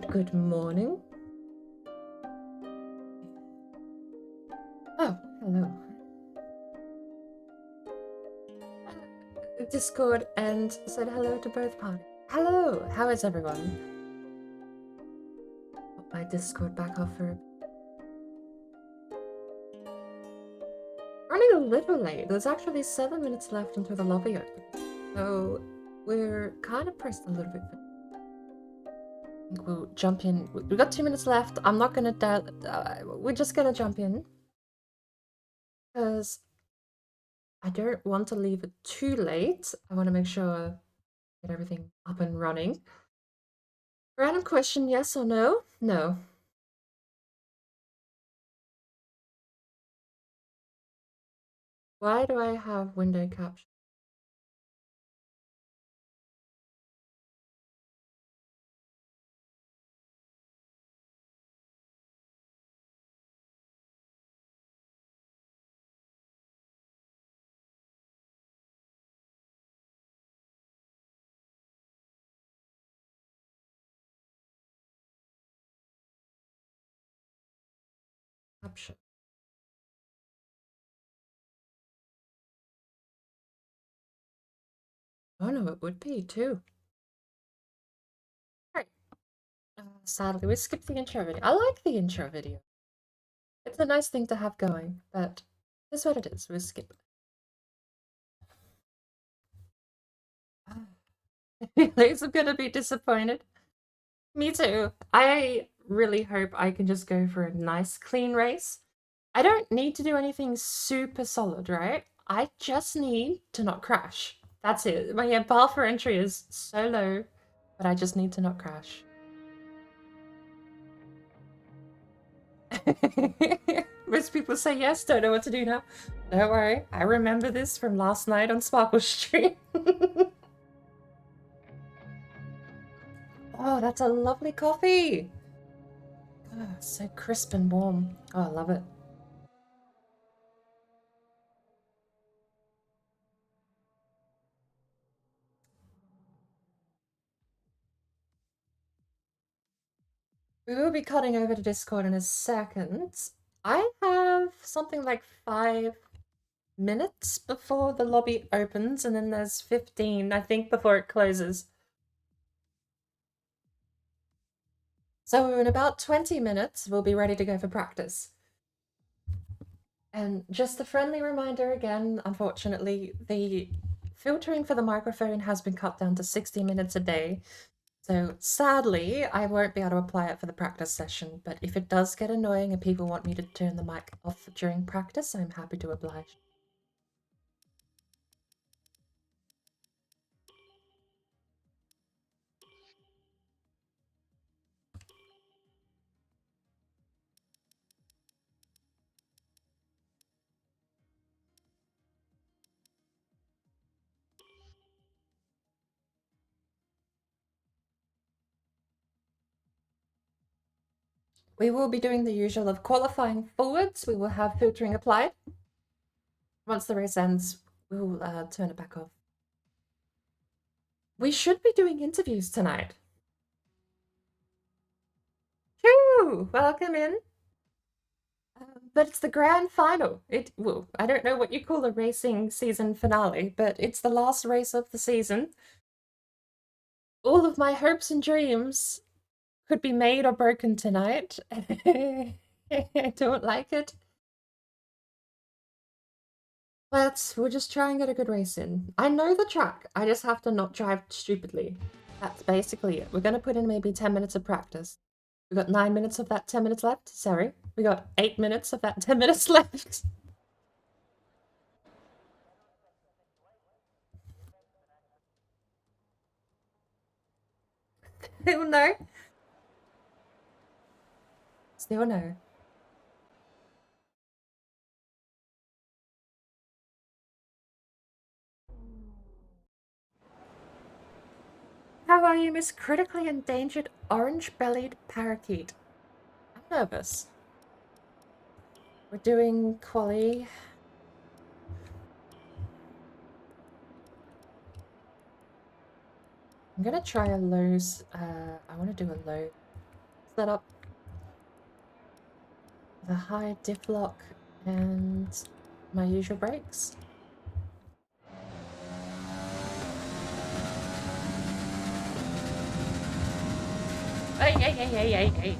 Good morning. Oh, hello. Discord and said hello to both parties. Hello, how is everyone? Put my Discord back off for a bit. Running a little late. There's actually 7 minutes left until the lobby opens. So we're kind of pressed a little bit. I think we'll jump in. We've got 2 minutes left. I'm not gonna doubt. We're just gonna jump in because I don't want to leave it too late. I want to make sure I get everything up and running. Random question, yes or no? No. Why do I have window caption? Caption. Oh no, it would be too. Right. Sadly, we skipped the intro video. I like the intro video. It's a nice thing to have going, but it's what it is. We skip it. I'm gonna be disappointed. Me too. I really hope I can just go for a nice clean race. I don't need to do anything super solid, right? I just need to not crash. That's it. My bar for entry is so low, but I just need to not crash. Most people say yes, don't know what to do now. Don't worry, I remember this from last night on Sparkle Stream. Oh, that's a lovely coffee. Oh, so crisp and warm. Oh, I love it. We will be cutting over to Discord in a second. I have something like 5 minutes before the lobby opens, and then there's 15, I think, before it closes. So in about 20 minutes, we'll be ready to go for practice. And just a friendly reminder again, unfortunately, the filtering for the microphone has been cut down to 60 minutes a day. So sadly, I won't be able to apply it for the practice session, but if it does get annoying and people want me to turn the mic off during practice, I'm happy to oblige. We will be doing the usual of qualifying forwards. We will have filtering applied. Once the race ends, we'll turn it back off. We should be doing interviews tonight. Whew, welcome in. But it's the grand final. Well, I don't know what you call a racing season finale, but it's the last race of the season. All of my hopes and dreams could be made or broken tonight. I don't like it. But we'll just try and get a good race in. I know the track, I just have to not drive stupidly. That's basically it. We're gonna put in maybe 10 minutes of practice. We got 9 minutes of that 10 minutes left. Sorry. We got 8 minutes of that 10 minutes left. Still no. Still no. How are you, Miss Critically Endangered Orange-Bellied Parakeet? I'm nervous. We're doing quali. gonna try a low, I want to do a low setup. The high diff lock and my usual brakes. Hey.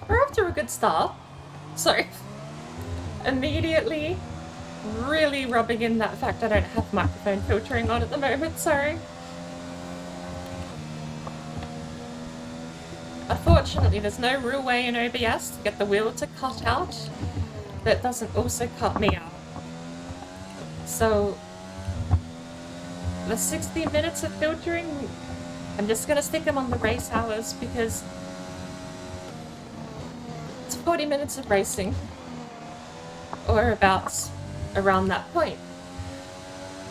We're off to a good start. Sorry. Immediately really rubbing in that fact I don't have microphone filtering on at the moment, sorry. Unfortunately, there's no real way in OBS to get the wheel to cut out that doesn't also cut me out. So, the 60 minutes of filtering, I'm just gonna stick them on the race hours because it's 40 minutes of racing, or about around that point.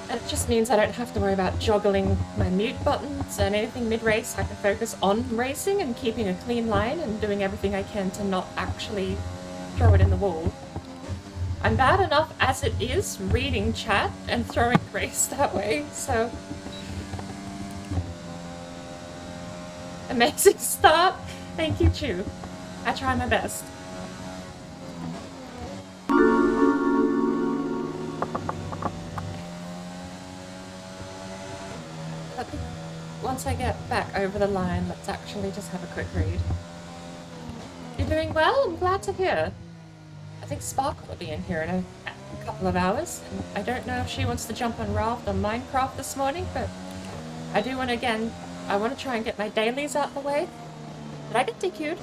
And it just means I don't have to worry about juggling my mute buttons and anything mid-race. I can focus on racing and keeping a clean line and doing everything I can to not actually throw it in the wall. I'm bad enough as it is reading chat and throwing race that way, so... Amazing start! Thank you, Chu. I try my best. Once I get back over the line, let's actually just have a quick read. You're doing well? I'm glad to hear. I think Sparkle will be in here in a couple of hours. And I don't know if she wants to jump on Raft or Minecraft this morning, but I do want to, again, I want to try and get my dailies out the way. Did I get DQ'd?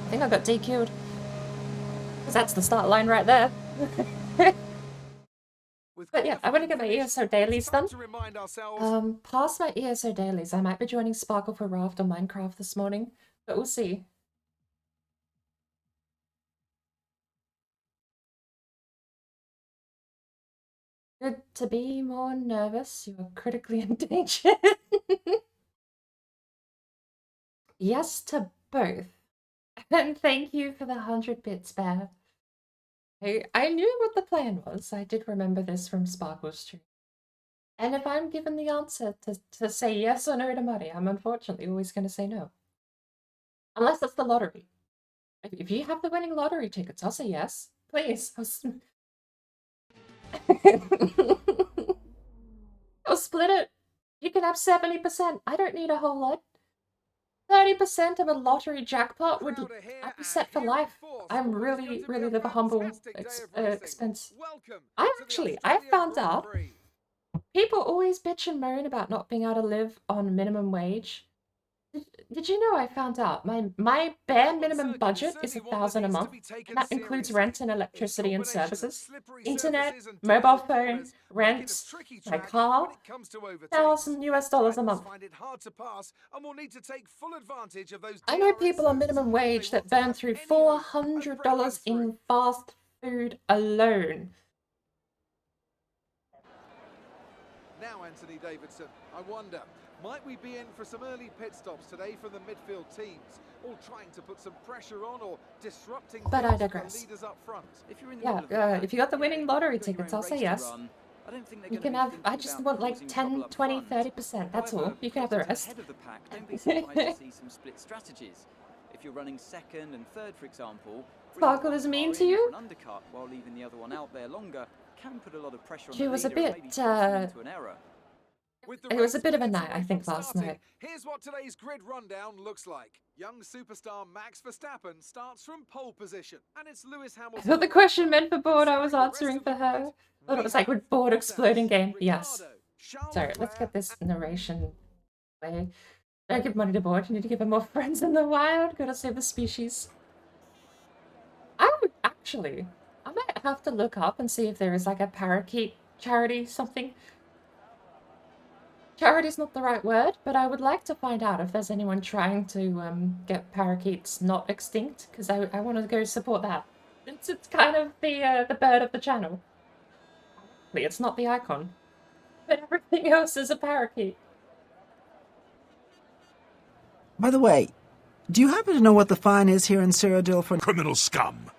I think I got DQ'd. Because that's the start line right there. But yeah, I want to get my ESO dailies done. Past my ESO dailies, I might be joining Sparkle for Raft or Minecraft this morning, but we'll see. Good to be more nervous. You are critically endangered. Yes to both. And thank you for the 100 bits, Bear. I knew what the plan was. I did remember this from Sparkle's stream. And if I'm given the answer to say yes or no to money, I'm unfortunately always going to say no. Unless it's the lottery. If you have the winning lottery tickets, I'll say yes. Please. I'll split it. You can have 70%. I don't need a whole lot. 30% of a lottery jackpot would I'd be set for life. I'm really live a humble expense. I found out people always bitch and moan about not being able to live on minimum wage. Did you know I found out my bare minimum budget is $1,000 a month, and that includes rent and electricity and services, internet, mobile phone, rent, my car, $1,000 a month. I know people on minimum wage that burn through $400 in fast food alone. Now, Anthony Davidson, I wonder, might we be in for some early pit stops today from the midfield teams, all trying to put some pressure on or disrupting but I digress. leaders up front? If you're in the If you got the winning lottery tickets, I'll say yes. I don't think you can have, I just want like 10, 20, 30%, that's all. You can have the rest. Ahead of the pack, don't be surprised to see some split strategies. If you're running second and third, for example, Sparkle is mean to you? an undercut while leaving the other one out there longer can put a lot of pressure on She the was a leader and bit, maybe force them into an error. It was a bit of a night, I think, last night. Here's what today's grid rundown looks like. Young superstar Max Verstappen starts from pole position, and it's Lewis Hamilton. I thought the question meant for Board, I was answering for her. I thought it was like, would Board exploding game? Yes. Sorry, let's get this narration away. Don't give money to Board, you need to give her more friends in the wild. Gotta save the species. I would actually, I might have to look up and see if there is like a parakeet charity something. Charity's not the right word, but I would like to find out if there's anyone trying to get parakeets not extinct, because I want to go support that. It's kind of the bird of the channel. It's not the icon, but everything else is a parakeet. By the way, do you happen to know what the fine is here in Cyrodiil for criminal scum?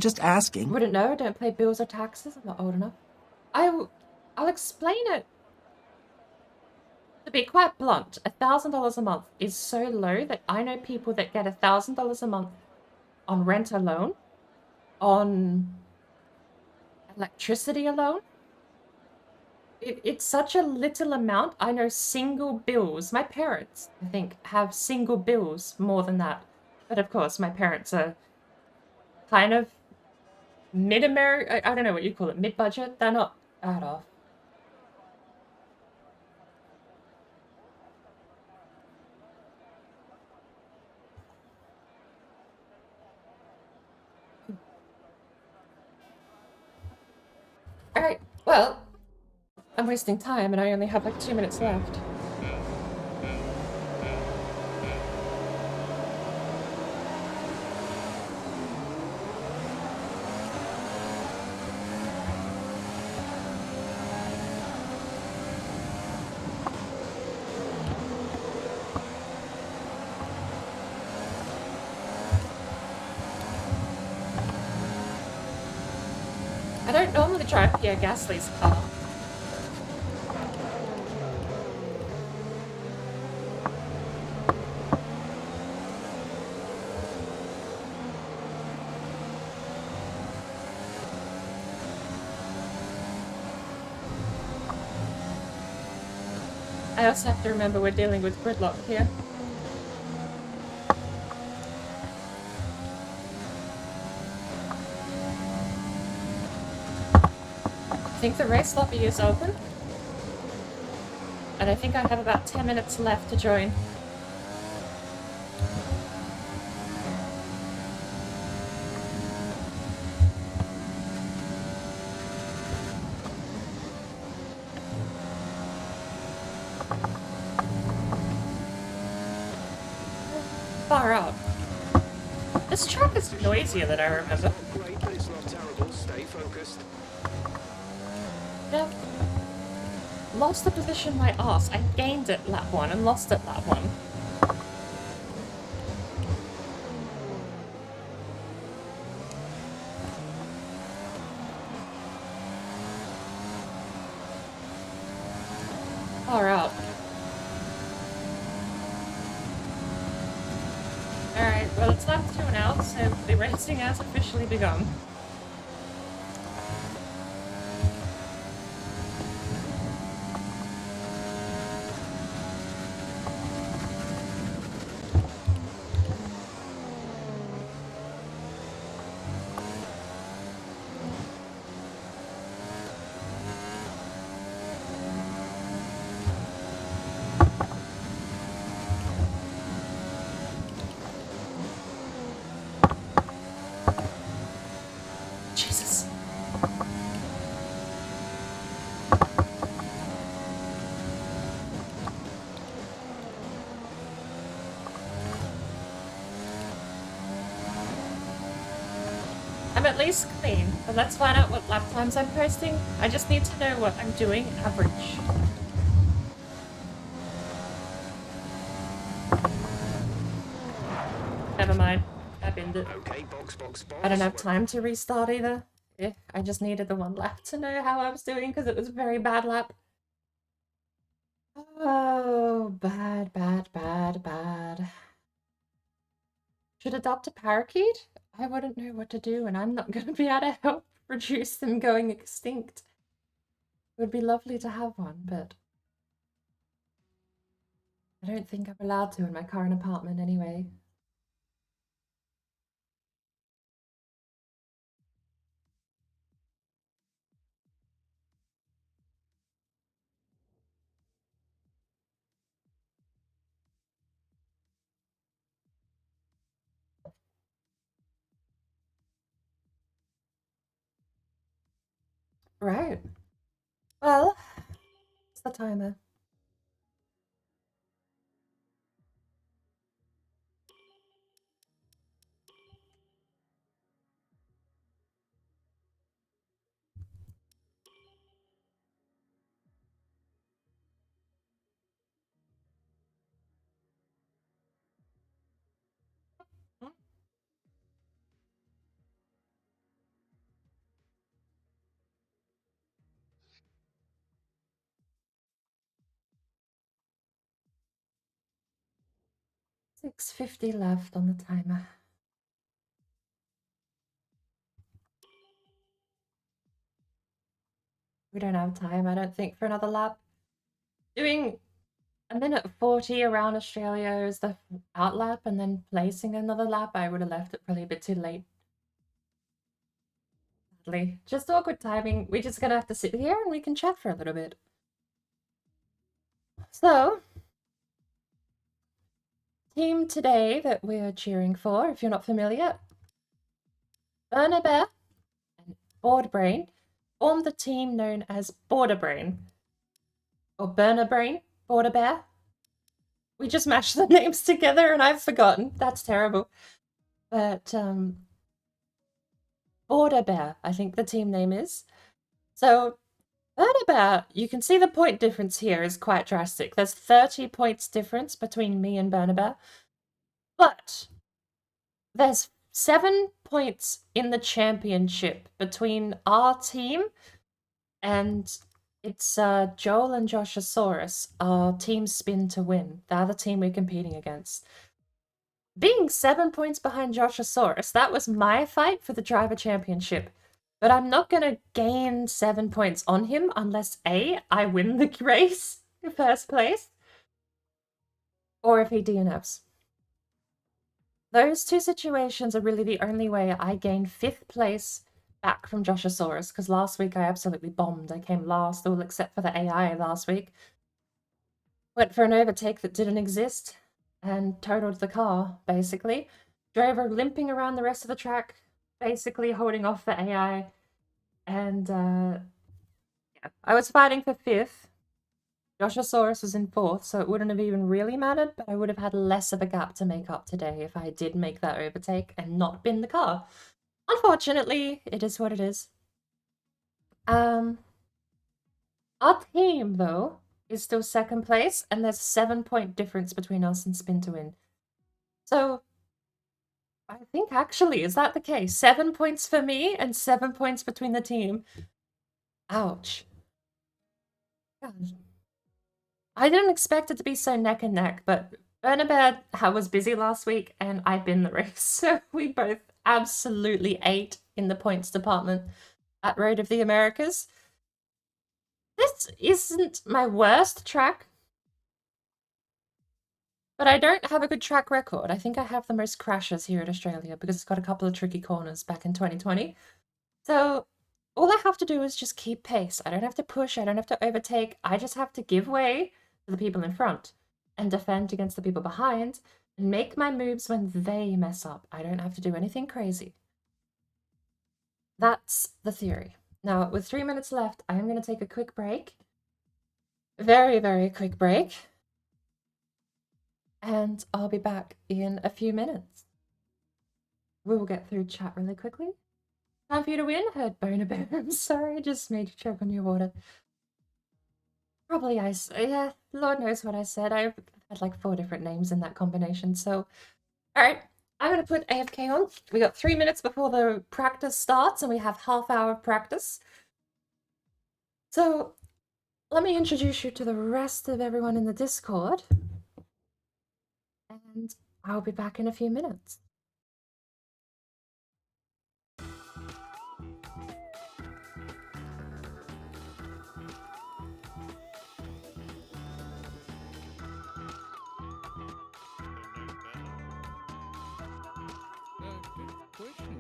just asking? Wouldn't know. Don't pay bills or taxes. I'm not old enough. I'll explain it. To be quite blunt, $1,000 a month is so low that I know people that get $1,000 a month on rent alone, on electricity alone. It's such a little amount. I know single bills. My parents, I think, have single bills more than that. But of course, my parents are kind of mid-American. I don't know what you call it, mid-budget. They're not bad off. Alright, well, I'm wasting time and I only have like 2 minutes left. I don't normally drive Pierre Gasly's car. I also have to remember we're dealing with gridlock here. I think the race lobby is open. And I think I have about 10 minutes left to join. Far out. This track is noisier than I remember. Great, but it's not terrible. Stay focused. Yeah. Lost the position my arse. I gained it lap 1 and lost it lap 1. Far out. Alright, well it's lap 2 now, so the racing has officially begun. Jesus. I'm at least clean, but let's find out what lap times I'm posting. I just need to know what I'm doing average. Never mind. I binned it. Okay, box. I don't have time to restart either. Yeah, I just needed the one lap to know how I was doing because it was a very bad lap. Oh, bad. Should adopt a parakeet? I wouldn't know what to do, and I'm not going to be able to help reduce them going extinct. It would be lovely to have one, but I don't think I'm allowed to in my current apartment anyway. Right. Well, it's the timer. 6:50 left on the timer. We don't have time, I don't think, for another lap. Doing a minute 40 around Australia is the out lap, and then placing another lap, I would have left it probably a bit too late. Sadly. Just awkward timing. We're just gonna have to sit here and we can chat for a little bit. So, team today that we're cheering for, if you're not familiar, Burner Bear and Board Brain formed the team known as Border Brain. Or Burner Brain, Border Bear. We just mashed the names together and I've forgotten. That's terrible. But, Border Bear, I think the team name is. So, Burner Bear, you can see the point difference here is quite drastic. There's 30 points difference between me and Burner Bear. But there's 7 points in the championship between our team, and it's Joel and Joshosaurus, our team spin to win. They're the team we're competing against. Being 7 points behind Joshosaurus, that was my fight for the driver championship. But I'm not going to gain 7 points on him unless A, I win the race in first place, or if he DNFs. Those two situations are really the only way I gain 5th place back from Joshosaurus, because last week I absolutely bombed. I came last, all except for the AI last week. Went for an overtake that didn't exist, and totaled the car, basically. Drove her limping around the rest of the track, basically holding off the AI. And, yeah, I was fighting for 5th. Joshosaurus was in 4th, so it wouldn't have even really mattered, but I would have had less of a gap to make up today if I did make that overtake and not bin the car. Unfortunately, it is what it is. Our team, though, is still 2nd place, and there's a 7-point difference between us and Spin to Win. So, I think actually, is that the case? 7 points for me and 7 points between the team. Ouch. God. I didn't expect it to be so neck and neck, but Bernabed was busy last week and I binned the race, so we both absolutely ate in the points department at Road of the Americas. This isn't my worst track, but I don't have a good track record. I think I have the most crashes here in Australia because it's got a couple of tricky corners back in 2020. So all I have to do is just keep pace. I don't have to push, I don't have to overtake, I just have to give way to the people in front and defend against the people behind and make my moves when they mess up. I don't have to do anything crazy. That's the theory. Now, with 3 minutes left, I am going to take a quick break. Very, very quick break. And I'll be back in a few minutes. We will get through chat really quickly. Time for you to win. Heard boner bear. I'm sorry, I just made you choke on your water. Probably yeah, Lord knows what I said. I had like 4 different names in that combination. So, alright, I'm going to put AFK on. We got 3 minutes before the practice starts, and we have half hour of practice. So, let me introduce you to the rest of everyone in the Discord. And I'll be back in a few minutes. Good question.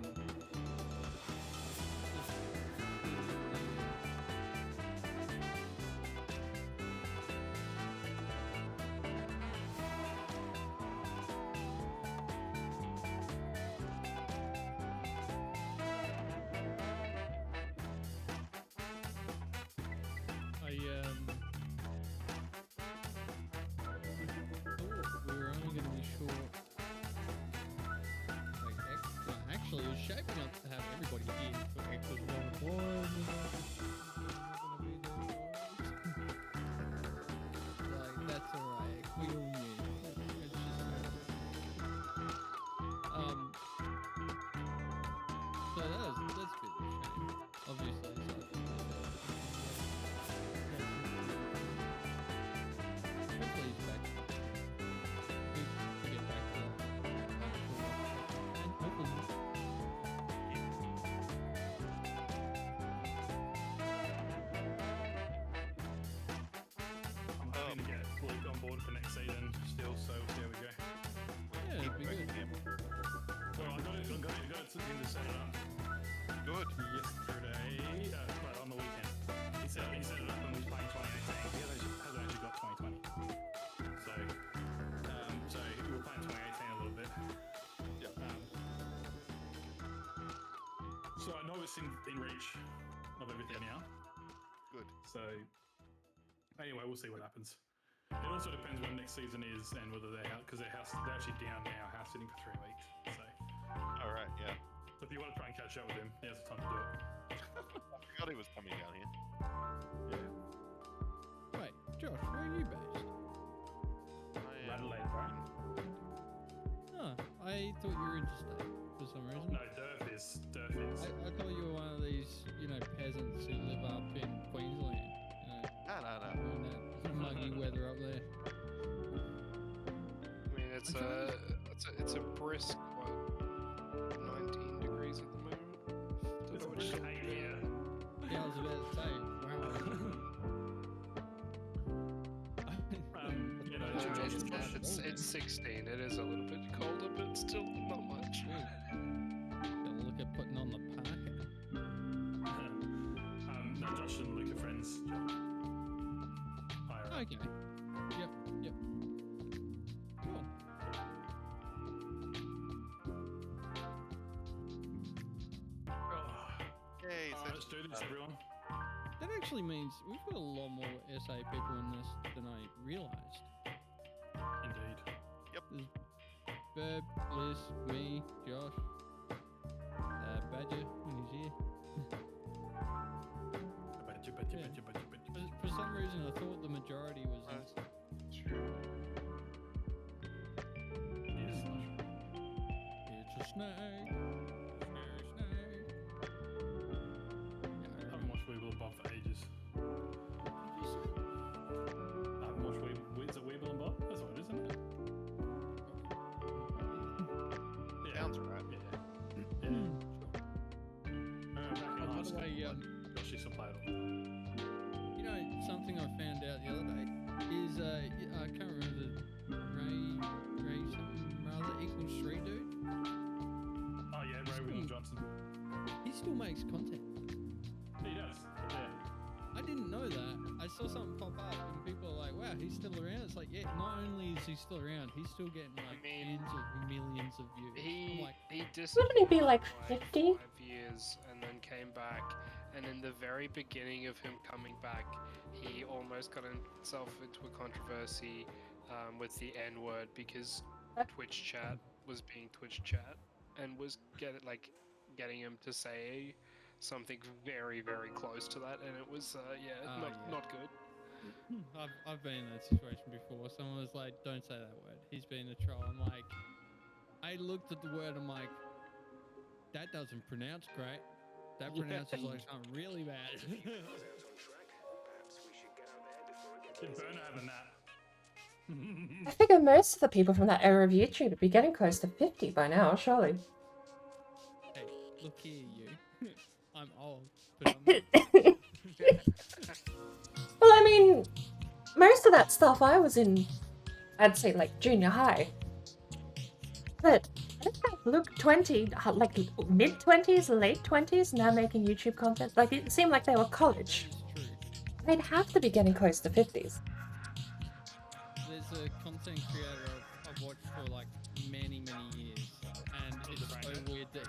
Thought we were only going to be short. Actually, it's shaping up to have everybody in for X's 1-1. Like, that's alright. We all knew. It's just so that's a bit of a shame. Obviously, so. Hopefully he's back. We get back to him to set it up Good. yesterday, on the weekend. He set it up and was playing 2018. He hasn't actually got 2020. So we were playing 2018 a little bit. Yep. So I know it's in reach of everything now. Good. So anyway, we'll see what happens. It also depends when next season is and whether they're out, because they're actually down now, house sitting for 3 weeks. So All right. Yeah. if you want to try and catch up with him, now's the time to do it. I forgot he was coming down here. Yeah. Wait, Josh, where are you based? Adelaide, right? Oh, I thought you were interstate for some reason. No, Durf is. I thought you were one of these, peasants who live up in Queensland. No. Doing that muggy weather up there. I mean, it's a brisk, 19 degrees at the moment. It's a brisk 8 here. Yeah, I was about to say, wow. It's 16. It is a little bit colder, but still not much. Gotta look at putting on the parka. No, Josh and Luke are friends. Higher up. Okay. Yep. Cool. Yay. Alright, let's do this, everyone. That actually means we've got a lot more SA people in this than I realised. Indeed. There's Burb, Liz, me, Josh, Badger when he's here. For some reason, I thought the majority was in. True. It's a snake. Snake. I haven't watched Weeble and Bob for ages. I haven't watched Is it Weeble and Bob? That's what it is, isn't it? Yeah. Sounds right. Yeah. Back in high school, Josh used to play it all. Something I found out the other day is I can't remember Ray something rather equals Street Dude. Oh yeah, Ray William Johnson. He still makes content. He does. Yeah. I didn't know that. I saw something pop up and people are like, wow, he's still around. It's like, yeah, not only is he still around, he's still getting like tens of millions of views. I'm like, He Wouldn't he be like for 50? 5 years and then came back. And in the very beginning of him coming back, he almost got himself into a controversy with the N-word because Twitch chat was being Twitch chat and was getting him to say something very, very close to that, and it was not good. I've been in that situation before. Someone was like, don't say that word. He's being a troll. I'm like, I looked at the word, I'm like, that doesn't pronounce great. That pronounces like something really bad. Did Burner have a nap? I figure most of the people from that era of YouTube would be getting close to 50 by now, surely. Hey, look here, you. I'm old, but I'm not. Well, I mean, most of that stuff I was in, I'd say like junior high. But I don't think Luke 20, like mid-20s, late 20s, now making YouTube content. Like, it seemed like they were college. True. They'd have to be getting close to 50s. There's a content creator I've watched for like many years, and it's so weird that.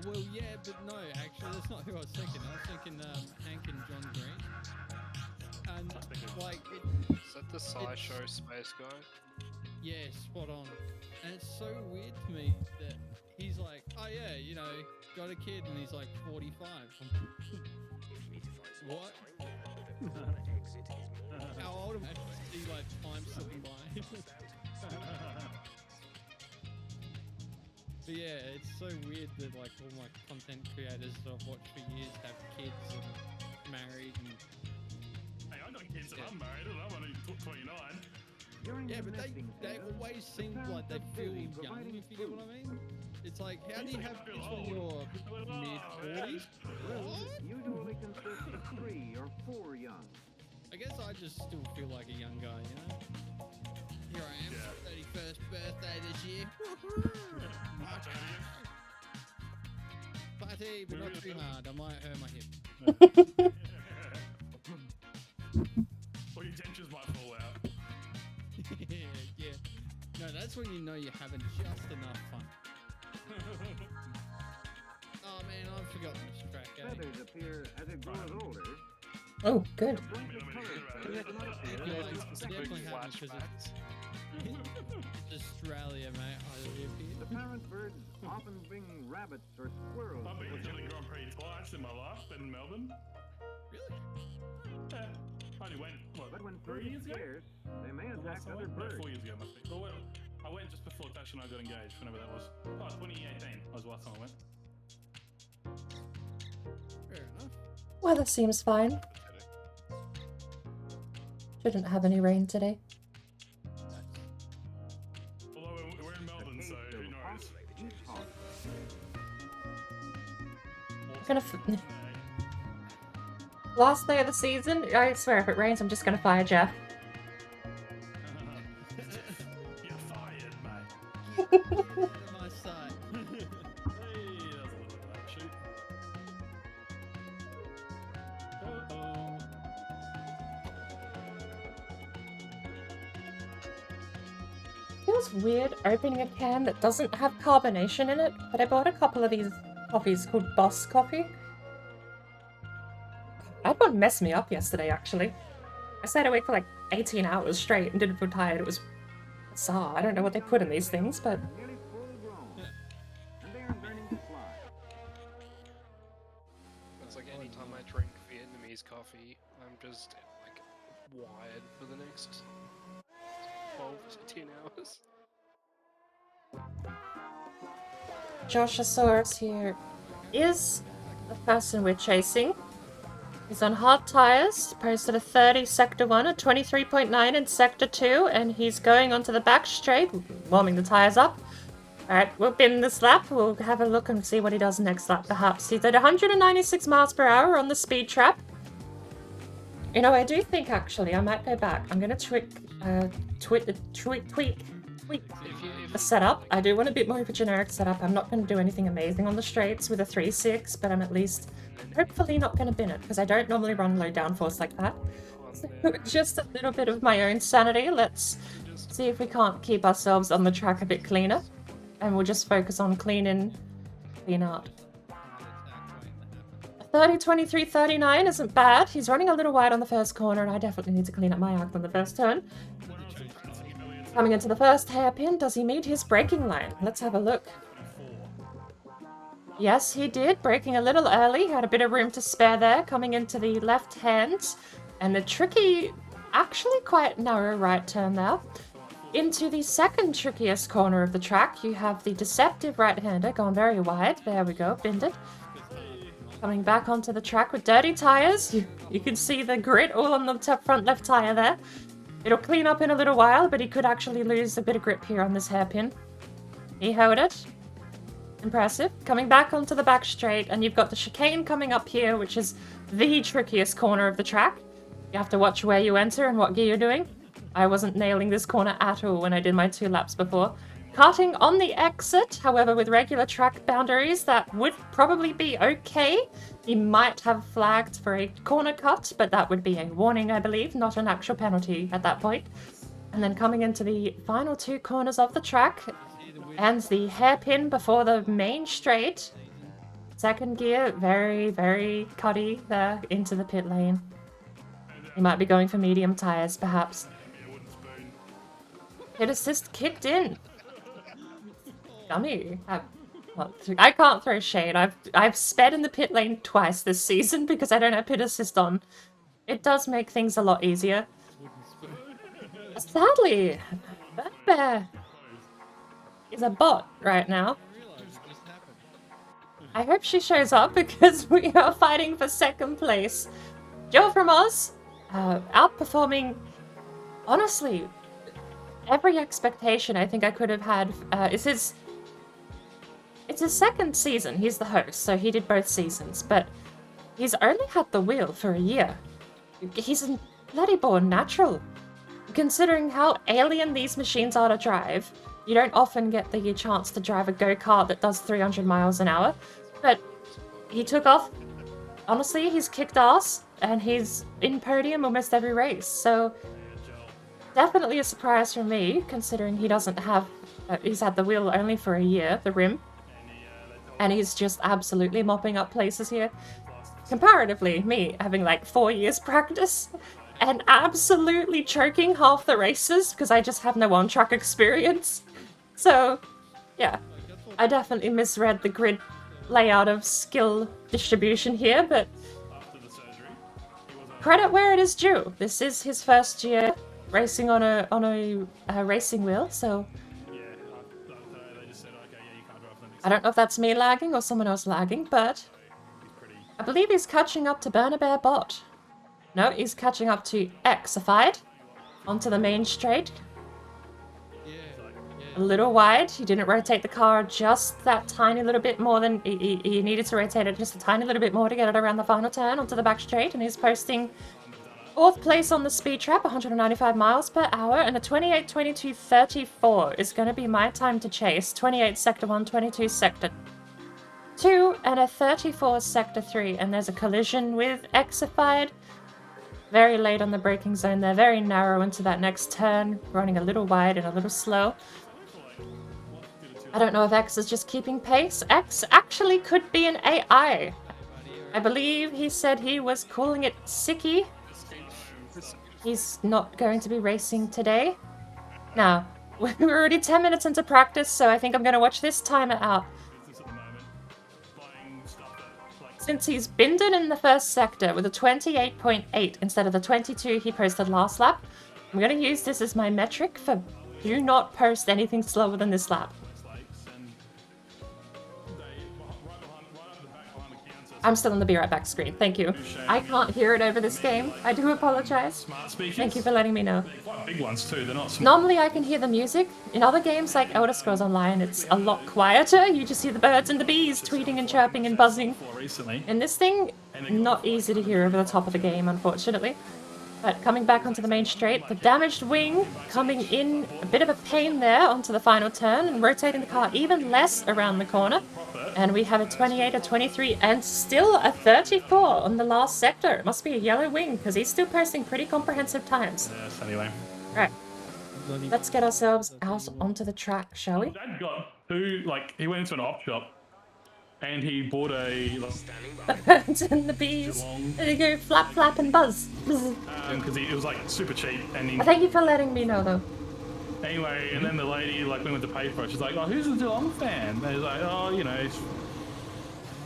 Well, yeah, but no, actually, that's not who I was thinking. I was thinking Hank and John Green. And like, Is that the SciShow Space Guy? yeah, spot on. And it's so weird to me that he's like, oh yeah, got a kid, and he's like 45. What? How old am I? See like time slipping by. But yeah, it's so weird that like all my content creators that I've watched for years have kids and married and. Hey, I got kids and I'm married and I'm only 29. Yeah, but they always seem like they feel young, if you get what I mean. It's like, how do you have kids when you're mid-40s? Usually consists of 3 or 4 young. I guess I just still feel like a young guy, Here I am, 31st birthday this year. Matty, but not too hard. I might hurt my hip. Or your dentures might fall out. Yeah. No, that's when you know you're having just enough fun. Oh man, I've forgotten this track. Feathers appear as it grows older. Oh, good. Definitely happens because it's Australia, mate. I live here. The parent birds often bring rabbits or squirrels. I've been to the Grand Prix twice in my life in Melbourne. Really? Yeah. I only went, But when 3 food years is ago? scarce, they may The last attack time I other went? No, birds. 4 years ago must be. Well, I went just before Dash and I got engaged, whenever that was. Oh, 2018 was the last time I went. Fair enough. Weather seems fine. Shouldn't have any rain today. Although we're in Melbourne, so who knows? Gonna last day of the season. I swear, if it rains, I'm just gonna fire Jeff. You're fired, mate. My side. Hey, that was a little bit of that shoot. Uh-oh. Feels weird opening a can that doesn't have carbonation in it, but I bought a couple of these coffees called Boss Coffee. I had one mess me up yesterday, actually. I stayed awake for like 18 hours straight and didn't feel tired. It was bizarre. I don't know what they put in these things, but Nearly full grown, and they are learning to fly. It's like anytime I drink Vietnamese coffee, I'm just like wired for the next 12 to 10 hours. Joshosaurus here is the person we're chasing. He's on hard tires, posted a 30 Sector 1, a 23.9 in Sector 2, and he's going onto the back straight, warming the tires up. Alright, we'll bin this lap, we'll have a look and see what he does next lap perhaps. He's at 196 miles per hour on the speed trap. You know, I do think actually I might go back. I'm gonna tweak the setup. I do want a bit more of a generic setup. I'm not going to do anything amazing on the straights with a 3.6, but I'm at least hopefully not going to bin it because I don't normally run low downforce like that. So just a little bit of my own sanity. Let's see if we can't keep ourselves on the track a bit cleaner, and we'll just focus on clean out. 30, 23, 39 isn't bad. He's running a little wide on the first corner, and I definitely need to clean up my act on the first turn. Coming into the first hairpin, does he meet his braking line? Let's have a look. Yes, he did, braking a little early, had a bit of room to spare there, coming into the left hand, and the tricky, actually quite narrow right turn there. Into the second trickiest corner of the track, you have the deceptive right-hander gone very wide. There we go, binned it. Coming back onto the track with dirty tires. You can see the grit all on the top front left tire there. It'll clean up in a little while, but he could actually lose a bit of grip here on this hairpin. He held it. Impressive. Coming back onto the back straight, and you've got the chicane coming up here, which is the trickiest corner of the track. You have to watch where you enter and what gear you're doing. I wasn't nailing this corner at all when I did my 2 laps before. Karting on the exit, however, with regular track boundaries, that would probably be okay. He might have flagged for a corner cut, but that would be a warning, I believe, not an actual penalty at that point. And then coming into the final 2 corners of the track, and the hairpin before the main straight. Second gear, very, very cutty there into the pit lane. He might be going for medium tires, perhaps. Pit assist kicked in. Dummy. I can't throw shade. I've sped in the pit lane twice this season because I don't have pit assist on. It does make things a lot easier. Sadly, that bear is a bot right now. I hope she shows up because we are fighting for second place. Joe from Oz, outperforming, honestly, every expectation I think I could have had. It's his second season. He's the host, so he did both seasons, but he's only had the wheel for a year. He's a bloody born natural. Considering how alien these machines are to drive, you don't often get the chance to drive a go-kart that does 300 miles an hour, but he took off. Honestly, he's kicked ass, and he's in podium almost every race. So definitely a surprise for me, considering he doesn't have. He's had the wheel only for a year, the rim, and he's just absolutely mopping up places here. Comparatively, me having like 4 years practice and absolutely choking half the races because I just have no on-track experience. So, yeah, I definitely misread the grid layout of skill distribution here, but credit where it is due. This is his first year racing on a racing wheel, so I don't know if that's me lagging or someone else lagging, but I believe he's catching up to Burnabear Bot. No, he's catching up to Exified onto the main straight. A little wide. He didn't rotate the car just that tiny little bit more than he needed to rotate it just a tiny little bit more to get it around the final turn onto the back straight, and he's posting 4th place on the speed trap, 195 miles per hour, and a 28:22:34 is going to be my time to chase. 28 sector 1, 22 sector 2, and a 34 sector 3, and there's a collision with Exified. Very late on the braking zone there, very narrow into that next turn, running a little wide and a little slow. I don't know if X is just keeping pace. X actually could be an AI. I believe he said he was calling it Sicky. He's not going to be racing today. Now, we're already 10 minutes into practice, so I think I'm going to watch this timer out. Since he's binned it in the first sector with a 28.8 instead of the 22 he posted last lap, I'm going to use this as my metric for do not post anything slower than this lap. I'm still on the Be Right Back screen, thank you. I can't hear it over this game. I do apologize. Thank you for letting me know. Quite big ones too, they're not small. Normally I can hear the music. In other games like Elder Scrolls Online, it's a lot quieter. You just hear the birds and the bees tweeting and chirping and buzzing. In this thing, not easy to hear over the top of the game, unfortunately. But coming back onto the main straight, the damaged wing coming in a bit of a pain there onto the final turn and rotating the car even less around the corner. And we have a 28, a 23, and still a 34 on the last sector. It must be a yellow wing because he's still posting pretty comprehensive times. Yes, anyway. Right. Let's get ourselves out onto the track, shall we? Dad got two, like, he went into an op shop and he bought a... The birds and the bees. There you go, flap, flap, and buzz. Because it was, like, super cheap. And he... Thank you for letting me know, though. Anyway, and then the lady, like, went to pay for it. She's like, oh, who's the Geelong fan? And he's like, oh, you know,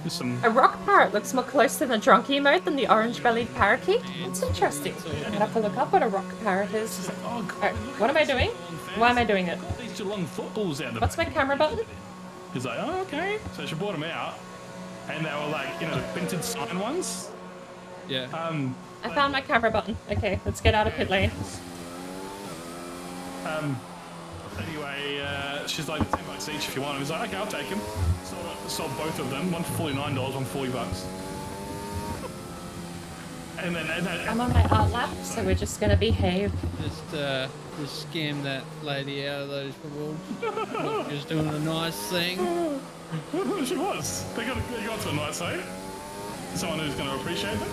just some... A rock parrot looks more close to the drunk emote than the orange-bellied parakeet. It's interesting. I'm gonna have to look up what a rock parrot is. Alright, what am I doing? Why am I doing it? These Geelong footballs out the... What's my camera button? He's like, oh, okay. So she bought them out. And they were like, you know, the printed sign ones. Yeah. I found my camera button. Okay, let's get out of pit lane. Anyway, she's like, $10 each if you want them. He's like, okay, I'll take them. Sold both of them. One for $49, one for $40. And then... I'm on my art lap, so we're just gonna behave. Just scam that lady out of those rewards. Just doing a nice thing. She was. They got to a nice thing. Someone who's going to appreciate them.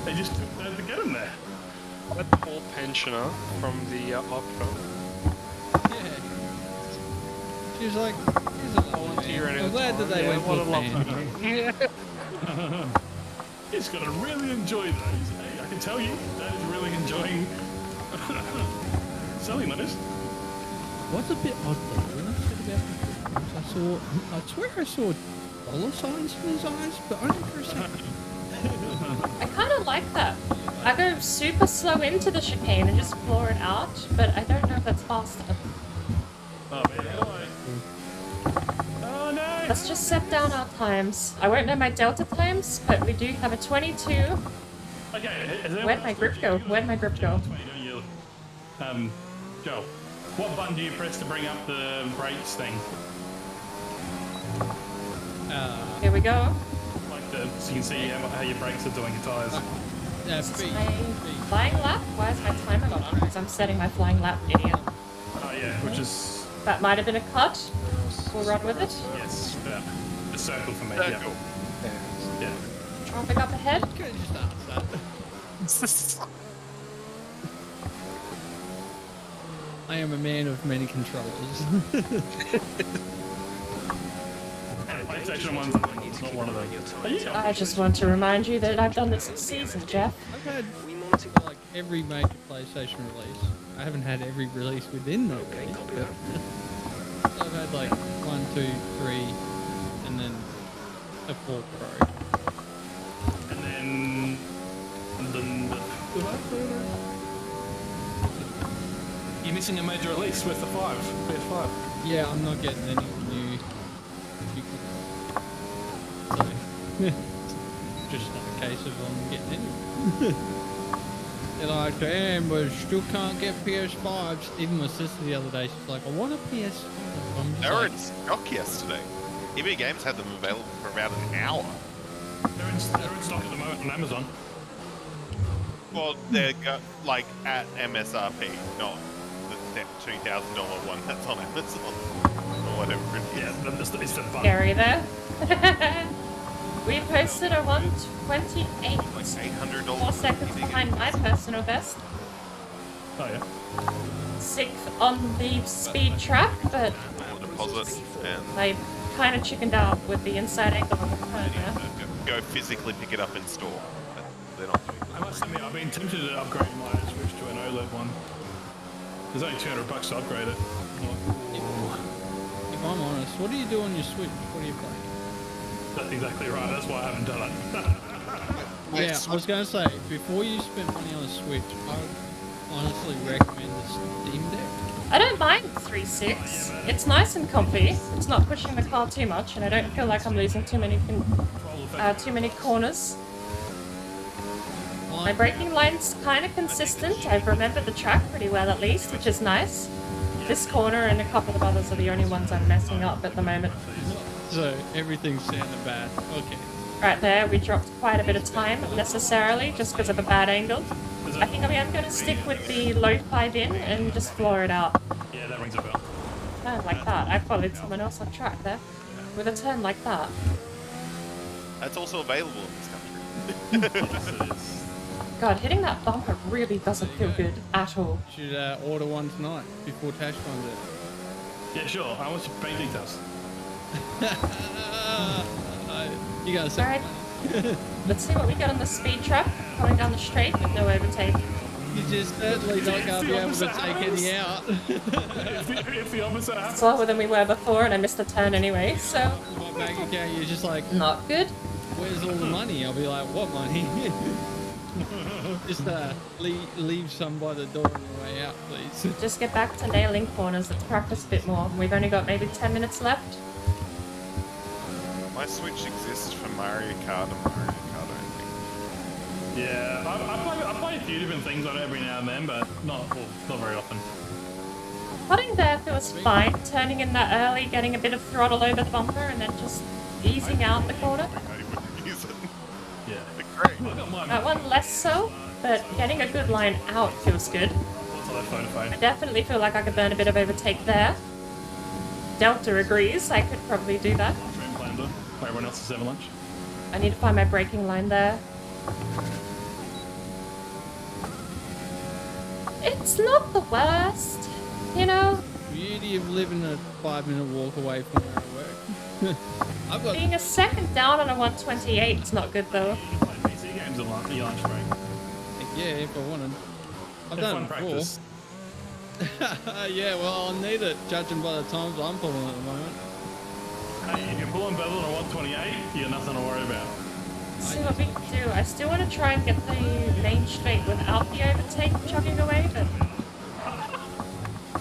They just took that to get him there. That poor pensioner from the op shop. Yeah. She was like, here's a volunteer and I'm glad that they went what a for love. Yeah. He's going to really enjoy those. I can tell you, Dad is really enjoying selling those. What's a bit odd though, when I said about the footballs, I swear I saw dollar signs in his eyes, but only for a second. I kind of like that. I go super slow into the chicane and just floor it out, but I don't know if that's faster. Oh, man. Oh, no. Let's just set down our times. I won't know my delta times, but we do have a 22. Okay, Where'd my grip go? Where'd my grip go? Joe, what button do you press to bring up the brakes thing? Here we go. So you can see how your brakes are doing your tyres. This is my flying lap? Why is my timer not on? Because I'm setting my flying lap, idiot. Oh yeah, which is... That might have been a cut. We'll run with it. Yes. Yeah. A circle for me. Circle. Yeah. Yeah. Traffic up ahead. You could just ask that. I am a man of many controllers. PlayStation 1's not one of them. I just want to remind you that I've done this all season, Jeff. I've had like every major PlayStation release. I haven't had every release within the release, but so I've had like 1, 2, 3, and then a 4 Pro. And then you're missing a major release with the PS5. Yeah, I'm not getting any new. So, just not a case of I'm getting any. They're like, damn, but still can't get PS5s. Even my sister the other day, she's like, I want a PS5. I'm just They were like, in stock yesterday. EB Games had them available for about an hour. They're in stock at the moment on Amazon. Well, they're like at MSRP, not the $2,000 one that's on Amazon or whatever it is. Yeah, it's the bug. Scary there. We posted a 128. Like $800. 4 seconds behind my personal best. Oh yeah. 6th on the speed trap, but Deposit and I kind of chickened out with the inside angle on the phone there. go physically pick it up in store. They're not doing I must admit, I've been tempted to upgrade my Switch to an OLED one. There's only $200 to upgrade it. if I'm honest, what do you do on your Switch? What do you play? That's exactly right. That's why I haven't done it. Yeah, I was going to say, before you spend money on a Switch, I would honestly recommend the Steam Deck. I don't mind 3.6. It's nice and comfy. It's not pushing the car too much, and I don't feel like I'm losing too many corners. My braking line's kind of consistent. I've remembered the track pretty well at least, which is nice. This corner and a couple of others are the only ones I'm messing up at the moment. So everything's sounding bad. Okay. Right there, we dropped quite a bit of time unnecessarily just because of a bad angle. I think I'm going to stick with the low 5 in and just floor it out. Yeah, that rings a bell. Turn like that. I followed someone else on track there. With a turn like that. That's also available in this country. Yes, it is. God, hitting that bumper really doesn't feel good at all. Should order one tonight before Tash finds it. Yeah, sure. I want your bank details. You gotta say. Alright. Let's see what we get on the speed trap. Coming down the straight with no overtake. You just certainly not gonna be able to take any out. if the opposite happens. Slower than we were before, and I missed the turn anyway, so My bank account, you're just like, not good. where's all the money? I'll be like, what money? Just leave some by the door on your way out, please. Just get back to nailing corners. Let's practice a bit more. We've only got maybe 10 minutes left. My Switch exists for Mario Kart and Mario Kart only. Yeah, I play a few different things on it every now and then, but not very often. Putting there feels fine. Turning in that early, getting a bit of throttle over the bumper, and then just easing out the corner. I wouldn't use it. Yeah. They're great. I got mine. That one less so, but getting a good line out feels good. What's all that phone to phone? I definitely feel like I could burn a bit of overtake there. Delta agrees, I could probably do that. Train plan done. Everyone else is having lunch. I need to find my braking line there. It's not the worst, you know? Beauty of living a 5-minute walk away from where I work. I've got Being a second down on a 128 is not good though. You play PC games a lot. Your lunch break. yeah, if I wanted. I've Have done fun it before. practice. Yeah, well, I'll need it, judging by the times I'm pulling at the moment. Hey, if you're pulling bevel on a 128, you got nothing to worry about. See what we can do. I still want to try and get the main straight without the overtake chugging away, but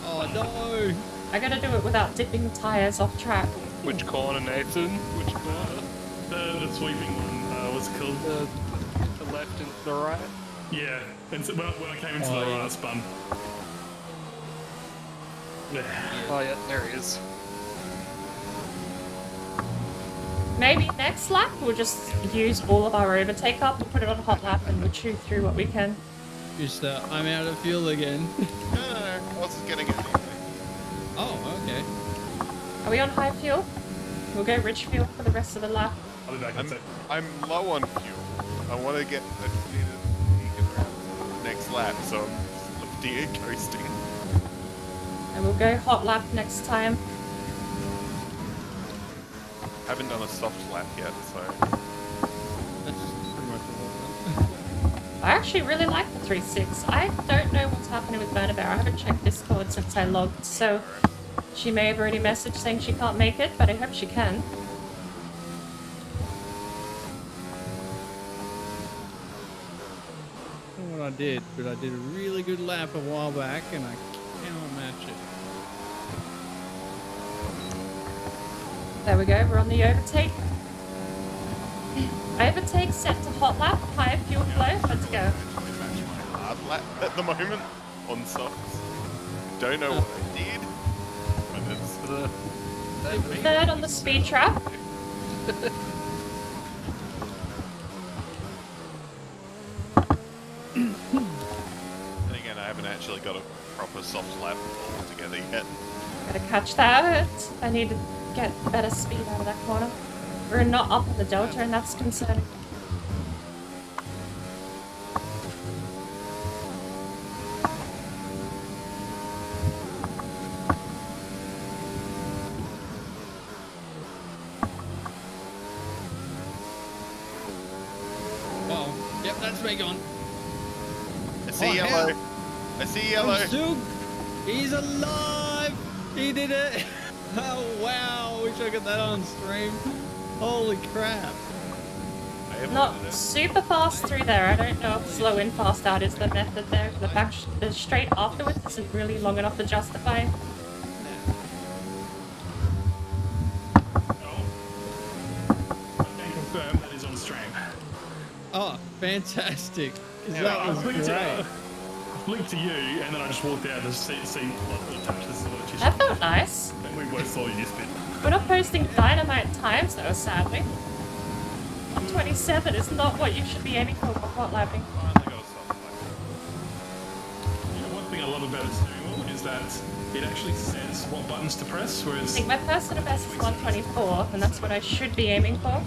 Oh no! I gotta do it without dipping tires off track. Which corner, Nathan? Which corner? The sweeping one, what's it called? The left and the right? Yeah, and so when I came into the right, I spun. Yeah. Oh yeah, there he is. Maybe next lap we'll just use all of our overtake up and put it on hot lap and we'll chew through what we can. Just, I'm out of fuel again. No. I was just getting it anyway. Oh, okay. I Are we on high fuel? We'll go rich fuel for the rest of the lap. I'll be back in a sec. I'm low on fuel. I want to get a next lap, so I'm deer coasting. And we'll go hot lap next time. Haven't done a soft lap yet, so. That's pretty much all. I actually really like the 3.6. I don't know what's happening with Bernabelle. I haven't checked Discord since I logged, so she may have already messaged saying she can't make it, but I hope she can. I don't know what I did, but I did a really good lap a while back, and I cannot match it. There we go, we're on the overtake. Overtake set to hot lap, higher fuel flow, let's go. Hard lap at the moment on softs. Don't know what I did, but it's Third on the speed trap. And again, I haven't actually got a proper soft lap all together yet. Gotta catch that. I need to get better speed out of that corner. We're not up in the delta, and that's concerning. Well, yep, that's me gone. I see Oh, yellow. hell. I see yellow. I'm still... He's alive! He did it! Oh wow, wish I got that on stream. Holy crap. I haven't Not done it. super fast through there. I don't know if slow in, fast out is the method there. The straight afterwards isn't really long enough to justify. I can confirm that is on stream. Oh, fantastic. 'Cause Yeah, that I was blinked great. I blinked to you, and then I just walked out to see what touches the electrician. That felt nice. And we both saw you just bit. We're not posting dynamite times though, sadly. 127 is not what you should be aiming for hot lapping. Finally got a soft lap. You know, one thing I love about the steering wheel is that it actually says what buttons to press, I whereas think my personal best is 124, and that's what I should be aiming for.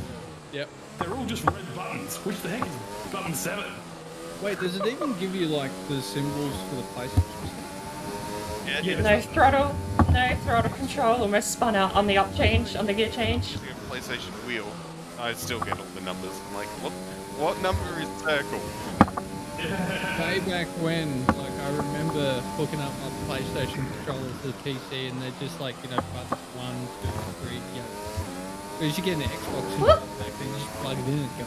Yep. they're all just red buttons. Which the heck is button 7? Wait, does it even give you like the symbols for the places? Yeah, No throttle control, almost spun out on the up change, on the gear change. using a PlayStation wheel, I still get all the numbers. I'm like, what number is circle? Way back when, like I remember hooking up my PlayStation controller to the PC, and they're just like, you know, buttons 1, 2, 3, you know. Because you get an Xbox controller back then, you just plug it in and go.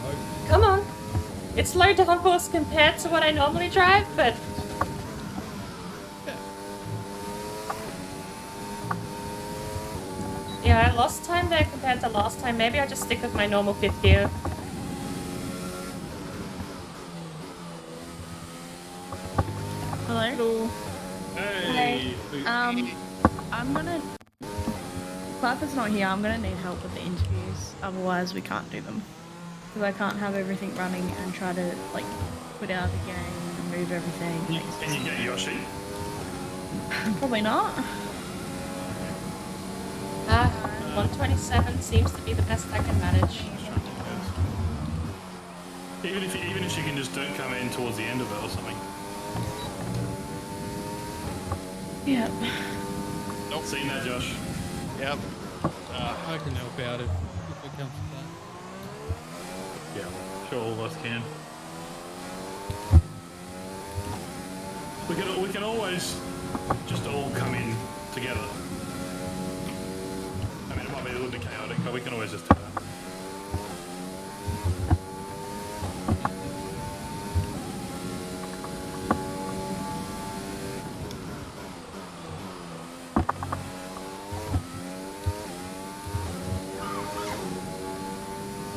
Come on. It's low downforce compared to what I normally drive, but yeah, I lost time there compared to last time. Maybe I just stick with my normal 5th gear. Hello. Hey! I'm gonna. Clapper's not here. I'm gonna need help with the interviews. Otherwise, we can't do them. Because I can't have everything running and try to like put out the game and remove everything. Can you get Yoshi? Probably not. 127 seems to be the best I can manage. Even if she can just don't come in towards the end of it or something. Yep. Nope. Seen that, Josh? Yep. I can help out if it comes to that. Yeah. Sure, all of us can. We can always just all come in together. I mean, it might be a little bit chaotic, but we can always just do that.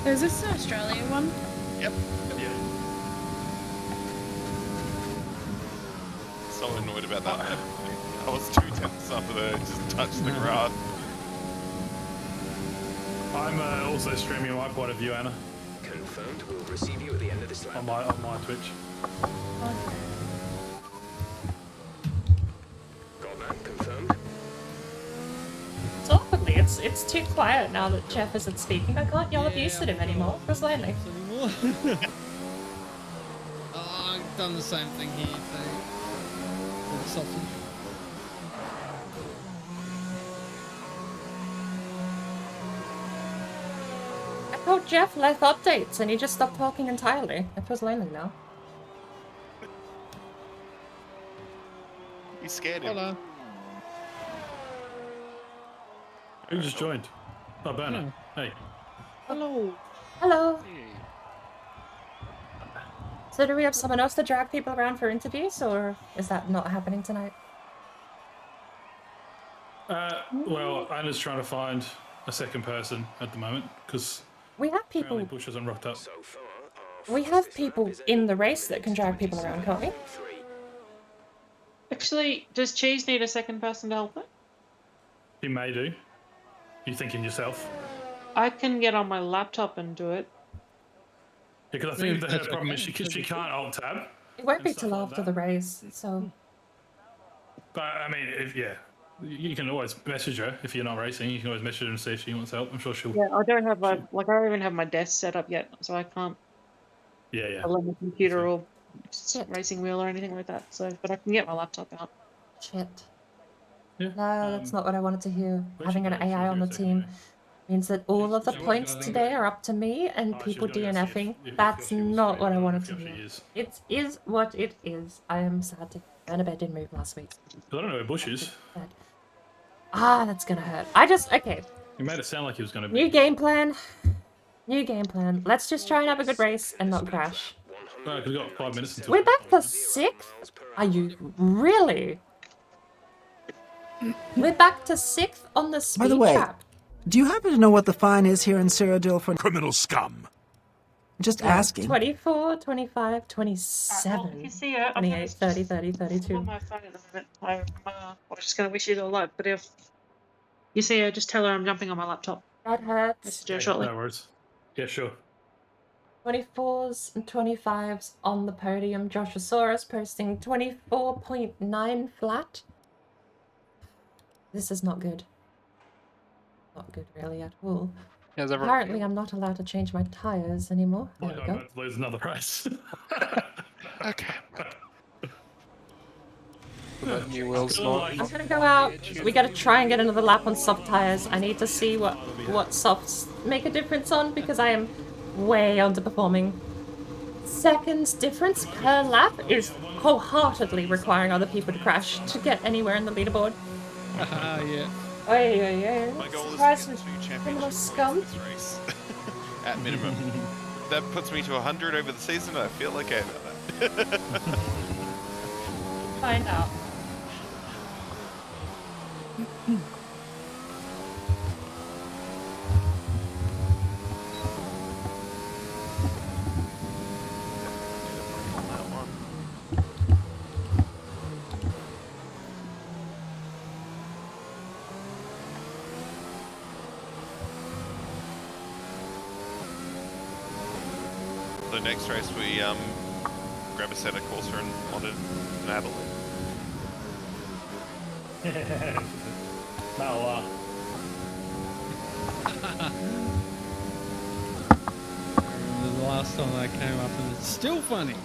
Is this an Australian one? Yep. Yeah. So annoyed about that. I was 2 tenths up and it just touched the grass. I'm also streaming my point of view, Anna, Confirmed. We'll receive you at the end of this lap. on my Twitch. Got that confirmed. It's awkwardly, it's it's too quiet now that Jeff isn't speaking. I can't yell abuse at him anymore. Chris Landing. Anymore. Oh, I've done the same thing here, so soften. I told Jeff left updates and he just stopped talking entirely. It was Landing now. You scared him. Hello. Who just joined? Oh, Berna. Hey. Hello. Hello. So do we have someone else to drag people around for interviews, or is that not happening tonight? Well, Anna's trying to find a second person at the moment because We have people. apparently Bush hasn't rocked up. We have people in the race that can drag people around, can't we? Actually, does Cheese need a second person to help it? You may do. You thinking yourself? I can get on my laptop and do it. Because I think that her problem is she can't alt tab. It won't be till after the race, so. But I mean, you can always message her if you're not racing. You can always message her and see if she wants help. I'm sure she'll. Yeah, I don't have I don't even have my desk set up yet, so I can't. Yeah. Allow my computer or racing wheel or anything like that. So, but I can get my laptop out. Shit. Yeah, no, that's not what I wanted to hear. Having an AI on the team means that all of the points today are up to me and people DNFing. That's not what I wanted to hear. It is what it is. I am sad to Bernabé didn't move last week. I don't know where Bush is. Ah, that's gonna hurt. Okay. He made it sound like he was going to be. New game plan. New game plan. Let's just try and have a good race and not crash. No, because we've got 5 minutes until. We're back to 6th? Are you really? We're back to 6th on the speed By the way, trap. do you happen to know what the fine is here in Cyrodiil for criminal scum? Just asking. 24, 25, 27, You see her, 28, 30, 30, 32. On my phone at the moment. I was just going to wish you all luck, but if you see her, just tell her I'm jumping on my laptop. That hurts. Message her shortly. No worries. Yeah, sure. 24s and 25s on the podium. Joshosaurus posting 24.9 flat. This is not good. Not good really at all. Apparently I'm not allowed to change my tires anymore. There we go. I'm about to lose another race. Okay. New wheels I'm gonna go out. We gotta try and get another lap on soft tires. I need to see what softs make a difference on because I am way underperforming. Seconds difference per lap is wholeheartedly requiring other people to crash to get anywhere in the leaderboard. Yeah. My goal is Surprise to get 2 championship criminal points scum. in this race. At minimum. That puts me to 100 over the season, and I feel okay about that. Find out. The next race we grab a set of Corsa and on an Adelaide. No, The last time I came up and it's still funny.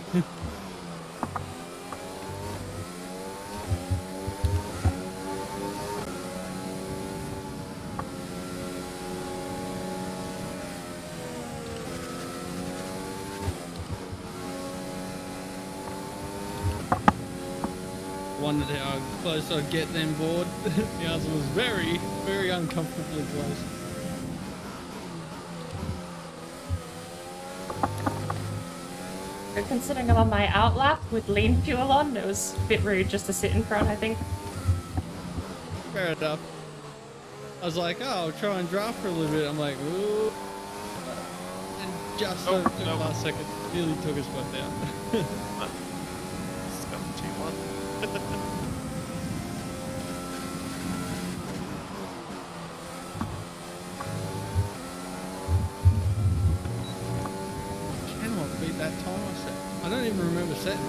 Wondered how close I'd get them bored. The answer was very, very uncomfortably close. But considering I'm on my outlap with lean fuel on, it was a bit rude just to sit in front, I think. Fair enough. I was like, oh, I'll try and draft for a little bit. I'm like, ooh. And just at the last second, nearly took us both down. Scum G1. Cannot beat that time I set. I don't even remember setting.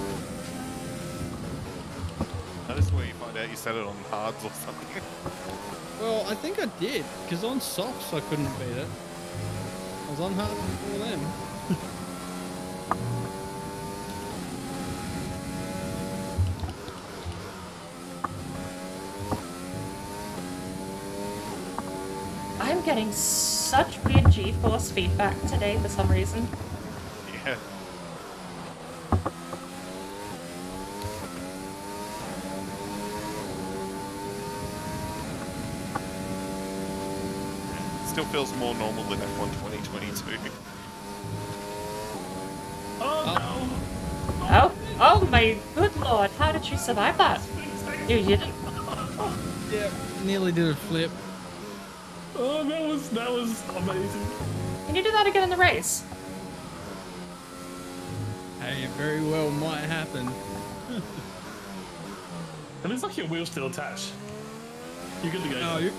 That is where you find out you set it on hards or something. Well, I think I did, because on softs I couldn't beat it. I was on hard before them. I'm getting such weird G-force feedback today for some reason. Yeah. Still feels more normal than F1 2022. Oh my good lord, how did you survive that? You didn't? Yeah, nearly did a flip. Oh, that was amazing. Can you do that again in the race? Hey, it very well might happen. It looks like your wheel's still attached. You're good to go. No,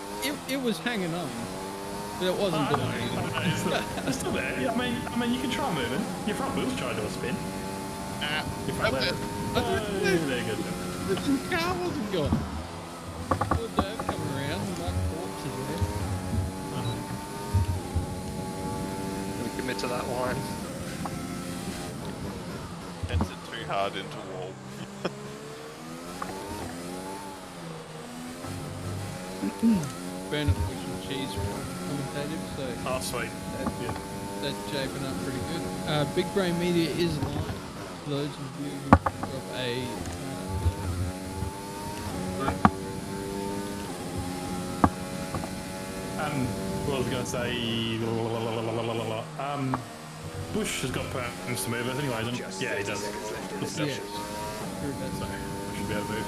it was hanging on, but it wasn't doing anything. It's still there. Yeah, I mean, you can try moving. Your front wheel's trying to do a spin. Your front wheel. There you go. The car wasn't gone. Good Dave coming around and my corpse is there. We commit to that line. Hits it too hard into wall. Burn a fish and cheese commentative, so Oh, sweet. that's shaping up pretty good. Big Brain Media is live. For those of you who got a What was I going to say? Bush has got plans to move, anyway, doesn't he? Yeah, he does. yes, So, I should be able to move.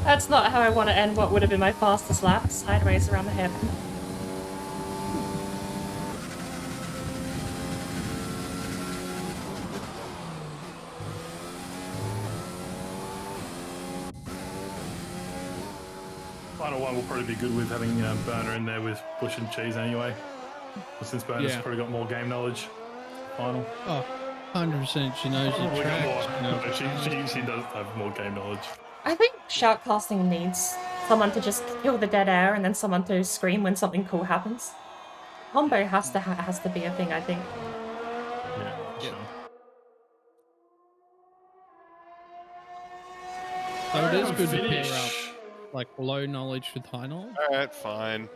That's not how I want to end what would have been my fastest lap, sideways around the hip. Final one will probably be good with having Burner in there with Bush and Cheese anyway. But since Burner's probably got more game knowledge. Final. Oh, 100% she knows the Probably got track. more. She does have more game knowledge. I think shoutcasting needs someone to just kill the dead air and then someone to scream when something cool happens. Combo has to be a thing, I think. Yeah, sure. So it is good to pair up like low knowledge with high knowledge. Alright, fine.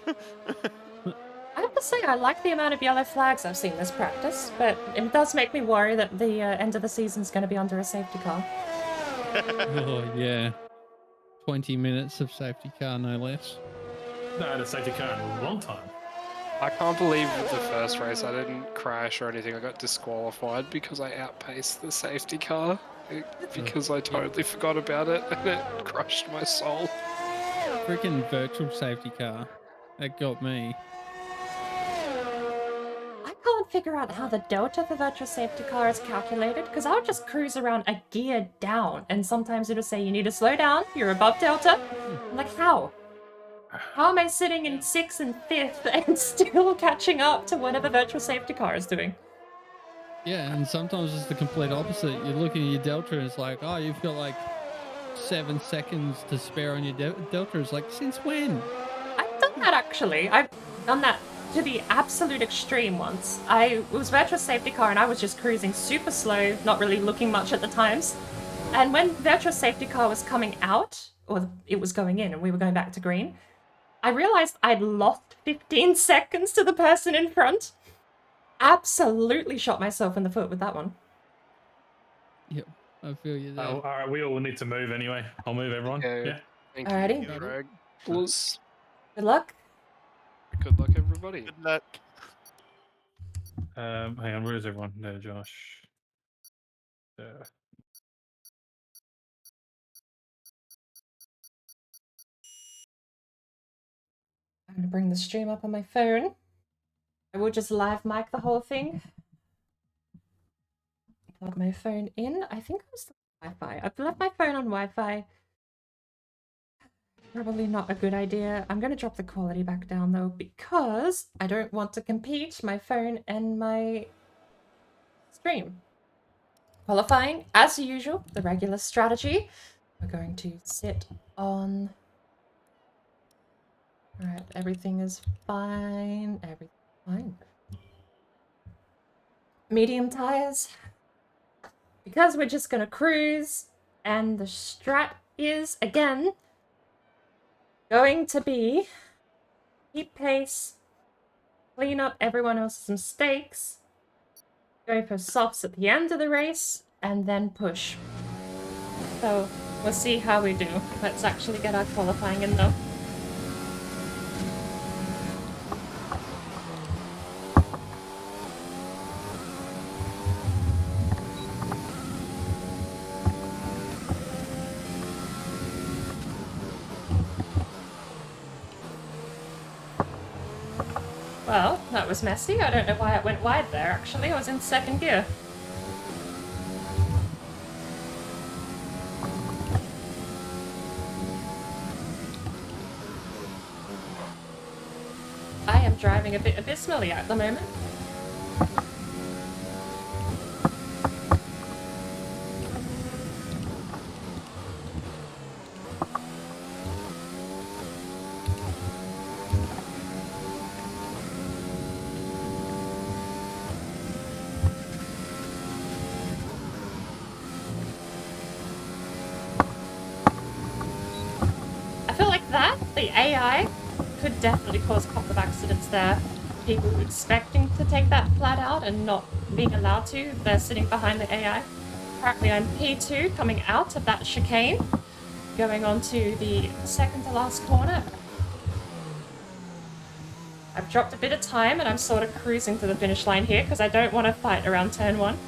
I have to say, I like the amount of yellow flags I've seen this practice, but it does make me worry that the end of the season's going to be under a safety car. Oh, yeah. 20 minutes of safety car, no less. No, I had a safety car in a long time. I can't believe the first race I didn't crash or anything. I got disqualified because I outpaced the safety car. Because I totally forgot about it and it crushed my soul. Freaking virtual safety car. That got me. I can't figure out how the delta for virtual safety car is calculated, because I would just cruise around a gear down, and sometimes it'll say you need to slow down, you're above delta. I'm like, how? How am I sitting in 6th and 5th and still catching up to whatever virtual safety car is doing? Yeah, and sometimes it's the complete opposite. You're looking at your delta and it's like, oh, you've got like 7 seconds to spare on your delta. It's like, since when? I've done that actually. I've done that to the absolute extreme once. It was virtual safety car and I was just cruising super slow, not really looking much at the times. And when virtual safety car was coming out, or it was going in and we were going back to green, I realized I'd lost 15 seconds to the person in front. Absolutely shot myself in the foot with that one. Yep, I feel you there. All right, we all need to move anyway. I'll move everyone. Yeah. Thank Alrighty. you, Greg. Plus, Good luck. good luck, everybody. Good luck. Hang on, where is everyone? No, Josh. bring the stream up on my phone. I will just live mic the whole thing. Plug my phone in. I think I'm still on Wi-Fi. I've left my phone on Wi-Fi. Probably not a good idea. I'm going to drop the quality back down though, because I don't want to compete my phone and my stream. Qualifying, as usual, the regular strategy. We're going to sit on... Alright, everything is fine. Everything's fine. Medium tires. Because we're just going to cruise, and the strat is, again, going to be keep pace, clean up everyone else's mistakes, go for softs at the end of the race, and then push. So we'll see how we do. Let's actually get our qualifying in though. Well, that was messy. I don't know why it went wide there, actually. I was in second gear. I am driving a bit abysmally at the moment. The AI could definitely cause a couple of accidents there. People expecting to take that flat out and not being allowed to. They're sitting behind the AI. Apparently I'm P2 coming out of that chicane, going on to the second to last corner. I've dropped a bit of time and I'm sort of cruising to the finish line here because I don't want to fight around turn 1.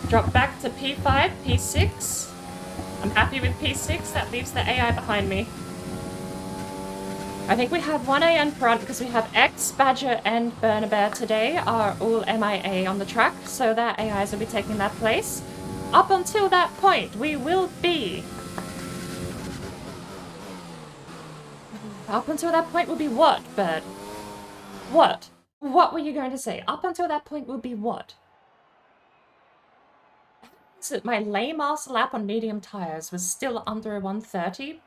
Drop back to P5, P6. I'm happy with P6, that leaves the AI behind me. I think we have one A in front because we have X, Badger, and Burner Bear today are all MIA on the track, so their AIs will be taking that place. Up until that point, we will be... Up until that point will be what, Bird? What? What were you going to say? Up until that point will be what? So my lame-ass lap on medium tires was still under a 130,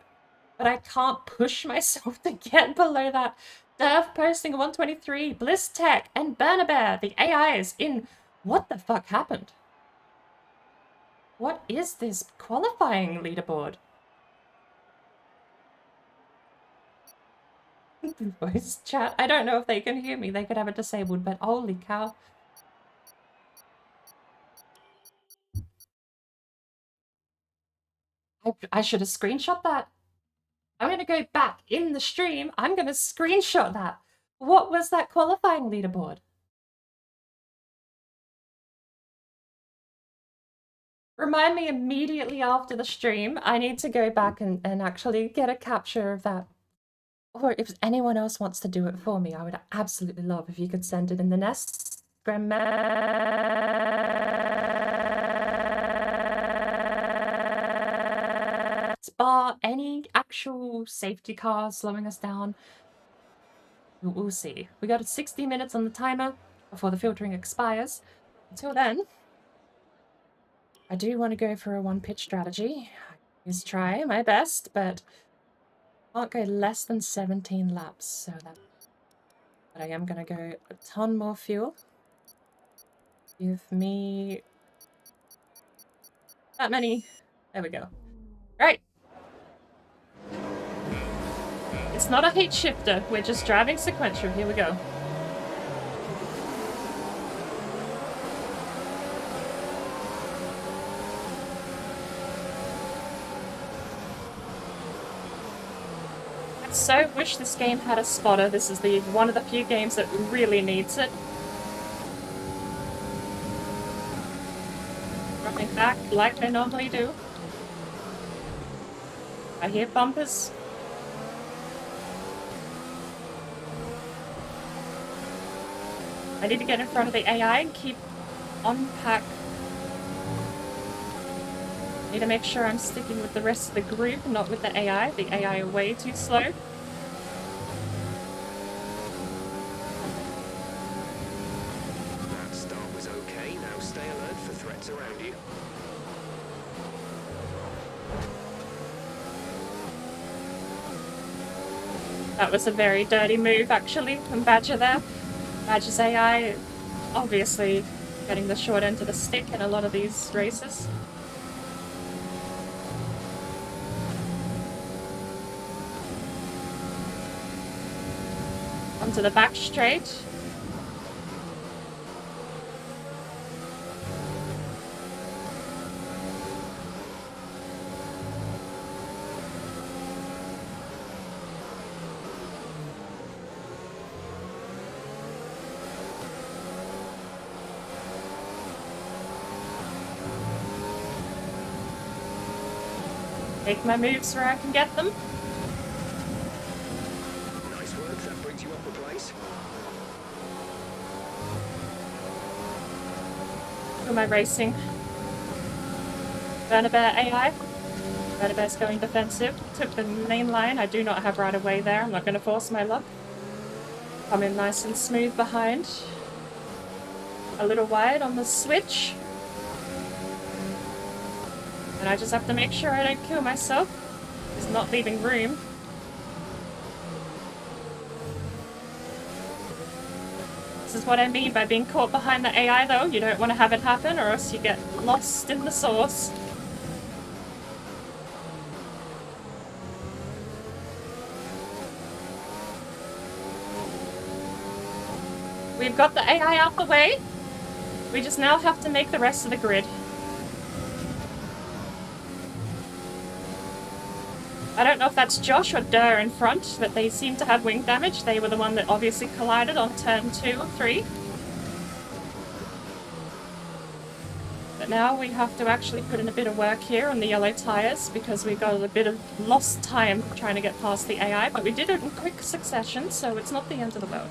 but I can't push myself to get below that. Derv posting a 123, Bliss Tech, and Burner Bear, the AIs in... What the fuck happened? What is this qualifying leaderboard? Voice chat. I don't know if they can hear me. They could have it disabled, but holy cow. I should have screenshot that. I'm going to go back in the stream. I'm going to screenshot that. What was that qualifying leaderboard? Remind me immediately after the stream. I need to go back and actually get a capture of that. Or if anyone else wants to do it for me, I would absolutely love if you could send it in the nest. Bar any actual safety car slowing us down. We'll see. We got 60 minutes on the timer before the filtering expires. Until then, I do want to go for a one-pitch strategy. Just try my best, but can't go less than 17 laps, so that. But I am going to go a ton more fuel. Give me that many. There we go. Right. It's not a heat shifter, we're just driving sequential. Here we go. I so wish this game had a spotter. This is one of the few games that really needs it. Dropping back like I normally do. I hear bumpers. I need to get in front of the AI and keep on pack. Need to make sure I'm sticking with the rest of the group, not with the AI. The AI are way too slow. That start was okay. Now stay alert for threats around you. That was a very dirty move, actually, from Badger there. Badger's AI, obviously, getting the short end of the stick in a lot of these races. Onto the back straight. Make my moves where I can get them. Nice work. That brings you up a place. Who am I racing? Bernabear AI. Bernabear's going defensive. Took the main line. I do not have right of way there. I'm not going to force my luck. Come in nice and smooth behind. A little wide on the switch. And I just have to make sure I don't kill myself. It's not leaving room. This is what I mean by being caught behind the AI though. You don't want to have it happen or else you get lost in the sauce. We've got the AI out the way. We just now have to make the rest of the grid. I don't know if that's Josh or Durr in front, but they seem to have wing damage. They were the one that obviously collided on turn 2 or 3. But now we have to actually put in a bit of work here on the yellow tyres because we got a bit of lost time trying to get past the AI, but we did it in quick succession, so it's not the end of the world.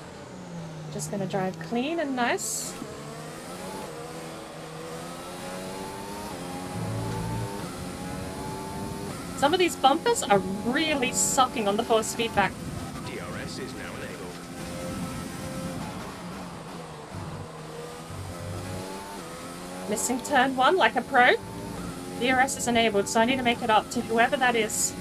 Just gonna drive clean and nice. Some of these bumpers are really sucking on the force feedback. DRS is now enabled. Missing turn 1 like a pro. DRS is enabled, so I need to make it up to whoever that is.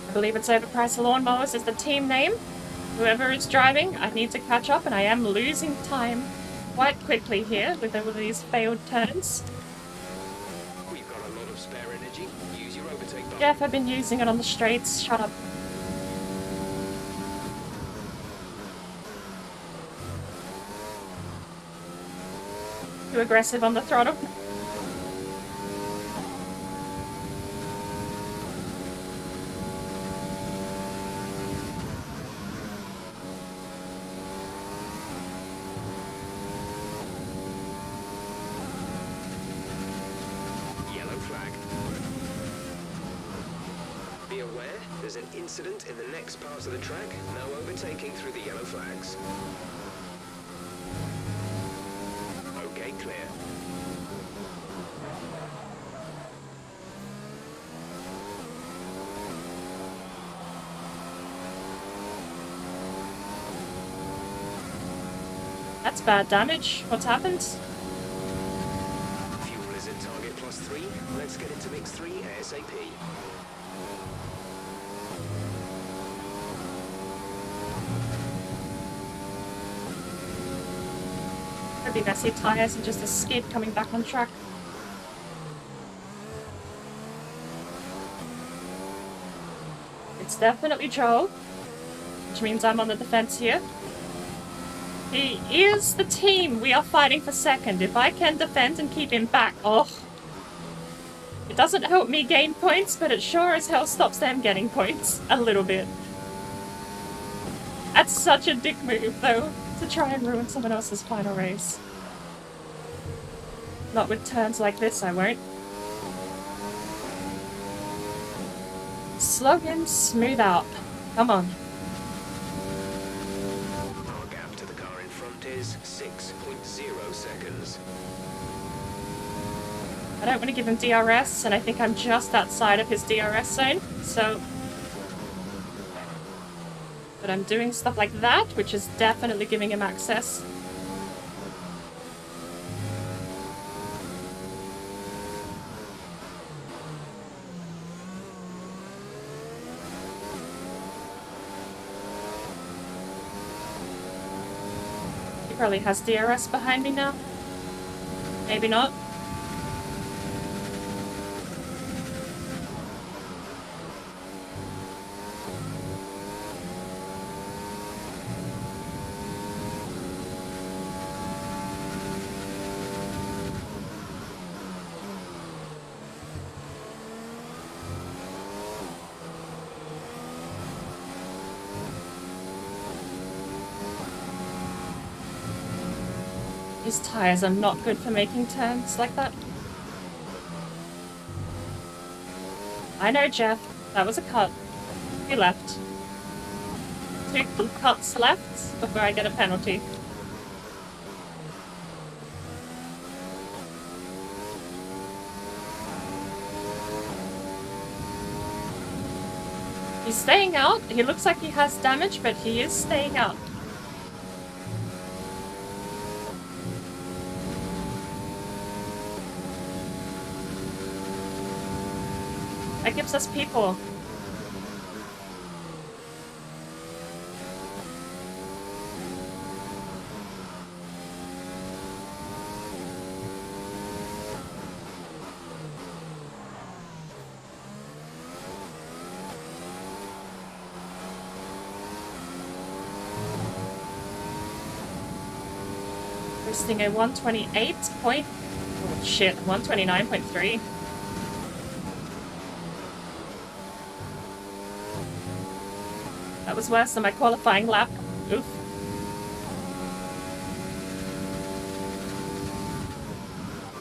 I believe it's Overpriced Lawnmowers is the team name. Whoever is driving, I need to catch up, and I am losing time quite quickly here with all of these failed turns. We've got a lot of spare energy. Use your overtake button. Jeff, I've been using it on the straights. Shut up. Too aggressive on the throttle. There's an incident in the next part of the track. No overtaking through the yellow flags. Okay, clear. That's bad damage. What's happened? Fuel is at target +3. Let's get into mix 3 ASAP. I think I see tyres and just a skid coming back on track. It's definitely Joel, which means I'm on the defense here. He is the team we are fighting for second. If I can defend and keep him back, oh. It doesn't help me gain points, but it sure as hell stops them getting points. A little bit. That's such a dick move, though, to try and ruin someone else's final race. Not with turns like this, I won't. Slow him smooth out. Come on. Our gap to the car in front is 6.0 seconds. I don't want to give him DRS, and I think I'm just outside of his DRS zone, so... But I'm doing stuff like that, which is definitely giving him access. He probably has DRS behind me now. Maybe not. His tires are not good for making turns like that. I know, Jeff. That was a cut. You left. 2 cuts left before I get a penalty. He's staying out. He looks like he has damage, but he is staying out. That gives us people. Posting a 128 point... Oh shit, 129.3. That was worse than my qualifying lap. Oof.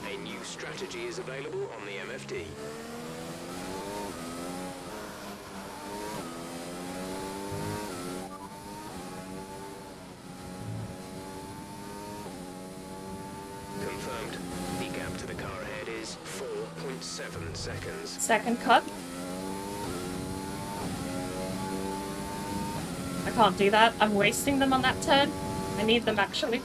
A new strategy is available on the MFD. Confirmed. The gap to the car ahead is 4.7 seconds. Second cut. I can't do that. I'm wasting them on that turn. I need them actually.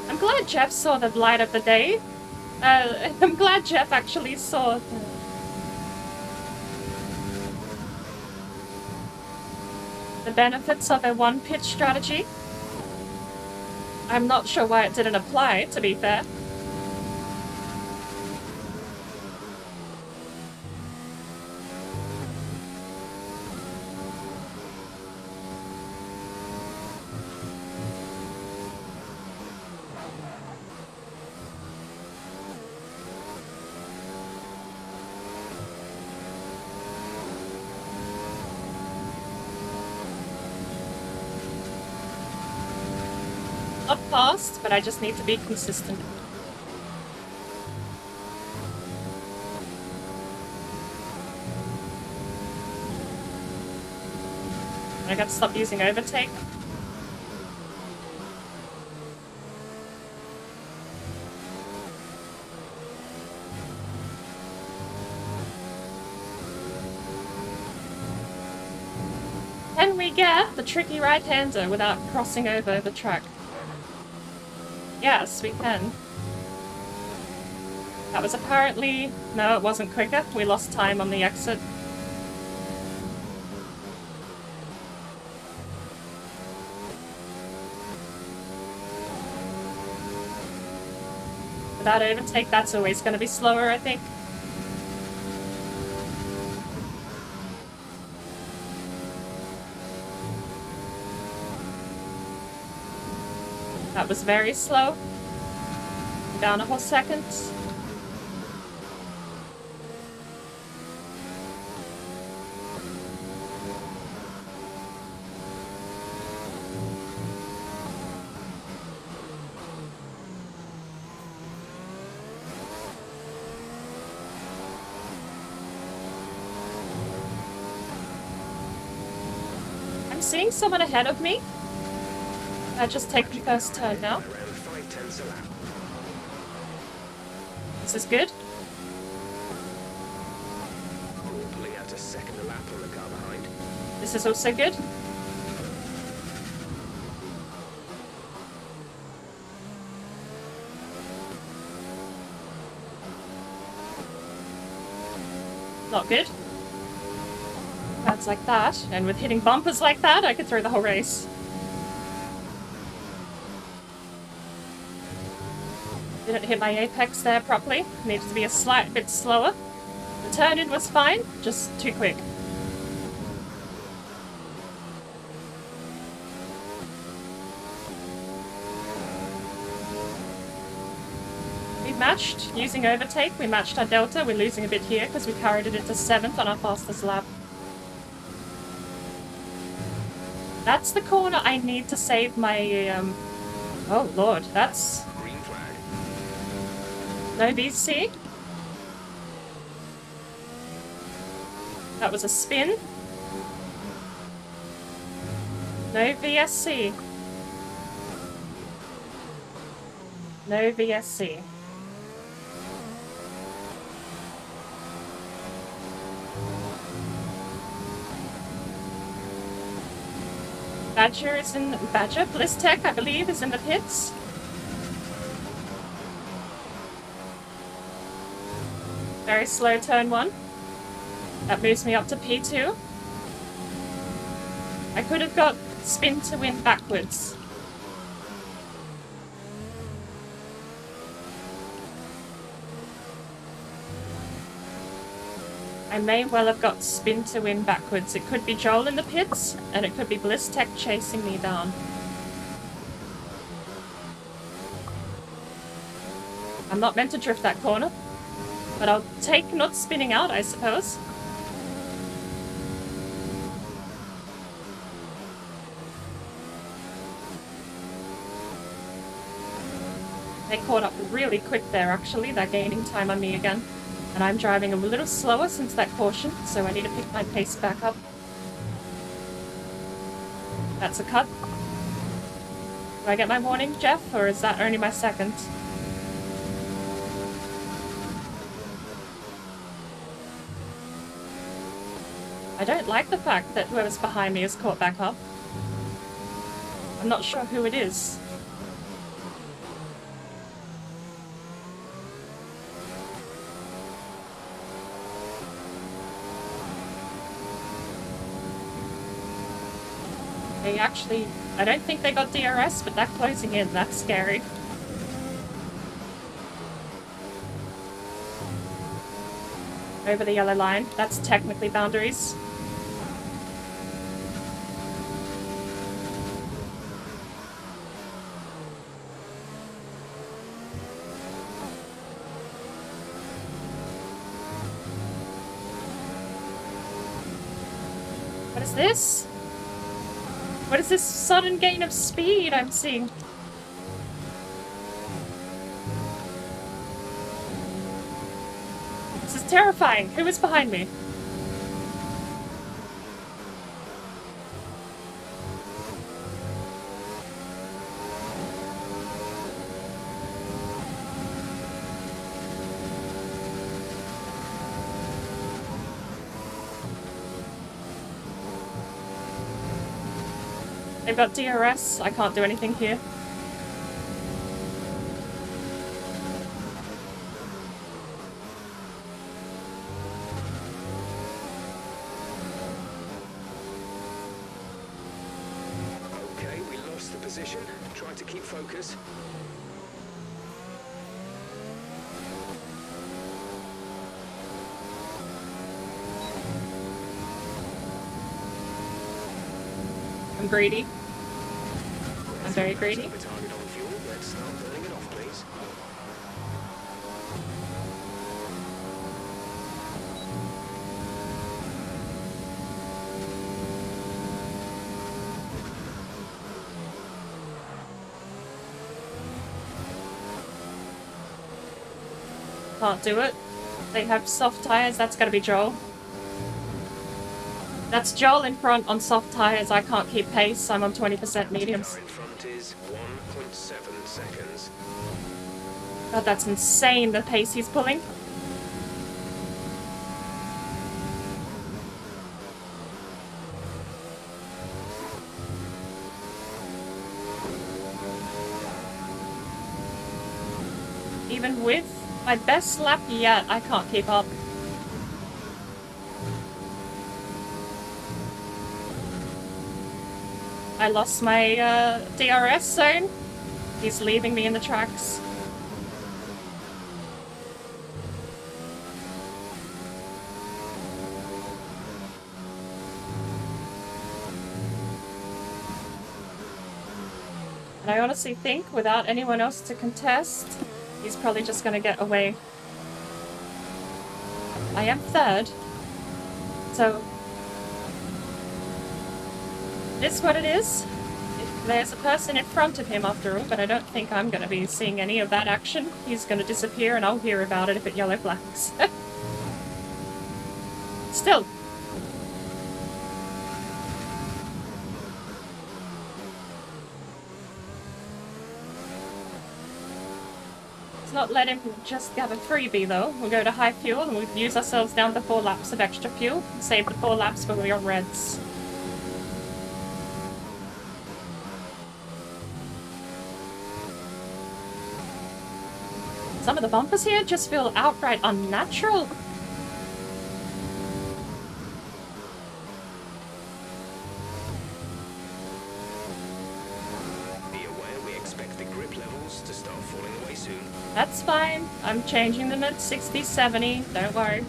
I'm glad Jeff saw the light of the day. I'm glad Jeff actually saw the benefits of a one-pitch strategy. I'm not sure why it didn't apply, to be fair. Not fast, but I just need to be consistent. I gotta stop using overtake. Can we get the tricky right-hander without crossing over the track? Yes, we can. That was apparently... No, it wasn't quicker. We lost time on the exit. Without overtake, that's always going to be slower, I think. That was very slow. Down a whole second. seeing someone ahead of me. I just take the first turn now. Around 5/10 a lap. This is good. Pulling out a second a lap on the car behind. This is also good. Not good. Pads like that, and with hitting bumpers like that, I could throw the whole race. Didn't hit my apex there properly. Needs to be a slight bit slower. The turn-in was fine, just too quick. We matched using overtake. We matched our delta. We're losing a bit here because we carried it into 7th on our fastest lap. That's the corner I need to save my, oh lord, that's... Green flag. No VC. That was a spin. No VSC. No VSC. Badger is in... Badger? Bliss Tech, I believe, is in the pits. Very slow turn 1. That moves me up to P2. I could have got spin to win backwards. I may well have got spin to win backwards. It could be Joel in the pits, and it could be Bliss Tech chasing me down. I'm not meant to drift that corner, but I'll take not spinning out, I suppose. They caught up really quick there, actually. They're gaining time on me again. And I'm driving a little slower since that caution, so I need to pick my pace back up. That's a cut. Do I get my warning, Jeff, or is that only my second? I don't like the fact that whoever's behind me is caught back up. I'm not sure who it is. They actually... I don't think they got DRS, but they're closing in. That's scary. Over the yellow line. That's technically boundaries. What is this? What is this sudden gain of speed I'm seeing? This is terrifying. Who is behind me? They've got DRS. I can't do anything here. Okay, we lost the position. Try to keep focus. I'm greedy. I'm very greedy. Target on fuel. Let's start burning it off, please. Can't do it. They have soft tires. That's gotta be Joel. That's Joel in front on soft tyres. I can't keep pace. I'm on 20% mediums. Car in front is 1.7 seconds. God, that's insane, the pace he's pulling. Even with my best lap yet, I can't keep up. I lost my DRS zone. He's leaving me in the tracks. And I honestly think, without anyone else to contest, he's probably just gonna get away. I am third, so it is what it is. There's a person in front of him after all, but I don't think I'm gonna be seeing any of that action. He's gonna disappear and I'll hear about it if it yellow flags. Still. Not let him just have a freebie though. We'll go to high fuel and we'll use ourselves down to 4 laps of extra fuel and save the 4 laps when we're on reds. Some of the bumpers here just feel outright unnatural. That's fine. I'm changing them at 60, 70. Don't worry.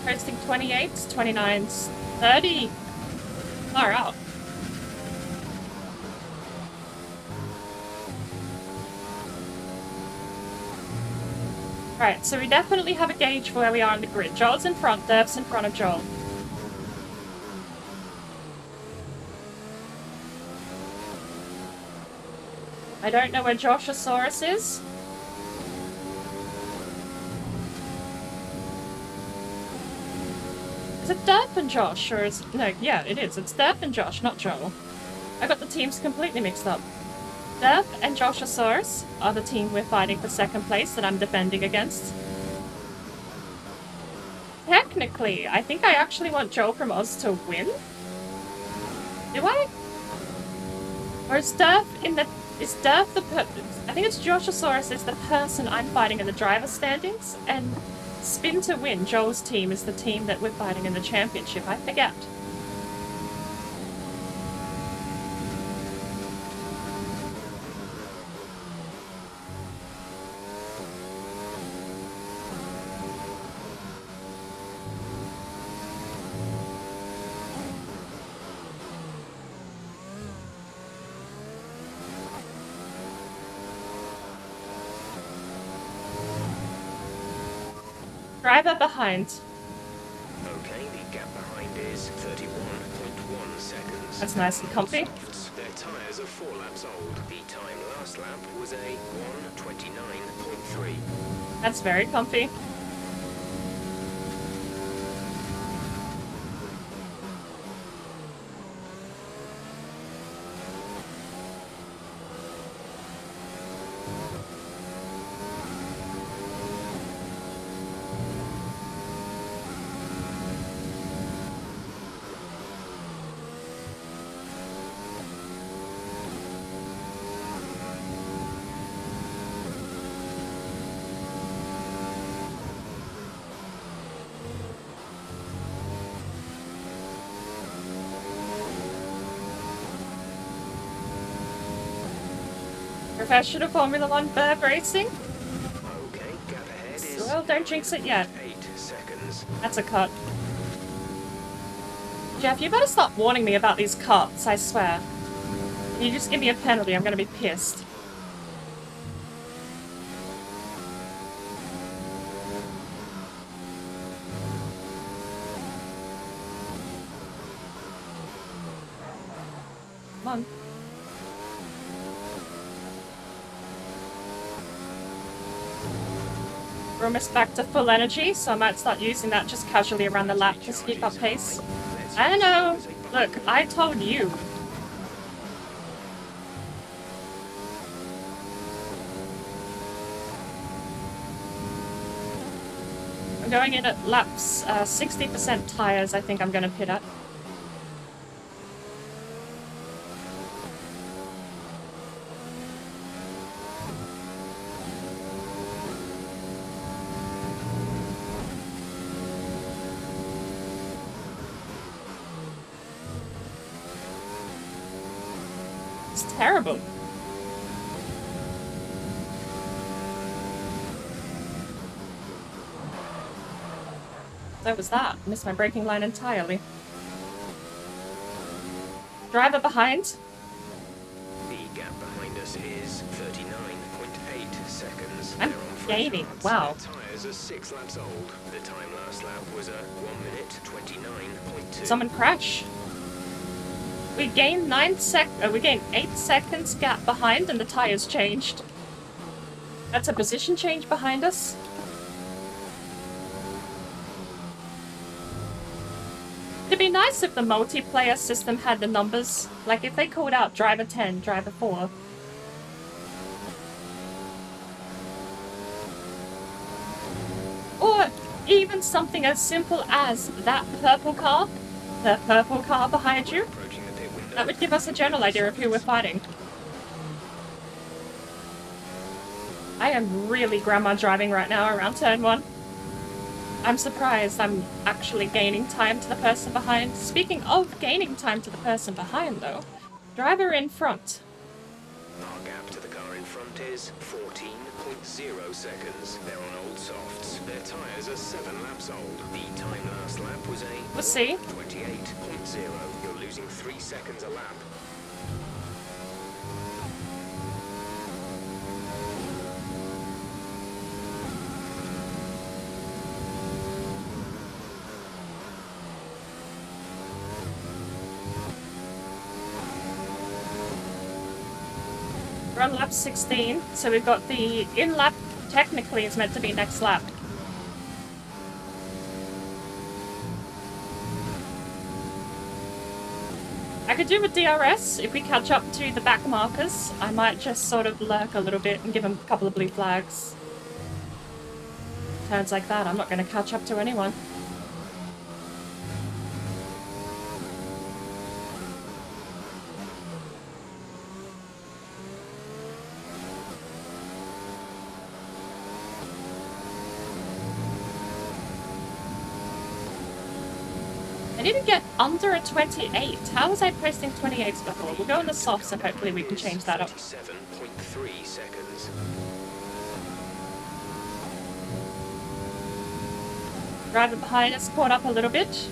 Posting 28s, 29s, 30. Far out. Right, so we definitely have a gauge for where we are in the grid. Joel's in front, Derv's in front of Joel. I don't know where Joshosaurus is. Is it Derp and Josh, or is... No, yeah, it is. It's Derp and Josh, not Joel. I got the teams completely mixed up. Derp and Joshosaurus are the team we're fighting for second place that I'm defending against. Technically, I think I actually want Joel from Oz to win. Do I? Or is Derp in the... Is Derp the... I think it's Joshosaurus is the person I'm fighting in the driver's standings, and... Spin to win, Joel's team is the team that we're fighting in the championship. I forget. Driver behind. Okay, the gap behind is 31.1 seconds. That's nice and comfy. Their tyres are 4 laps old. The time last lap was a 1:29.3. That's very comfy. Professional Formula 1 bird racing? Okay, gap ahead is well, don't jinx it yet. 8 seconds. seconds. That's a cut. Jeff, you better stop warning me about these cuts, I swear. You just give me a penalty, I'm gonna be pissed. Come on. We're almost back to full energy, so I might start using that just casually around the lap to keep up pace. I know! Look, I told you. I'm going in at laps 60% tires, I think I'm gonna pit at. It's terrible. That was that. Missed my braking line entirely. Driver behind. The gap behind us is 39.8 seconds. I'm gaining. Wow. Their tyres are 6 laps old. The time last lap was a 1 minute 29.2. Someone crash. We gained 8 seconds gap behind and the tires changed. That's a position change behind us. It'd be nice if the multiplayer system had the numbers. Like if they called out driver 10, driver 4. Or even something as simple as that purple car. The purple car behind you. That would give us a general idea of who we're fighting. I am really grandma driving right now around turn 1. I'm surprised I'm actually gaining time to the person behind. Speaking of gaining time to the person behind, though, driver in front. Our gap to the car in front is 14.0 seconds. They're on old softs. Their tyres are 7 laps old. The time last lap was a We'll see. 28.0. You're losing 3 seconds a lap. We're on lap 16, so we've got the in-lap technically is meant to be next lap. I could do with DRS if we catch up to the back markers. I might just sort of lurk a little bit and give them a couple of blue flags. Turns like that, I'm not going to catch up to anyone. I didn't get under a 28. How was I posting 28s before? We'll go in the softs and hopefully we can change that up. 7.3 seconds. Driver behind us caught up a little bit.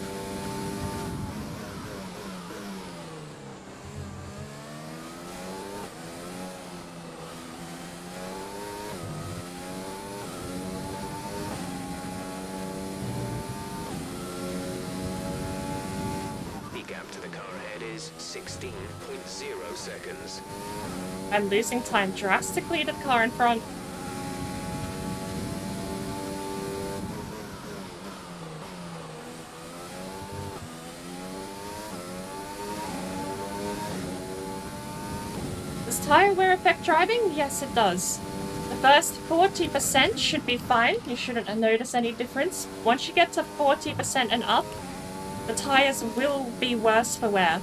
The gap to the car ahead is 16.0 seconds. I'm losing time drastically to the car in front. Does tire wear affect driving? Yes, it does. The first 40% should be fine. You shouldn't notice any difference. Once you get to 40% and up, the tires will be worse for wear.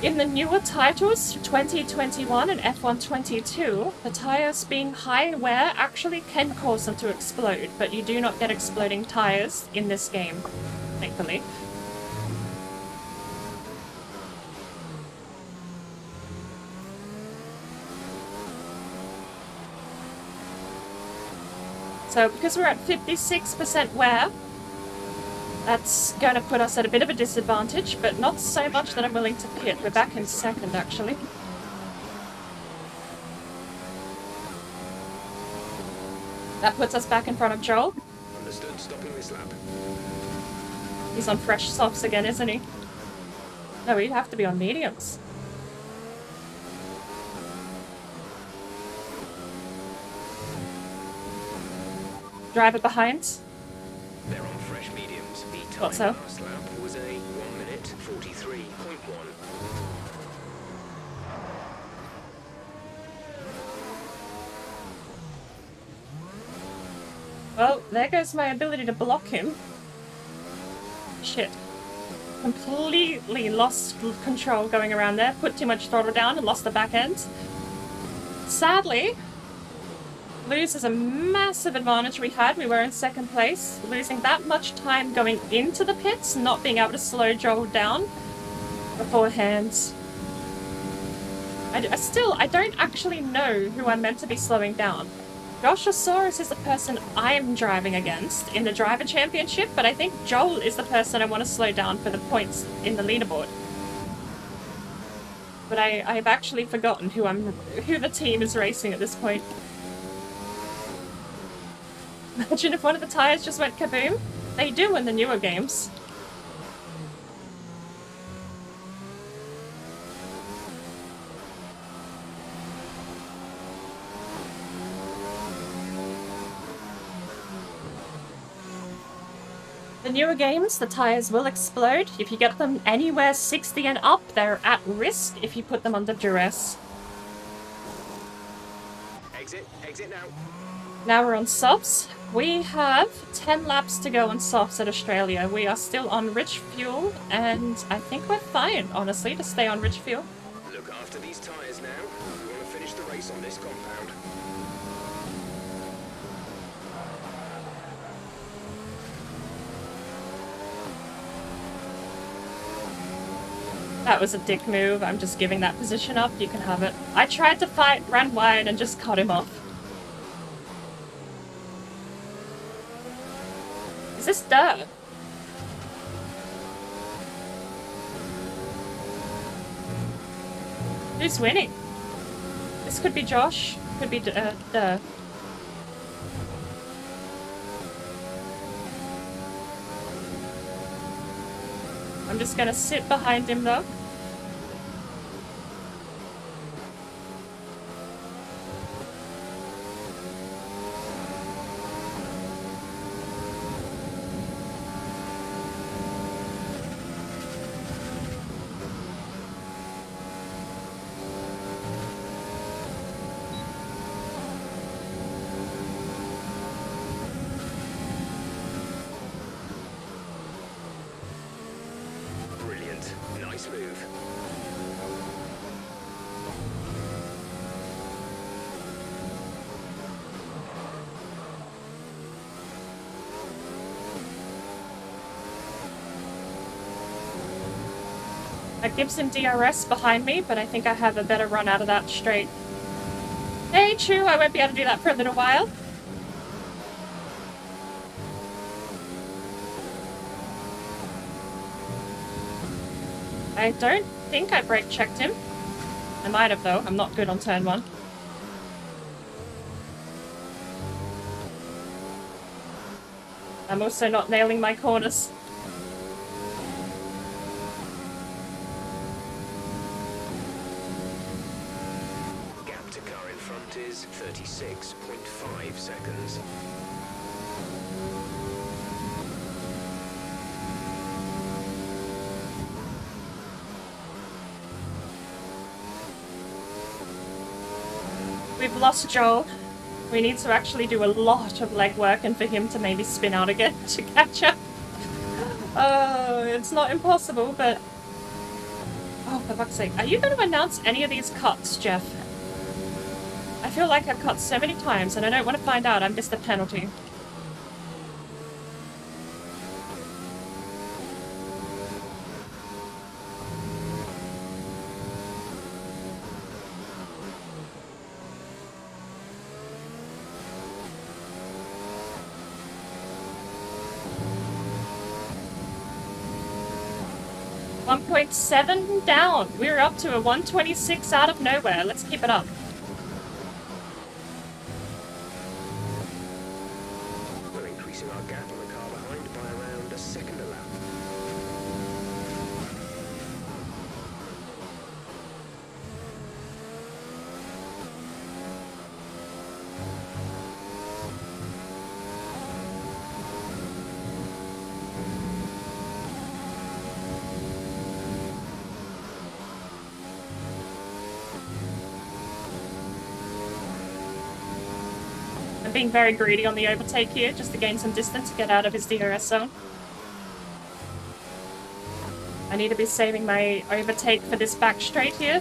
In the newer titles, 2021 and F1 22, the tires being high wear actually can cause them to explode, but you do not get exploding tires in this game, thankfully. So because we're at 56% wear, That's going to put us at a bit of a disadvantage, but not so much that I'm willing to pit. We're back in second, actually. That puts us back in front of Joel. Understood. Stopping this lap. He's on fresh softs again, isn't he? No, he'd have to be on mediums. Driver behind. They're on fresh mediums. The time Thought so. last lap was a 1 minute 43.1. Well, there goes my ability to block him. Shit. Completely lost control going around there. Put too much throttle down and lost the back end. Sadly, loses a massive advantage we had. We were in second place. Losing that much time going into the pits, not being able to slow Joel down beforehand. I don't actually know who I'm meant to be slowing down. Joshosaurus is the person I'm driving against in the driver championship, but I think Joel is the person I want to slow down for the points in the leaderboard. But I've actually forgotten who the team is racing at this point. Imagine if one of the tires just went kaboom. They do in the newer games. The newer games, the tires will explode. If you get them anywhere 60 and up, they're at risk if you put them under duress. Exit now. Now we're on softs. We have 10 laps to go on softs at Australia. We are still on rich fuel, and I think we're fine, honestly, to stay on rich fuel. Look after these tyres now. We want to finish the race on this compound. That was a dick move. I'm just giving that position up. You can have it. I tried to fight, ran wide, and just cut him off. Is this dirt? Who's winning? This could be Josh. Could be Duh. I'm just gonna sit behind him though. Brilliant. Nice move. That gives him DRS behind me, but I think I have a better run out of that straight. Hey, Chew, I won't be able to do that for a little while. I don't think I brake checked him. I might have though, I'm not good on turn 1. I'm also not nailing my corners. Gap to car in front is 36.5 seconds. We've lost Joel. We need to actually do a lot of legwork and for him to maybe spin out again to catch up. Oh, it's not impossible, but... Oh, for fuck's sake. Are you going to announce any of these cuts, Jeff? I feel like I've cut so many times and I don't want to find out I missed a penalty. 1.7 down. We're up to a 126 out of nowhere. Let's keep it up. We're increasing our gap on the car behind by around a second a lap. I'm being very greedy on the overtake here, just to gain some distance to get out of his DRS zone. I need to be saving my overtake for this back straight here.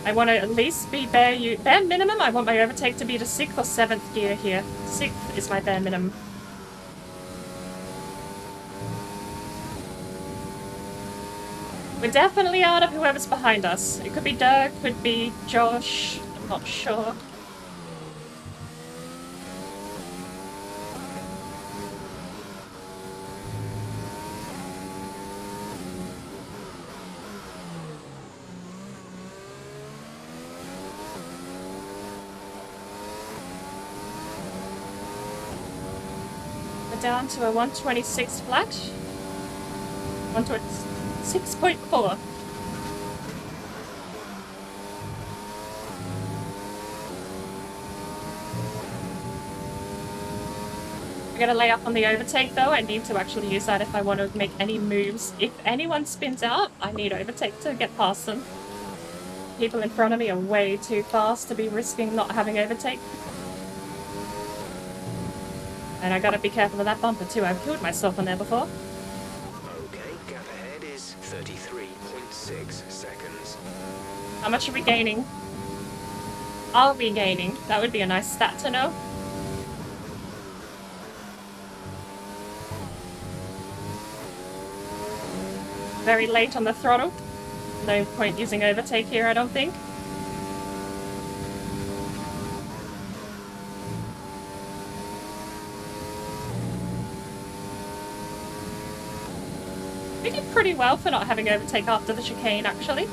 I want to at least be bare minimum. I want my overtake to be the 6th or 7th gear here. 6th is my bare minimum. We're definitely out of whoever's behind us. It could be Dirk, could be Josh. I'm not sure. Down to a 126 flat. 126.4. I'm gonna lay up on the overtake though. I need to actually use that if I want to make any moves. If anyone spins out, I need overtake to get past them. People in front of me are way too fast to be risking not having overtake. And I gotta be careful of that bumper too. I've killed myself on there before. Okay, gap ahead is 33.6 seconds. How much are we gaining? Are we gaining? That would be a nice stat to know. Very late on the throttle. No point using overtake here, I don't think. We did pretty well for not having overtake after the chicane, actually.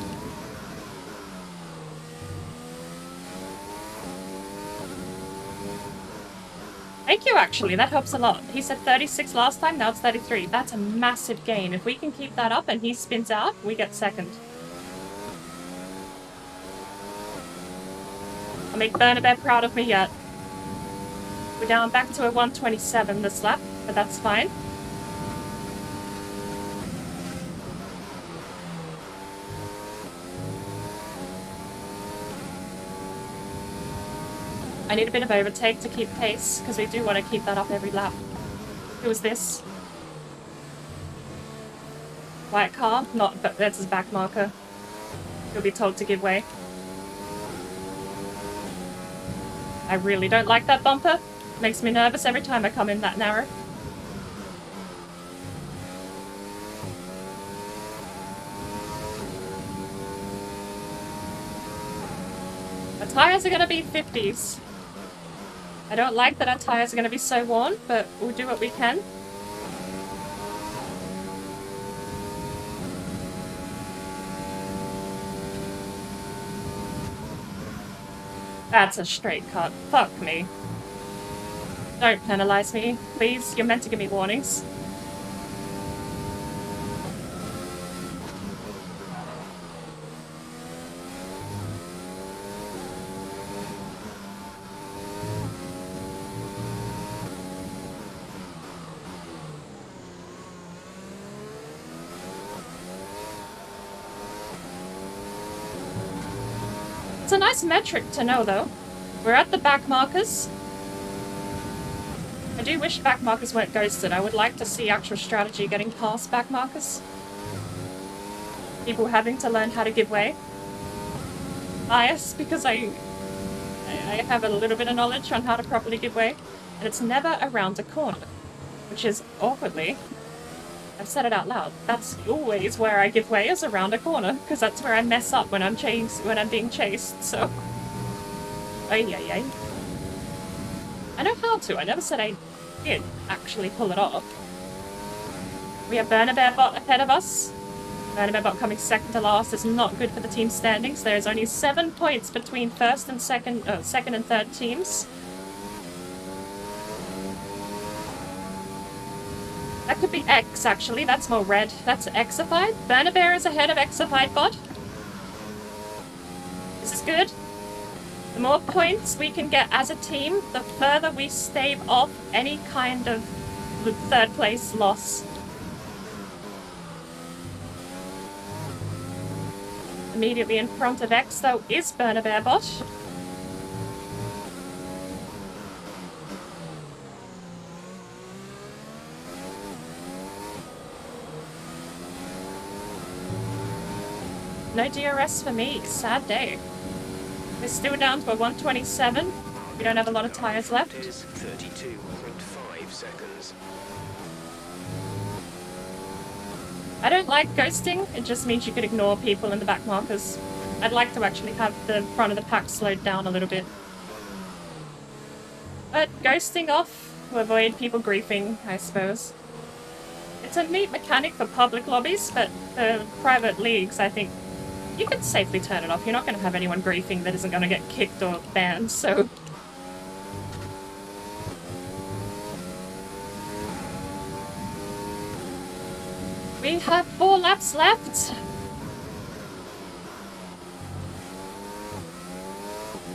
Thank you, actually. That helps a lot. He said 36 last time, now it's 33. That's a massive gain. If we can keep that up and he spins out, we get second. I'll make Bernabé proud of me yet. We're down back to a 127 this lap, but that's fine. I need a bit of overtake to keep pace, because we do want to keep that up every lap. Who is this? White car? Not, but that's his back marker. He'll be told to give way. I really don't like that bumper. Makes me nervous every time I come in that narrow. The tires are gonna be 50s. I don't like that our tires are going to be so worn, but we'll do what we can. That's a straight cut. Fuck me. Don't penalise me, please. You're meant to give me warnings. It's a nice metric to know, though. We're at the back markers. I do wish back markers weren't ghosted. I would like to see actual strategy getting past back markers. People having to learn how to give way. Bias, because I have a little bit of knowledge on how to properly give way. And it's never around a corner. Which is awkwardly... I've said it out loud. That's always where I give way, is around a corner, because that's where I mess up when I'm being chased, so... Ay, ay, ay. I know how to. I never said I did actually pull it off. We have Bernabé ahead of us. Bernabé coming second to last is not good for the team standings. There's only 7 points between second and third teams. That could be X, actually. That's more red. That's Xified. Bernabé is ahead of Xified bot. This is good. The more points we can get as a team, the further we stave off any kind of third place loss. Immediately in front of X, though, is Bernabé bot. No DRS for me. Sad day. We're still down to a 127. We don't have a lot of tyres left. 32.5 seconds. I don't like ghosting. It just means you could ignore people in the back markers. I'd like to actually have the front of the pack slowed down a little bit. But ghosting off to avoid people griefing, I suppose. It's a neat mechanic for public lobbies, but for private leagues, I think you can safely turn it off. You're not going to have anyone griefing that isn't going to get kicked or banned, so... We have 4 laps left.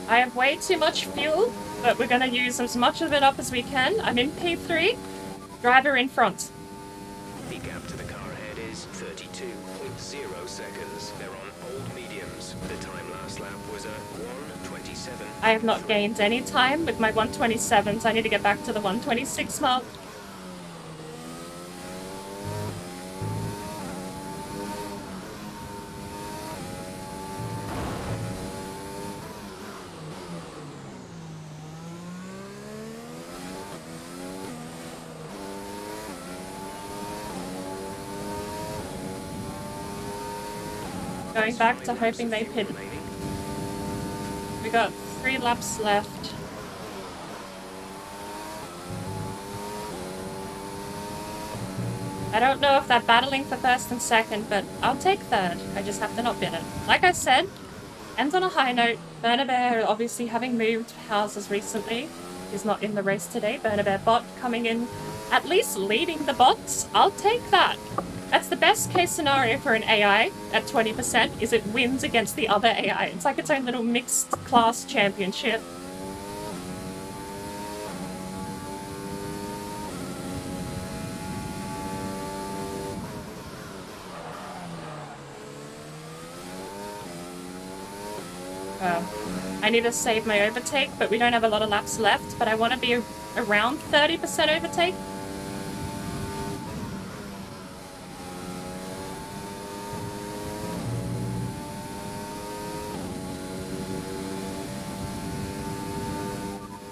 I have way too much fuel, but we're going to use as much of it up as we can. I'm in P3. Driver in front. The gap to the car ahead is 32.0 seconds. They're on old mediums. The time last lap was a 1:27. I have not gained any time with my 127s. I need to get back to the 126 mark. Going back to hoping they pit. We got 3 laps left. I don't know if they're battling for first and second, but I'll take third. I just have to not bin it. Like I said, ends on a high note. Bernabé, obviously having moved houses recently, is not in the race today. Bernabé bot coming in, at least leading the bots. I'll take that. That's the best case scenario for an AI at 20%, is it wins against the other AI. It's like its own little mixed class championship. I need to save my overtake, but we don't have a lot of laps left, but I want to be around 30% overtake.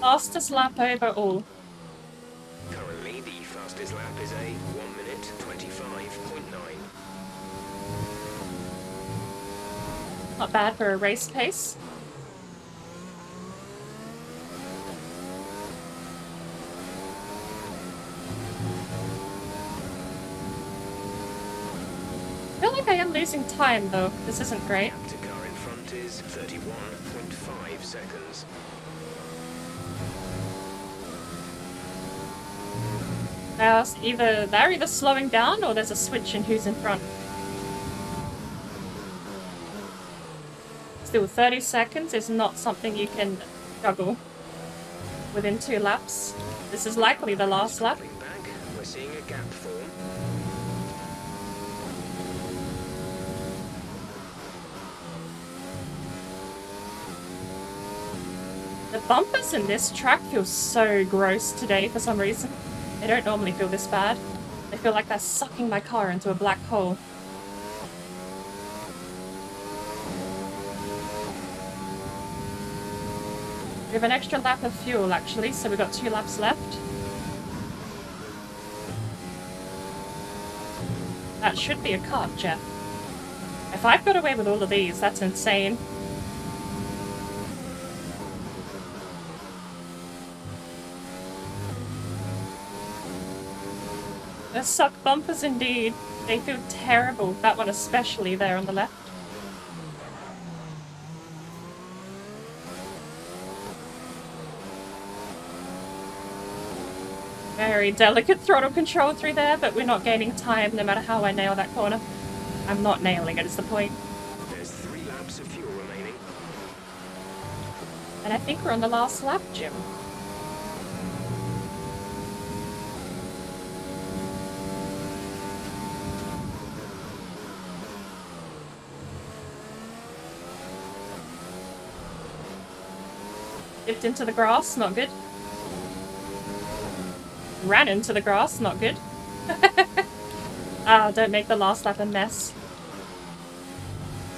Fastest lap overall. Currently, the fastest lap is a 1:25.9. Not bad for a race pace. I feel like I am losing time though. This isn't great. The car in front is 31.5 seconds. They're either slowing down or there's a switch in who's in front. Still, 30 seconds is not something you can juggle within 2 laps. This is likely the last lap. Back, we're seeing a gap form. The bumpers in this track feel so gross today for some reason. They don't normally feel this bad. They feel like they're sucking my car into a black hole. We have an extra lap of fuel actually, so we've got 2 laps left. That should be a cut, Jeff. If I've got away with all of these, that's insane. The suck bumpers indeed. They feel terrible. That one especially there on the left. Very delicate throttle control through there, but we're not gaining time no matter how I nail that corner. I'm not nailing it is the point. There's 3 laps of fuel remaining. And I think we're on the last lap, Jim. Dipped into the grass, not good. Ran into the grass, not good. Ah, don't make the last lap a mess.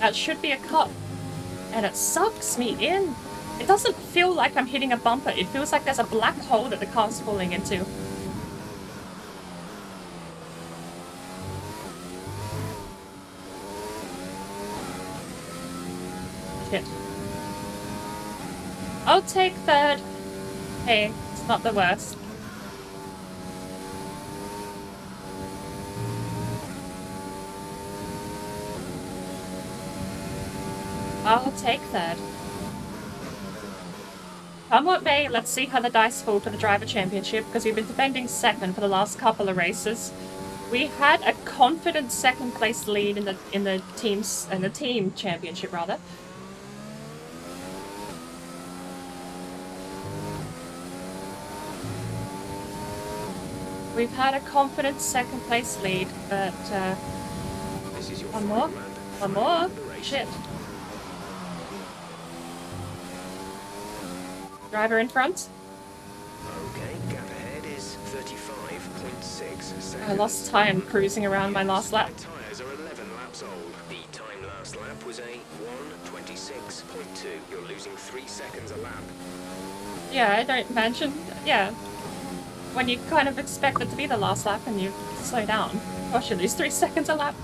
That should be a cut. And it sucks me in. It doesn't feel like I'm hitting a bumper. It feels like there's a black hole that the car's falling into. Shit. I'll take third. Hey, it's not the worst. I'll take third. Come what may, let's see how the dice fall for the driver championship, because we've been defending second for the last couple of races. We had a confident second place lead in the team championship rather. We've had a confident second place lead, but one more? One more? Shit. Driver in front. Okay, gap ahead is 35.6 seconds. I lost time cruising around my last lap. Tyres are 11 laps old. The time last lap was a 1:26.2. You're losing 3 seconds a lap. Yeah, I don't imagine. Yeah. When you kind of expect it to be the last lap and you slow down. Gosh, you lose 3 seconds a lap.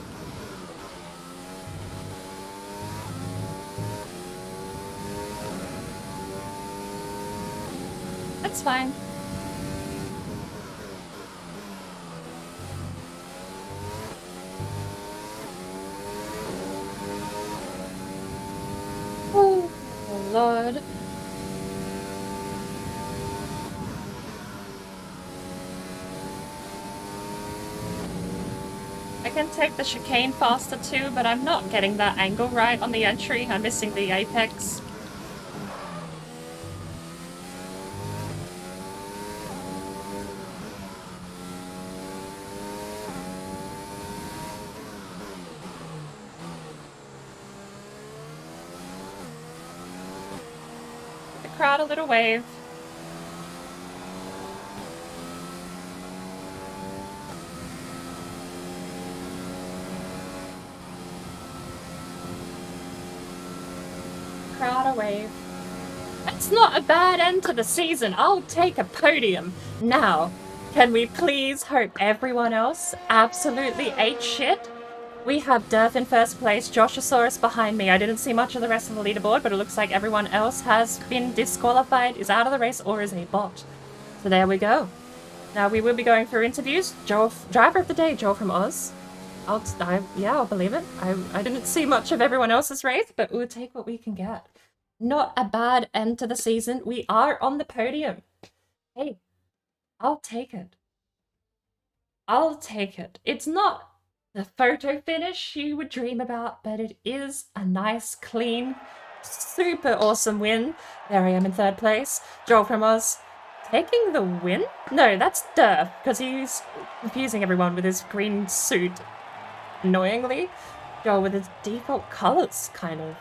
That's fine. Oh, Lord. I can take the chicane faster too, but I'm not getting that angle right on the entry. I'm missing the apex. The crowd a little wave. Crowd a wave. That's not a bad end to the season. I'll take a podium. Now, can we please hope everyone else absolutely ate shit? We have Durf in first place, Joshosaurus behind me. I didn't see much of the rest of the leaderboard, but it looks like everyone else has been disqualified, is out of the race, or is a bot. So there we go. Now we will be going through interviews. Joel, driver of the day, Joel from Oz. Yeah, I'll believe it. I didn't see much of everyone else's race, but we'll take what we can get. Not a bad end to the season. We are on the podium. Hey, I'll take it. I'll take it. It's not the photo finish you would dream about, but it is a nice, clean, super awesome win. There I am in third place. Joel from Oz taking the win? No, that's Durf, because he's confusing everyone with his green suit. Annoyingly. Joel with his default colours, kind of.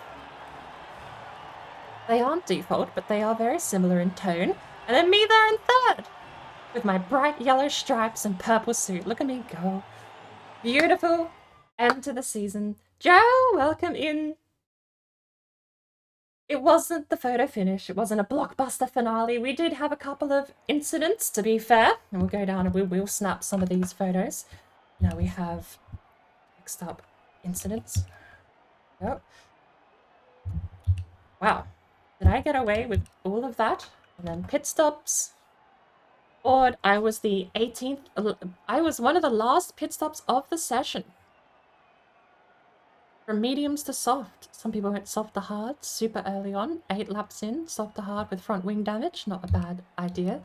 They aren't default, but they are very similar in tone. And then me there in third! With my bright yellow stripes and purple suit. Look at me go. Beautiful end to the season. Joe, welcome in. It wasn't the photo finish. It wasn't a blockbuster finale. We did have a couple of incidents, to be fair. And we'll go down and we will snap some of these photos. Now we have next up incidents. Oh. Wow. Did I get away with all of that? And then pit stops. Or I was the 18th. I was one of the last pit stops of the session. From mediums to soft. Some people went soft to hard super early on. 8 laps in, soft to hard with front wing damage. Not a bad idea.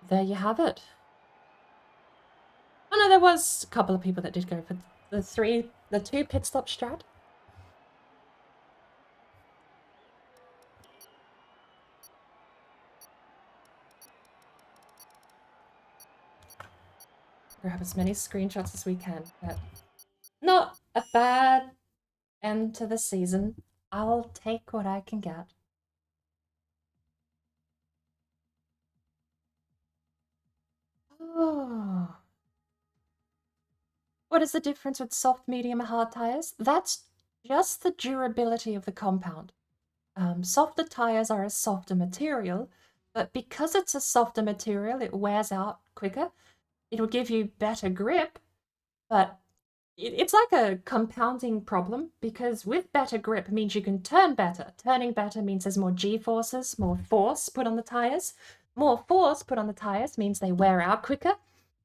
There you have it. Oh no, there was a couple of people that did go for the 2 pit stop strat. Grab as many screenshots as we can, but not a bad end to the season. I'll take what I can get. Oh. What is the difference with soft, medium, and hard tires? That's just the durability of the compound. Softer tires are a softer material, but because it's a softer material, it wears out quicker. It'll give you better grip, but it's like a compounding problem because with better grip means you can turn better. Turning better means there's more G-forces, more force put on the tires. More force put on the tires means they wear out quicker,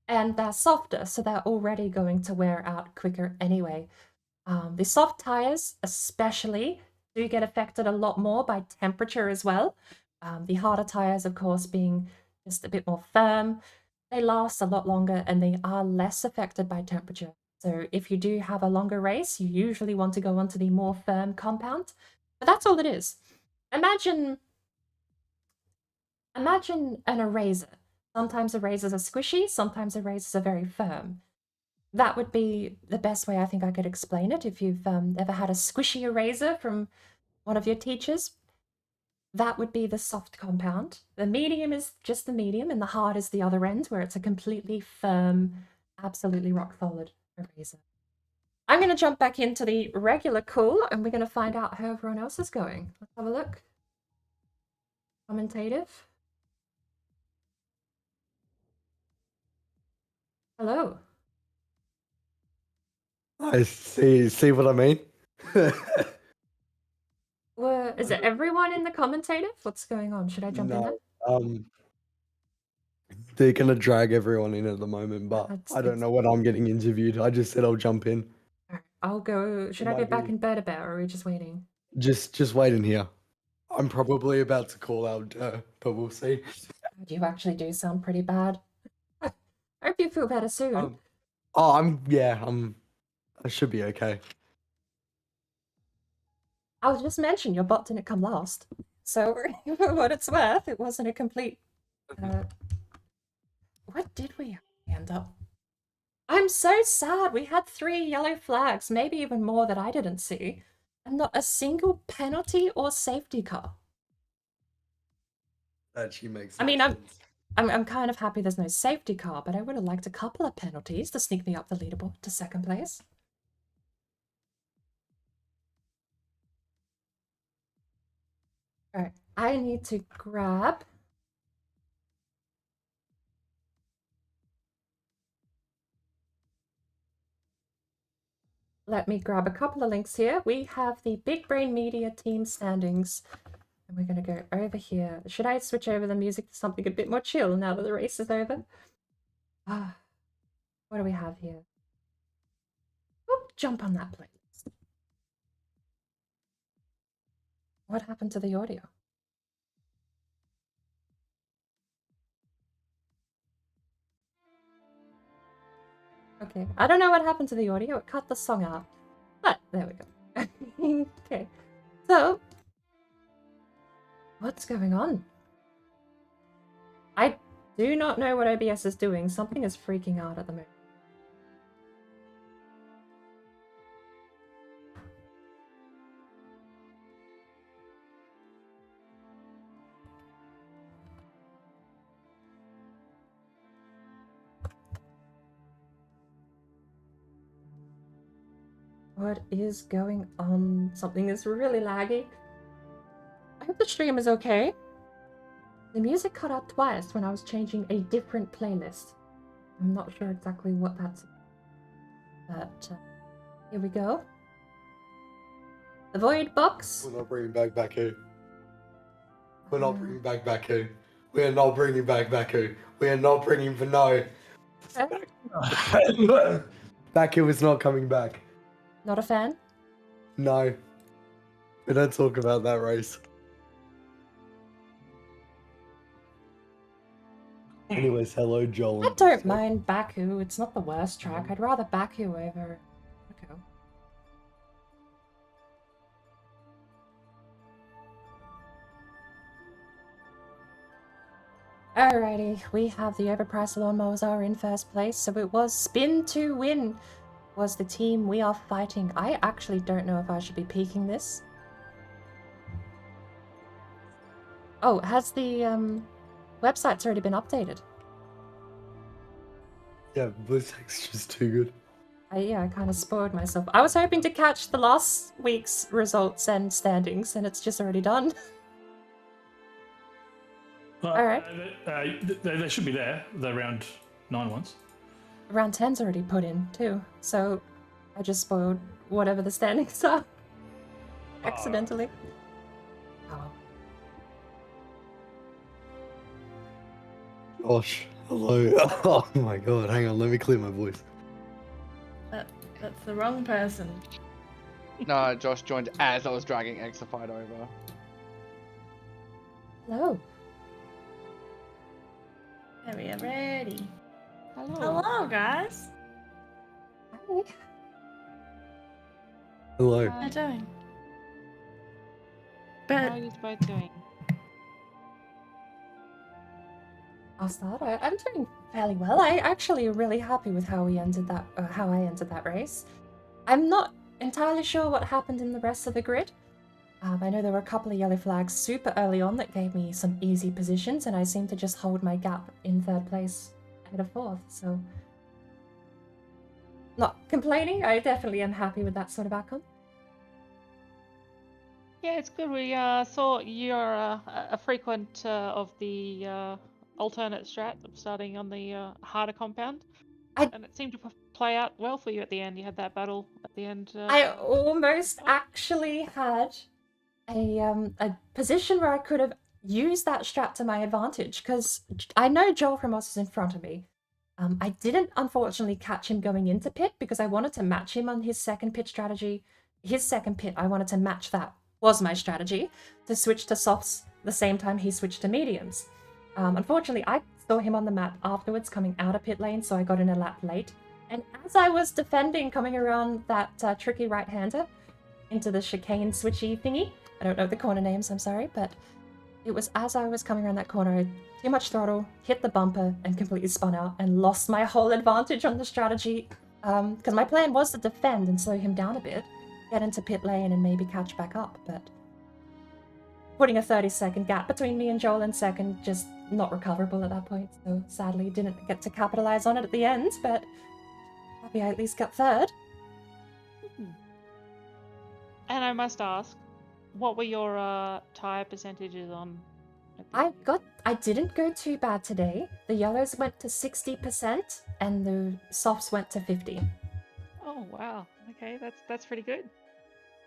and they're softer, so they're already going to wear out quicker anyway. The soft tires especially do get affected a lot more by temperature as well. The harder tires, of course, being just a bit more firm, they last a lot longer and they are less affected by temperature. So if you do have a longer race, you usually want to go onto the more firm compound. But that's all it is. Imagine an eraser. Sometimes erasers are squishy, sometimes erasers are very firm. That would be the best way I think I could explain it. If you've ever had a squishy eraser from one of your teachers, that would be the soft compound. The medium is just the medium, and the hard is the other end, where it's a completely firm, absolutely rock solid eraser. I'm going to jump back into the regular call, and we're going to find out how everyone else is going. Let's have a look. Commentative. Hello. I see what I mean? Is it everyone in the commentative? What's going on? Should I jump in there? No, they're gonna drag everyone in at the moment, but I don't know when I'm getting interviewed. I just said I'll jump in. Alright, I'll go. Should I be back in bed a bit, or are we just waiting? Just wait in here. I'm probably about to call out, but we'll see. You actually do sound pretty bad. I hope you feel better soon. I should be okay. I'll just mention your bot didn't come last. So, for what it's worth, it wasn't a complete... what did we end up? I'm so sad. We had 3 yellow flags, maybe even more that I didn't see, and not a single penalty or safety car. Actually makes I mean, sense. I'm kind of happy there's no safety car, but I would have liked a couple of penalties to sneak me up the leaderboard to 2nd place. Alright, I need to grab... Let me grab a couple of links here. We have the Big Brain Media team standings, and we're going to go over here. Should I switch over the music to something a bit more chill now that the race is over? What do we have here? Oop, jump on that playlist. What happened to the audio? Okay, I don't know what happened to the audio. It cut the song out. But there we go. Okay, so what's going on? I do not know what OBS is doing. Something is freaking out at the moment. What is going on? Something is really laggy. I hope the stream is okay. The music cut out twice when I was changing a different playlist. I'm not sure exactly what that's about. But here we go. The Void Box. We're not bringing back Baku. We're not bringing back Baku. We are not bringing back Baku. We are not bringing no. Baku is not coming back. Not a fan? No. We don't talk about that race. Anyways, hello, Joel. I don't mind Baku. It's not the worst track. I'd rather Baku over Monaco. Alrighty, we have the overpriced lawnmowers are in first place, so it was spin to win was the team we are fighting. I actually don't know if I should be peeking this. Oh, has the website's already been updated? Yeah, BlizzTech's just too good. Yeah, I kind of spoiled myself. I was hoping to catch the last week's results and standings, and it's just already done. Alright. They should be there, the round 9 ones. Round 10's already put in, too, so I just spoiled whatever the standings are. Accidentally. Oh. Gosh, hello. Oh my god, hang on, let me clear my voice. That's the wrong person. No, Josh joined as I was dragging Exified over. Hello. There we are ready. Hello. Hello, guys. Hi. Hello. How you doing? How are you both doing? I'll start. I'm doing fairly well. I actually am really happy with how we ended that. How I ended that race. I'm not entirely sure what happened in the rest of the grid. I know there were a couple of yellow flags super early on that gave me some easy positions, and I seem to just hold my gap in third place ahead of fourth. So, not complaining. I definitely am happy with that sort of outcome. Yeah, it's good. We saw you're a frequent of the alternate strat of starting on the harder compound, and it seemed to play out well for you at the end. You had that battle at the end. I almost actually had a position where I could have used that strat to my advantage, because I know Joel from Oz is in front of me. I didn't unfortunately catch him going into pit because I wanted to match him on his second pit strategy. His second pit, I wanted to match that, was my strategy, to switch to softs the same time he switched to mediums. Unfortunately, I saw him on the map afterwards coming out of pit lane, so I got in a lap late. And as I was defending, coming around that tricky right-hander into the chicane switchy thingy, I don't know the corner names, I'm sorry, but it was as I was coming around that corner, too much throttle, hit the bumper, and completely spun out, and lost my whole advantage on the strategy, because my plan was to defend and slow him down a bit, get into pit lane and maybe catch back up, but putting a 30-second gap between me and Joel in second, just not recoverable at that point, so sadly didn't get to capitalize on it at the end, but happy I at least got third. And I must ask, what were your tire percentages on? I didn't go too bad today. The yellows went to 60% and the softs went to 50. Oh wow, okay, that's pretty good.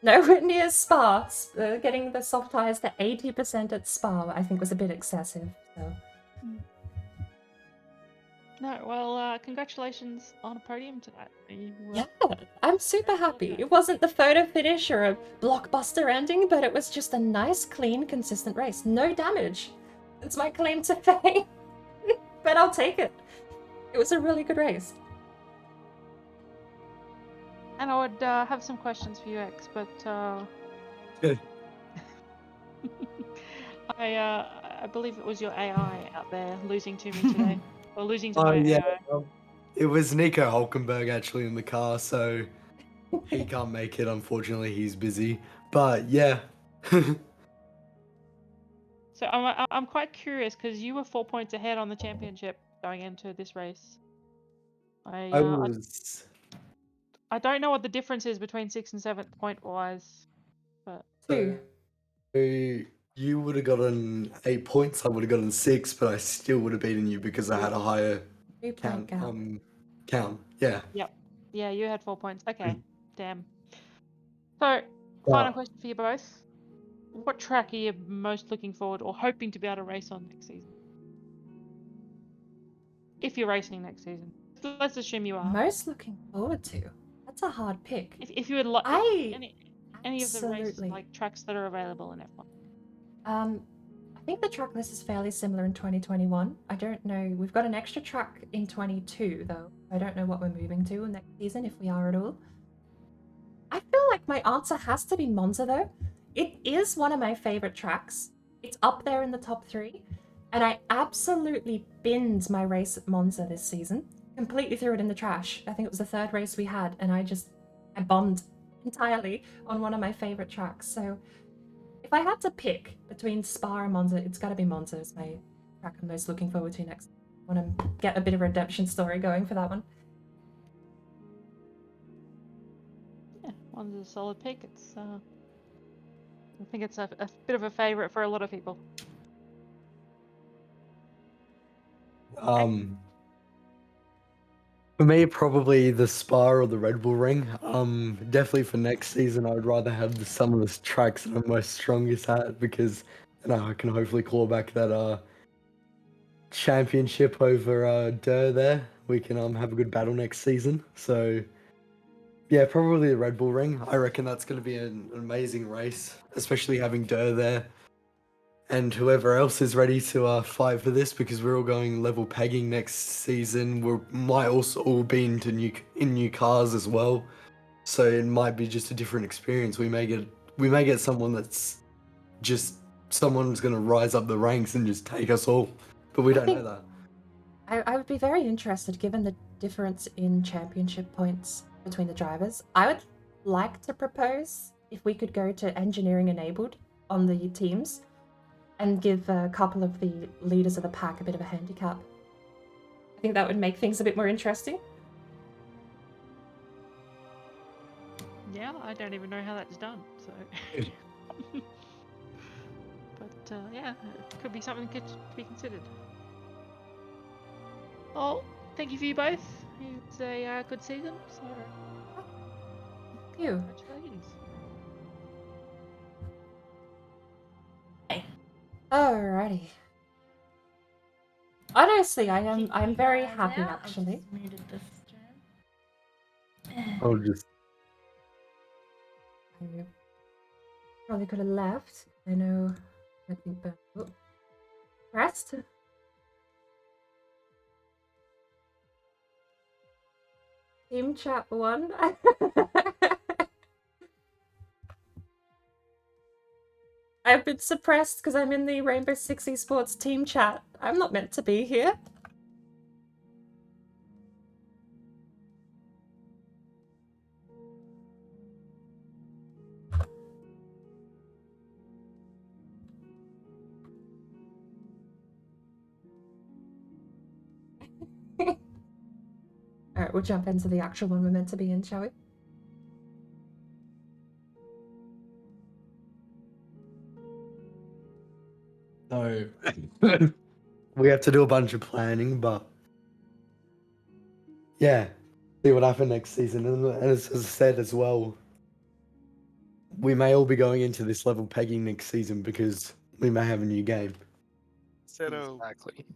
Nowhere near Spa. Getting the soft tires to 80% at Spa, I think, was a bit excessive. So. No, well, congratulations on a podium tonight. Yeah, I'm super happy. It wasn't the photo finish or a blockbuster ending, but it was just a nice, clean, consistent race. No damage. It's my claim to fame. But I'll take it. It was a really good race. And I would have some questions for you, X, but Good. I believe it was your AI out there losing to me today, or losing to my yeah, AI. it was Nico Hulkenberg actually in the car, so he can't make it. Unfortunately, he's busy. But yeah. So I'm quite curious because you were 4 points ahead on the championship going into this race. I don't know what the difference is between 6th and 7th point wise, but two. You would have gotten 8 points. I would have gotten 6, but I still would have beaten you because I had a higher count. Yeah. Yep. Yeah, you had 4 points. Okay. Damn. So, final question for you both. What track are you most looking forward or hoping to be able to race on next season? if you're racing next season. Let's assume you are. Most looking forward to. That's a hard pick. If you would like any of the race Absolutely. like tracks that are available in F1. I think the track list is fairly similar in 2021. I don't know. We've got an extra track in 22 though. I don't know what we're moving to next season if we are at all. I feel like my answer has to be Monza though. It is one of my favorite tracks. It's up there in the top 3, and I absolutely binned my race at Monza this season. Completely threw it in the trash. I think it was the 3rd race we had, and I bombed entirely on one of my favorite tracks. So if I had to pick between Spa and Monza, it's got to be Monza as my track I'm most looking forward to next. I want to get a bit of a redemption story going for that one. Yeah, Monza's a solid pick. It's I think it's a bit of a favourite for a lot of people. For me, probably the Spa or the Red Bull Ring. Definitely for next season, I would rather have some of the tracks that I'm most strongest at because I can hopefully claw back that championship over Durr there. We can have a good battle next season. So yeah, probably the Red Bull Ring. I reckon that's going to be an amazing race, especially having Durr there. And whoever else is ready to fight for this, because we're all going level pegging next season. We might also all be into new cars as well, so it might be just a different experience. We may get someone that's just someone's going to rise up the ranks and just take us all, but we don't know that. I would be very interested, given the difference in championship points between the drivers. I would like to propose if we could go to engineering enabled on the teams and give a couple of the leaders of the pack a bit of a handicap. I think that would make things a bit more interesting. Yeah, I don't even know how that's done, so... But yeah, it could be something to be considered. Well, thank you for you both. It's a good season, so... Thank you. Congratulations. Alrighty. Honestly, I'm very happy actually. I'll just I probably could have left. I know. I think, but pressed. Team chat 1. I've been suppressed because I'm in the Rainbow Six Esports team chat. I'm not meant to be here. Alright, we'll jump into the actual one we're meant to be in, shall we? No. We have to do a bunch of planning, but yeah, see what happens next season. And as I said as well, we may all be going into this level pegging next season because we may have a new game. Exactly.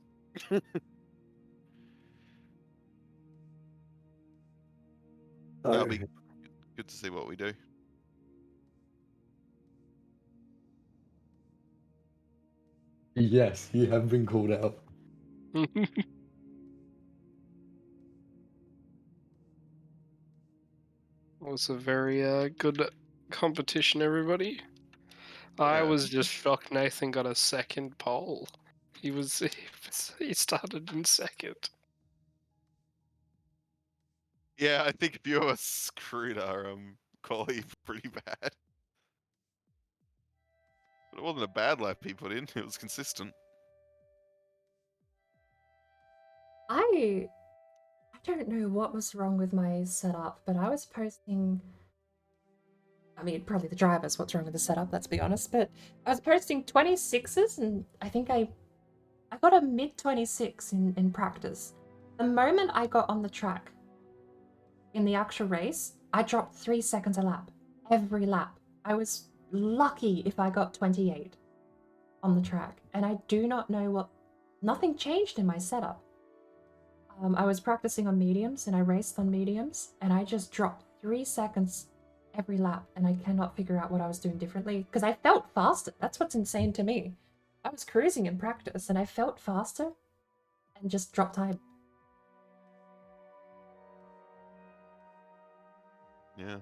That'll be good to see what we do. Yes, you have been called out. It was a very good competition, everybody. I was just shocked Nathan got a second pole. He started in second. Yeah, I think a few of us screwed our quality pretty bad. But it wasn't a bad lap he put in, it was consistent. I don't know what was wrong with my setup, but I was posting... I mean, probably the drivers, what's wrong with the setup, let's be honest, but I was posting 26s, and I think I got a mid-26 in practice. The moment I got on the track in the actual race, I dropped 3 seconds a lap. Every lap. I was lucky if I got 28 on the track, and I do not know what... Nothing changed in my setup. I was practicing on mediums and I raced on mediums and I just dropped 3 seconds every lap and I cannot figure out what I was doing differently because I felt faster. That's what's insane to me. I was cruising in practice and I felt faster and just dropped time. Yeah.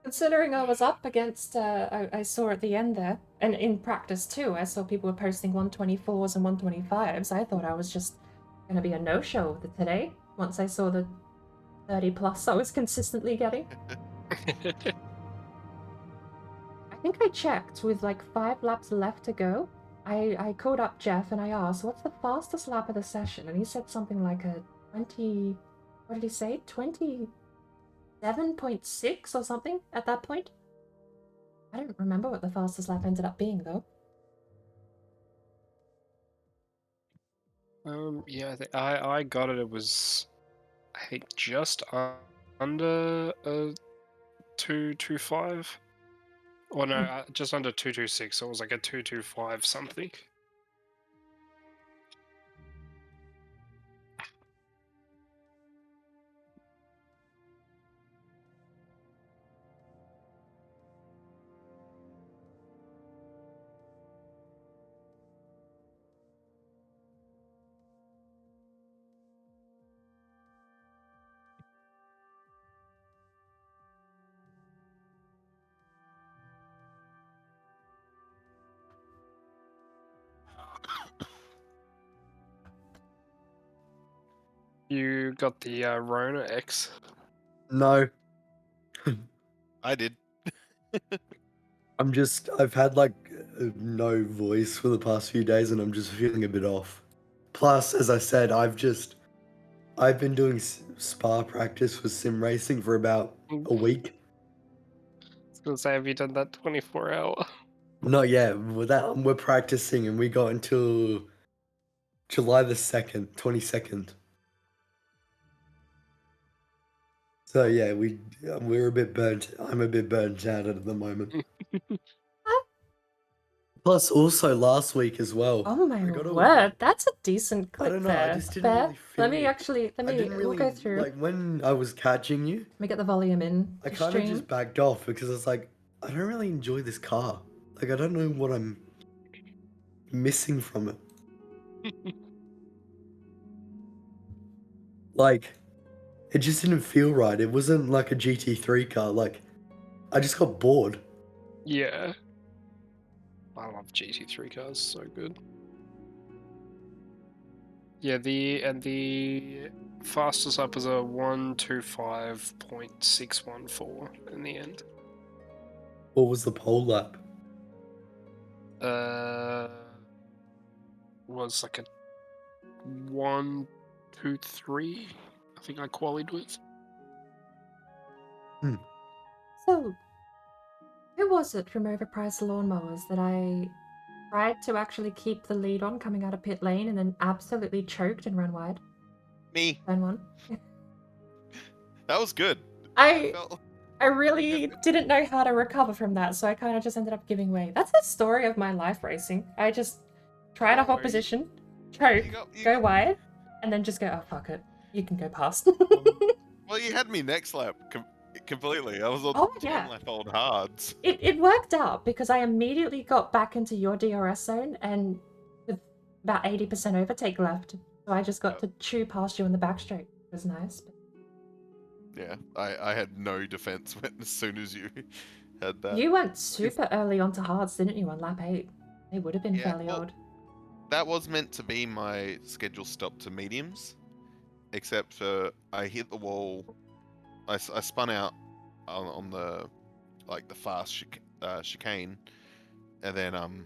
Considering I was up against, I saw at the end there, and in practice too, I saw people were posting 124s and 125s. I thought I was just going to be a no-show today, once I saw the 30 plus I was consistently getting. I think I checked with like 5 laps left to go. I called up Jeff and I asked, what's the fastest lap of the session? And he said something like a 20, what did he say? 27.6 or something at that point. I don't remember what the fastest lap ended up being though. Yeah, I got it. It was, I think, just under 225. Or no, just under 226. So it was like a 225 something. You got the Rona X? No. I did. I've had like no voice for the past few days and I'm just feeling a bit off. Plus, as I said, I've been doing spa practice for sim racing for about a week. I was gonna say, have you done that 24-hour? Not yet. We're practicing and we got until July the 2nd, 22nd. So yeah, we're a bit burnt. I'm a bit burnt out at the moment. Plus, also last week as well. Oh my word, that's a decent clip. I don't know. There. I just didn't Fair. really feel. We'll go through. Like when I was catching you. Let me get the volume in. I kind of just backed off because I was like, I don't really enjoy this car. Like I don't know what I'm missing from it. Like, it just didn't feel right. It wasn't like a GT3 car. Like, I just got bored. Yeah. I love GT3 cars, so good. Yeah, the fastest up is a 125.614 in the end. What was the pole lap? Was like a 123. I think I qualied with. So, who was it from Overpriced Lawnmowers that I tried to actually keep the lead on coming out of pit lane and then absolutely choked and ran wide? Me. Turn one. That was good. I really didn't know how to recover from that, so I kind of just ended up giving way. That's the story of my life racing. I just try to hop position, choke, go wide, and then just go, oh, fuck it. You can go past. Well, you had me next lap completely. I was on 10 lap old hards. It worked out because I immediately got back into your DRS zone and with about 80% overtake left. So I just got to chew past you in the back straight. It was nice. But... Yeah, I had no defense as soon as you had that. You went super early onto hards, didn't you, on lap 8? They would have been fairly old. That was meant to be my schedule stop to mediums, except for I hit the wall. I spun out on the fast chicane, and then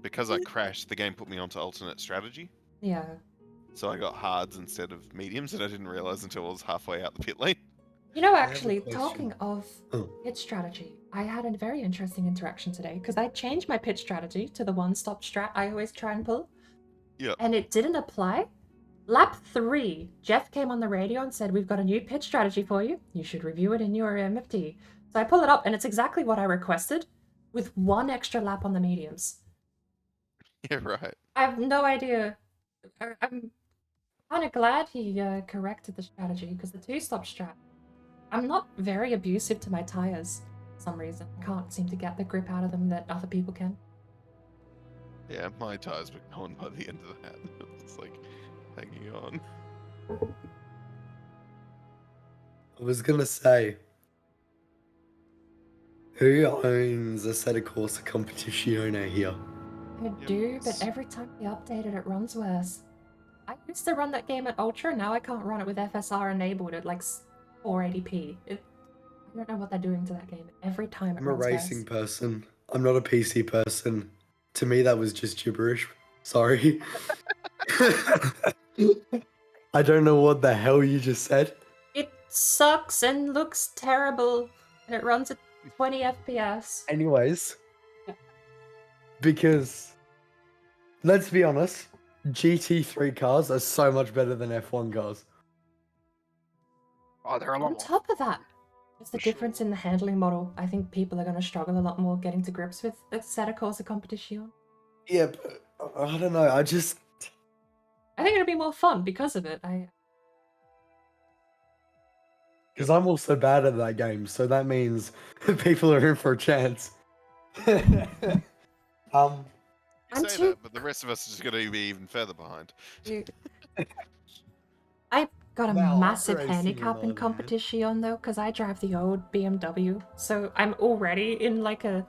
because I crashed, the game put me onto alternate strategy. Yeah. So I got hards instead of mediums, and I didn't realize until I was halfway out the pit lane. You know, actually, talking of pit strategy, I had a very interesting interaction today because I changed my pit strategy to the one-stop strat I always try and pull. Yeah. And it didn't apply. Lap 3, Jeff came on the radio and said, we've got a new pitch strategy for you. You should review it in your MFT. So I pull it up and it's exactly what I requested with 1 extra lap on the mediums. Yeah, right. I have no idea. How kind of glad he corrected the strategy, because the two-stop strat, I'm not very abusive to my tires for some reason. I can't seem to get the grip out of them that other people can. Yeah, my tires were gone by the end of that. It's like hanging on. I was gonna say, who owns a set of Corsa Competizione here? I do, but every time they update it, it runs worse. I used to run that game at Ultra, now I can't run it with FSR enabled at like 480p. I don't know what they're doing to that game. Every time it I'm a runs racing worse. person. I'm not a PC person. To me, that was just gibberish. Sorry. I don't know what the hell you just said. It sucks and looks terrible, and it runs at 20 FPS. Anyways, because let's be honest, GT3 cars are so much better than F1 cars. Oh, they're a lot On more. top of that, there's the difference in the handling model. I think people are going to struggle a lot more getting to grips with the Assetto Corsa Competizione. Yeah, but I don't know. I think it'll be more fun because of it. Because I'm also bad at that game, so that means people are in for a chance. You say that, but the rest of us are just going to be even further behind. I've got a Well, massive racing handicap and in all that. competition though, because I drive the old BMW, so I'm already in like a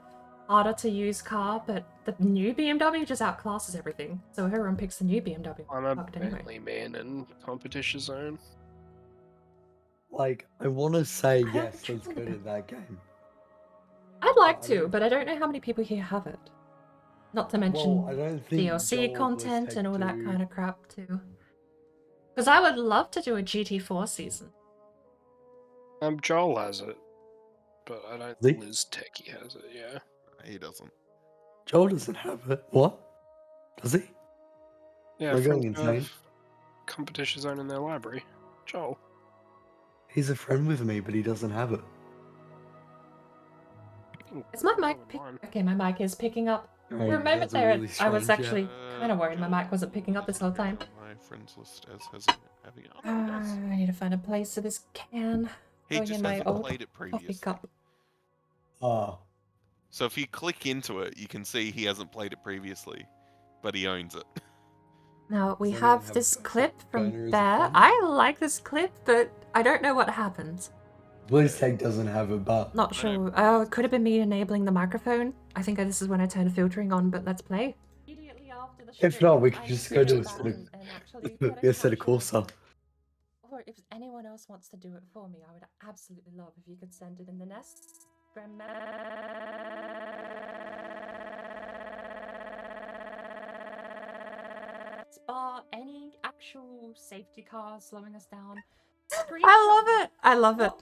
harder to use car, but the new BMW just outclasses everything. So everyone picks the new BMW. I'm a Fucked anyway. Bentley man in competition zone. Like, I want to say yes, let's go to that game. I'd like to, but I don't know how many people here have it. Not to mention Well, I don't think DLC Joel content Bliss and all that Take kind of crap too. Because I would love to do a GT4 season. Joel has it, but I don't think Liz Techie has it. Yeah. He doesn't. Joel doesn't have it. What? Does he? Yeah, Am I going friends insane? have competition zone in their library. Joel. He's a friend with me, but he doesn't have it. Is my mic okay, my mic is picking up. Oh, For a moment that's there, really I was strange, yeah. actually kind of worried my mic wasn't picking up this whole time. My friends list as having it. I need to find a place for this can. He Going just in my hasn't old played it coffee previously. cup. Oh. So if you click into it, you can see he hasn't played it previously, but he owns it. Now, we So have this clip from Bear. I like this clip, but I don't know what happened. Bliss Tech doesn't have it, but Not sure. Oh, it could have been me enabling the microphone. I think this is when I turned the filtering on, but let's play. if not, we could just go to a set of Corsa. Or if anyone else wants to do it for me, I would absolutely love if you could send it in the nest. Bar any actual safety car slowing us down. I love it. I love it.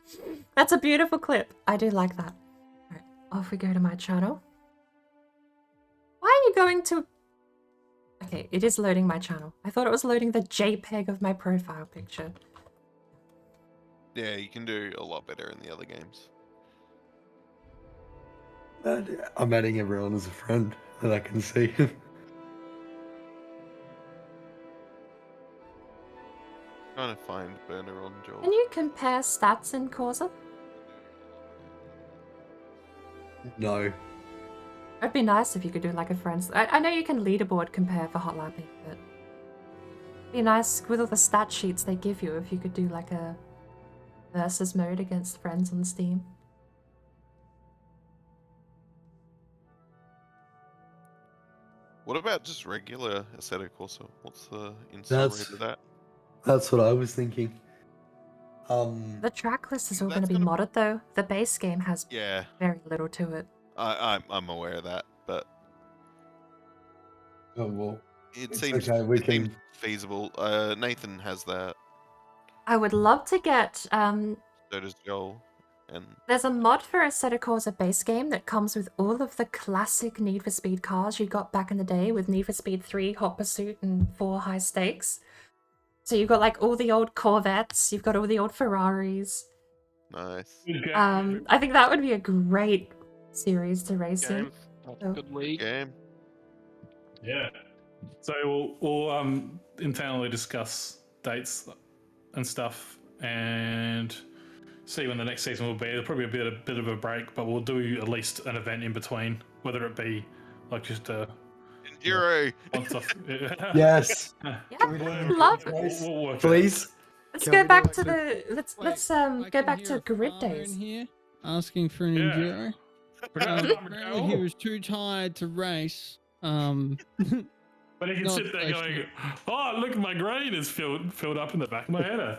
That's a beautiful clip. I do like that. All right, off we go to my channel. Why are you going to... Okay, it is loading my channel. I thought it was loading the JPEG of my profile picture. Yeah, you can do a lot better in the other games. I'm adding everyone as a friend that I can see. Trying to find burner on Joel. Can you compare stats in Corsa? No. It'd be nice if you could do like a friends. I know you can leaderboard compare for hot lapping, but it'd be nice with all the stat sheets they give you if you could do like a versus mode against friends on Steam. What about just regular Assetto Corsa? What's the install rate of that? That's what I was thinking. The track list is all going to be modded though. The base game has very little to it. I'm aware of that, but oh well, it seems okay. We can. Seems feasible. Nathan has that. I would love to get. So does Joel. And there's a mod for Assetto Corsa base game that comes with all of the classic Need for Speed cars you got back in the day with Need for Speed 3, Hot Pursuit, and 4 High Stakes. So you've got like all the old Corvettes, you've got all the old Ferraris. Nice. I think that would be a great series to race in. Good league. Yeah. So we'll internally discuss dates and stuff, and see when the next season will be. There'll probably be a bit of a break, but we'll do at least an event in between, whether it be like just a Enduro. Stuff. Yes. Yeah, Can we do I an love endurance it. race? We'll work it out. Please? Let's Can go we back do to it? the let's I go can back hear to a grid farmer days. in here asking for an Yeah. enduro. Apparently he was too tired to race. But he can Not sit there going, "Oh, look, my grain is filled up in the back of my header."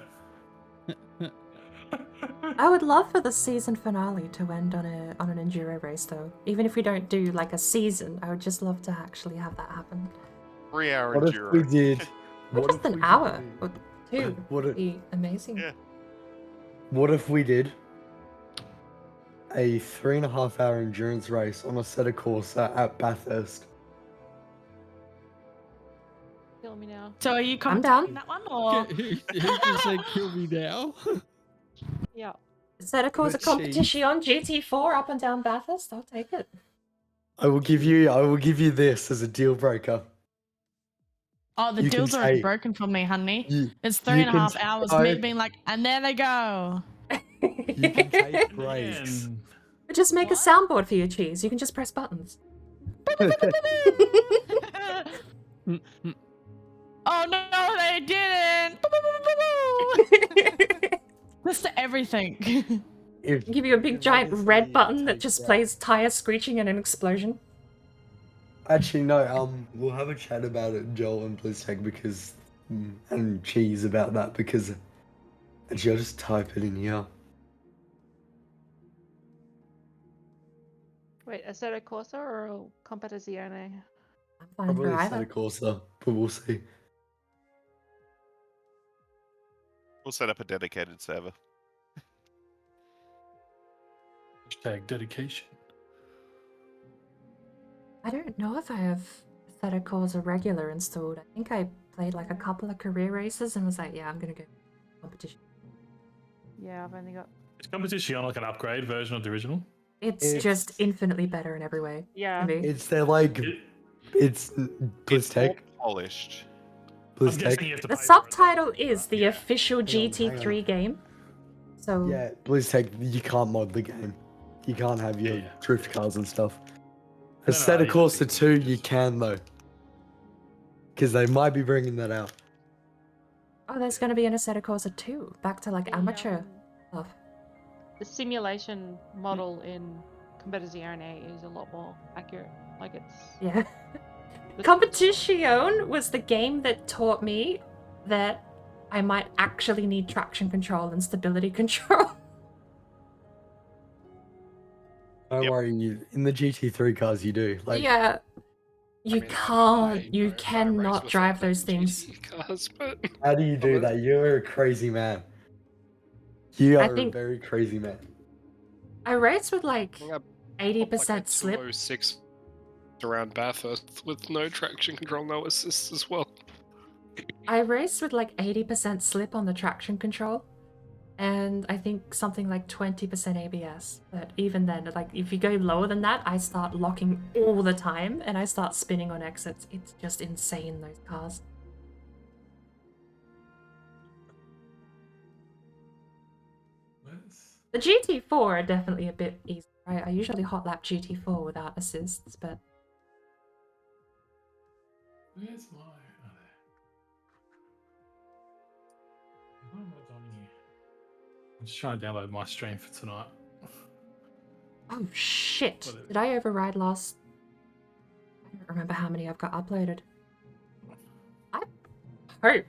I would love for the season finale to end on an enduro race though. Even if we don't do like a season, I would just love to actually have that happen. 3-hour What if enduro. we did? Or What just if an we hour did- or two What would if, be amazing. Yeah. what if we did a 3.5-hour endurance race on a set of course at Bathurst? Kill me now. So are you I'm down. commentating that one or? Who just said kill me now? Yeah. Instead of cause a But competition on GT4 up and down Bathurst, I'll take it. I will give you this as a deal breaker. Oh, the You can deal's already say- broken for me, honey. It's you 3.5 can hours. say- Me being like, and there they go. You can take breaks. Just make a soundboard for your cheese. You can just press buttons. Oh no, they didn't. Just to everything. Give you a big giant red button that just plays tire screeching and an explosion. Actually, no. We'll have a chat about it, Joel and BlizzTech, because and Cheese about that because actually I'll just type it in here. Wait, Assetto Corsa or Competizione? I'm fine Probably for a set either. of Corsa, but we'll see. We'll set up a dedicated server. Hashtag dedication. I don't know if I have Assetto Corsa regular installed. I think I played like a couple of career races and was like, yeah, I'm gonna go competition. Yeah, I've only got. Is Competition like an upgrade version of the original? It's just infinitely better in every way. Yeah. to me. It's their like, it's BlizzTech. Polished. BlizzTech. The subtitle is the official GT3 game. So Yeah, BlizzTech. You can't mod the game. You can't have your drift cars and stuff. A set of Corsa 2, you can though, because they might be bringing that out. oh, there's gonna be an Assetto Corsa 2, back to like amateur stuff. The simulation model in Competizione is a lot more accurate. Like it's. Yeah. Competition was the game that taught me that I might actually need traction control and stability control. Don't worry, in the GT3 cars you do. Like, yeah. You cannot drive those things. Cars, but how do you do that? You're a crazy man. You I are a think- very crazy man. I race with like I 80% slip. 206 around Bathurst with no traction control, no assist as well. I raced with like 80% slip on the traction control, and I think something like 20% ABS. But even then, like if you go lower than that, I start locking all the time and I start spinning on exits. It's just insane, those cars. The GT4 are definitely a bit easier. I usually hot lap GT4 without assists, but Where's my? What am I doing here? I'm just trying to download my stream for tonight. oh shit! Did I override last? I don't remember how many I've got uploaded. I hope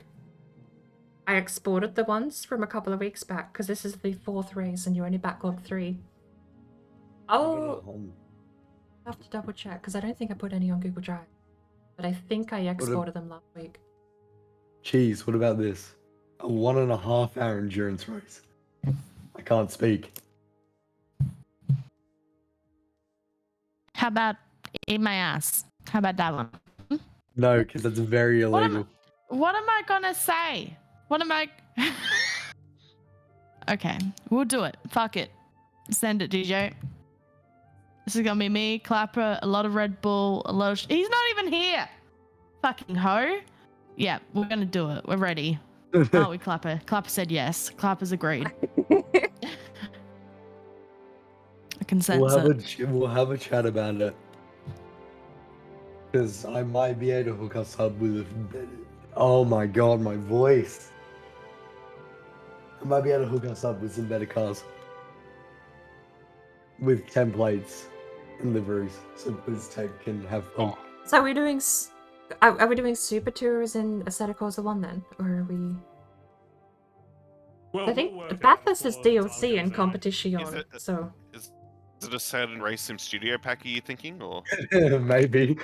I exported the ones from a couple of weeks back because this is the 4th race and you only backlogged 3. I'll have to double check because I don't think I put any on Google Drive, but I think I exported them last week. Cheese, what about this? A 1.5-hour endurance race. I can't speak. How about eat my ass? How about that one? No, because that's very illegal. What am I gonna say? What am I? Okay, we'll do it. Fuck it. Send it, DJ. This is gonna be me, Clapper, a lot of Red Bull, a lot of. He's not even here. Fucking hoe. Yeah, we're gonna do it. We're ready. Oh, we Clapper. Clapper said yes. Clapper's agreed. I can sense it. We'll have a chat about it. Because I might be able to hook us up with. Oh my god, my voice. I might be able to hook us up with some better cars. With templates and liveries, so BlizzTech can have fun. So are we doing are we doing Super Tours in Assetto Corsa 1 then? Or are we... Well, I think we'll work Bathurst out is before the time DLC in comes Competition, so... Is it a certain Race Sim Studio pack are you thinking, or? Maybe.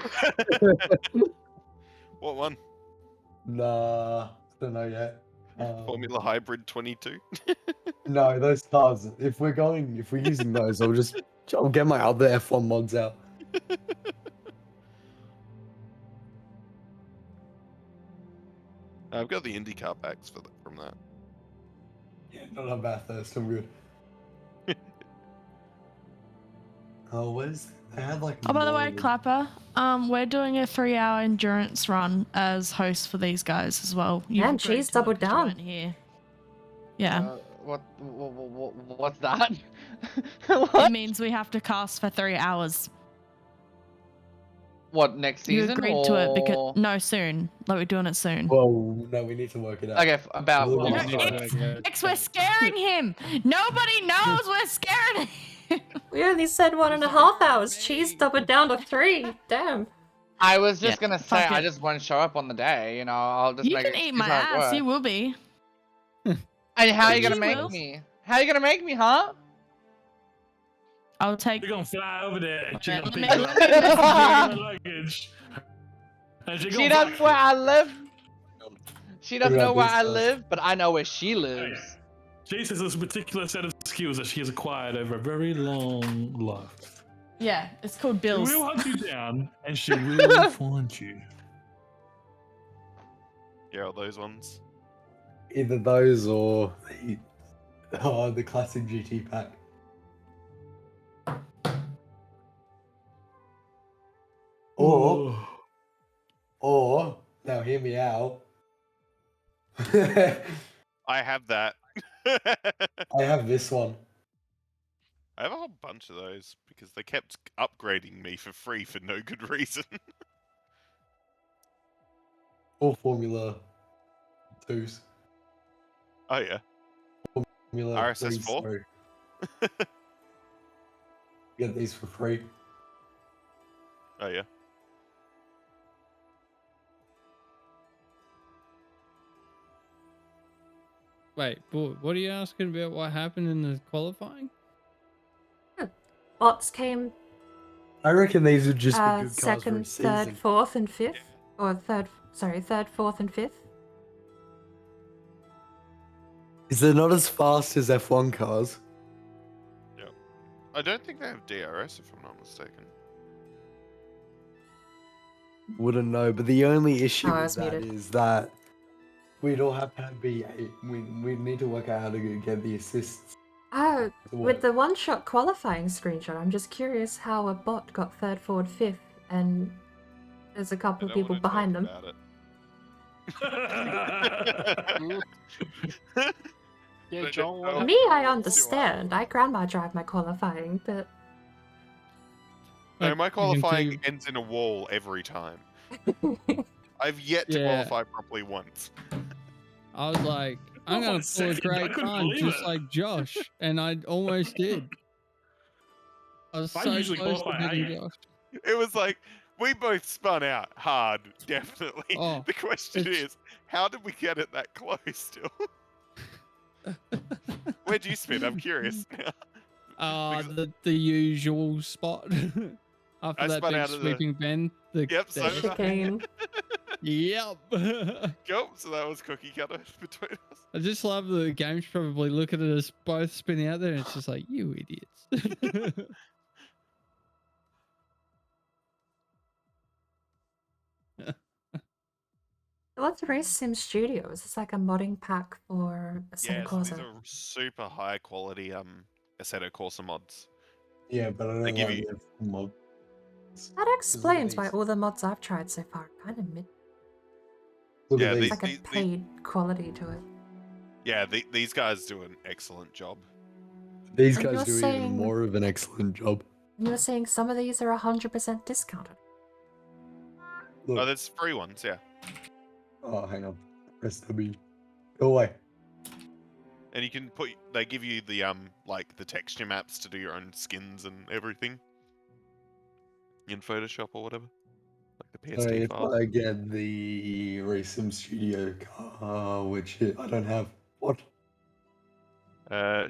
What one? Nah, don't know yet. Formula Hybrid 22? No, those cars. If we're using those, I'll get my other F1 mods out. I've got the IndyCar packs from that. Yeah, not on Bathurst. I'm good. Oh, what is? I had like. Oh, by the way, Clapper, we're doing a 3-hour endurance run as hosts for these guys as well. Man, Cheese doubled down. Here. Yeah. What's that? It means we have to cast for 3 hours. What, next You season? agreed to it because no, soon. Like we're doing it soon. Well, no, we need to work it out. Okay, about Really what? want to try it. X, we're scaring him. Nobody knows we're scaring him. We only said 1.5 hours. Cheese doubled down to 3. Damn. I was just gonna say fuck I it. just won't show up on the day. You know, I'll just You make can it. eat my ass. You will be. And how are you gonna You make will. me? How are you gonna make me, huh? I'll take. You're gonna fly over there and she's gonna Let pick me- you up. let me message Her you. luggage. And she She gonna doesn't know fly. where I live. She doesn't What know about where these I guys? live, but I know where she lives. Jace has a particular set of skills that she has acquired over a very long life. Yeah, it's called She Bills. will hunt you down, and she will find you. Yeah, all those ones. Either those or the classic GT pack. Or now hear me out. I have that. I have this one. I have a whole bunch of those because they kept upgrading me for free for no good reason. Or Formula 2s. Oh yeah. Formula RSS4? 3s, sorry. Get these for free. Oh yeah. Wait, but what are you asking about? What happened in the qualifying? Bots came I reckon these would just be good cars for a second, season. third, fourth, and fifth. Or third, fourth, and fifth. Is they're not as fast as F1 cars? Yeah. I don't think they have DRS if I'm not mistaken. Wouldn't know, but the only issue Oh, I with was that muted. is that we'd all have to have B8. We need to work out how to get the assists. Oh, to with work. the one-shot qualifying screenshot, I'm just curious how a bot got third, fourth, fifth, and there's a couple of people behind them. Yeah, Joel. What Me, I understand. I grandma drive my qualifying, but No, my can qualifying do- ends in a wall every time. I've yet to Yeah. qualify properly once. I was like, I'm gonna pull a great time just like Josh, and I almost did. I was I so usually close to qualify beating eighth. Josh. It was like we both spun out hard, definitely. Oh, the question is, how did we get it that close still? Where'd you spin? I'm curious now. The usual spot. After I that spun big out of the- sweeping bend. Yep, so did I. chicane. Yep. Cool, so that was cookie cutter between us. I just love the game's probably looking at us both spinning out there, and it's just like, you idiots. What's Race Sim Studios? It's like a modding pack for Assetto Yeah, so these Corsa. are super high quality Assetto Corsa mods. Yeah, but I don't They give like you the F1 mod. That explains why all the mods I've tried so far are kind of mid. Look Yeah, at the- these. Like a the- paid quality to it. Yeah, these guys do an excellent job. These And guys you're do saying- even more of an excellent job. And you're saying some of these are 100% discounted. Oh, Look. there's free ones, yeah. Oh, hang on. Press W. Go away. And you can they give you the like the texture maps to do your own skins and everything in Photoshop or whatever, like the So PSD if files. I get the Racing Studio car, which I don't have. What? I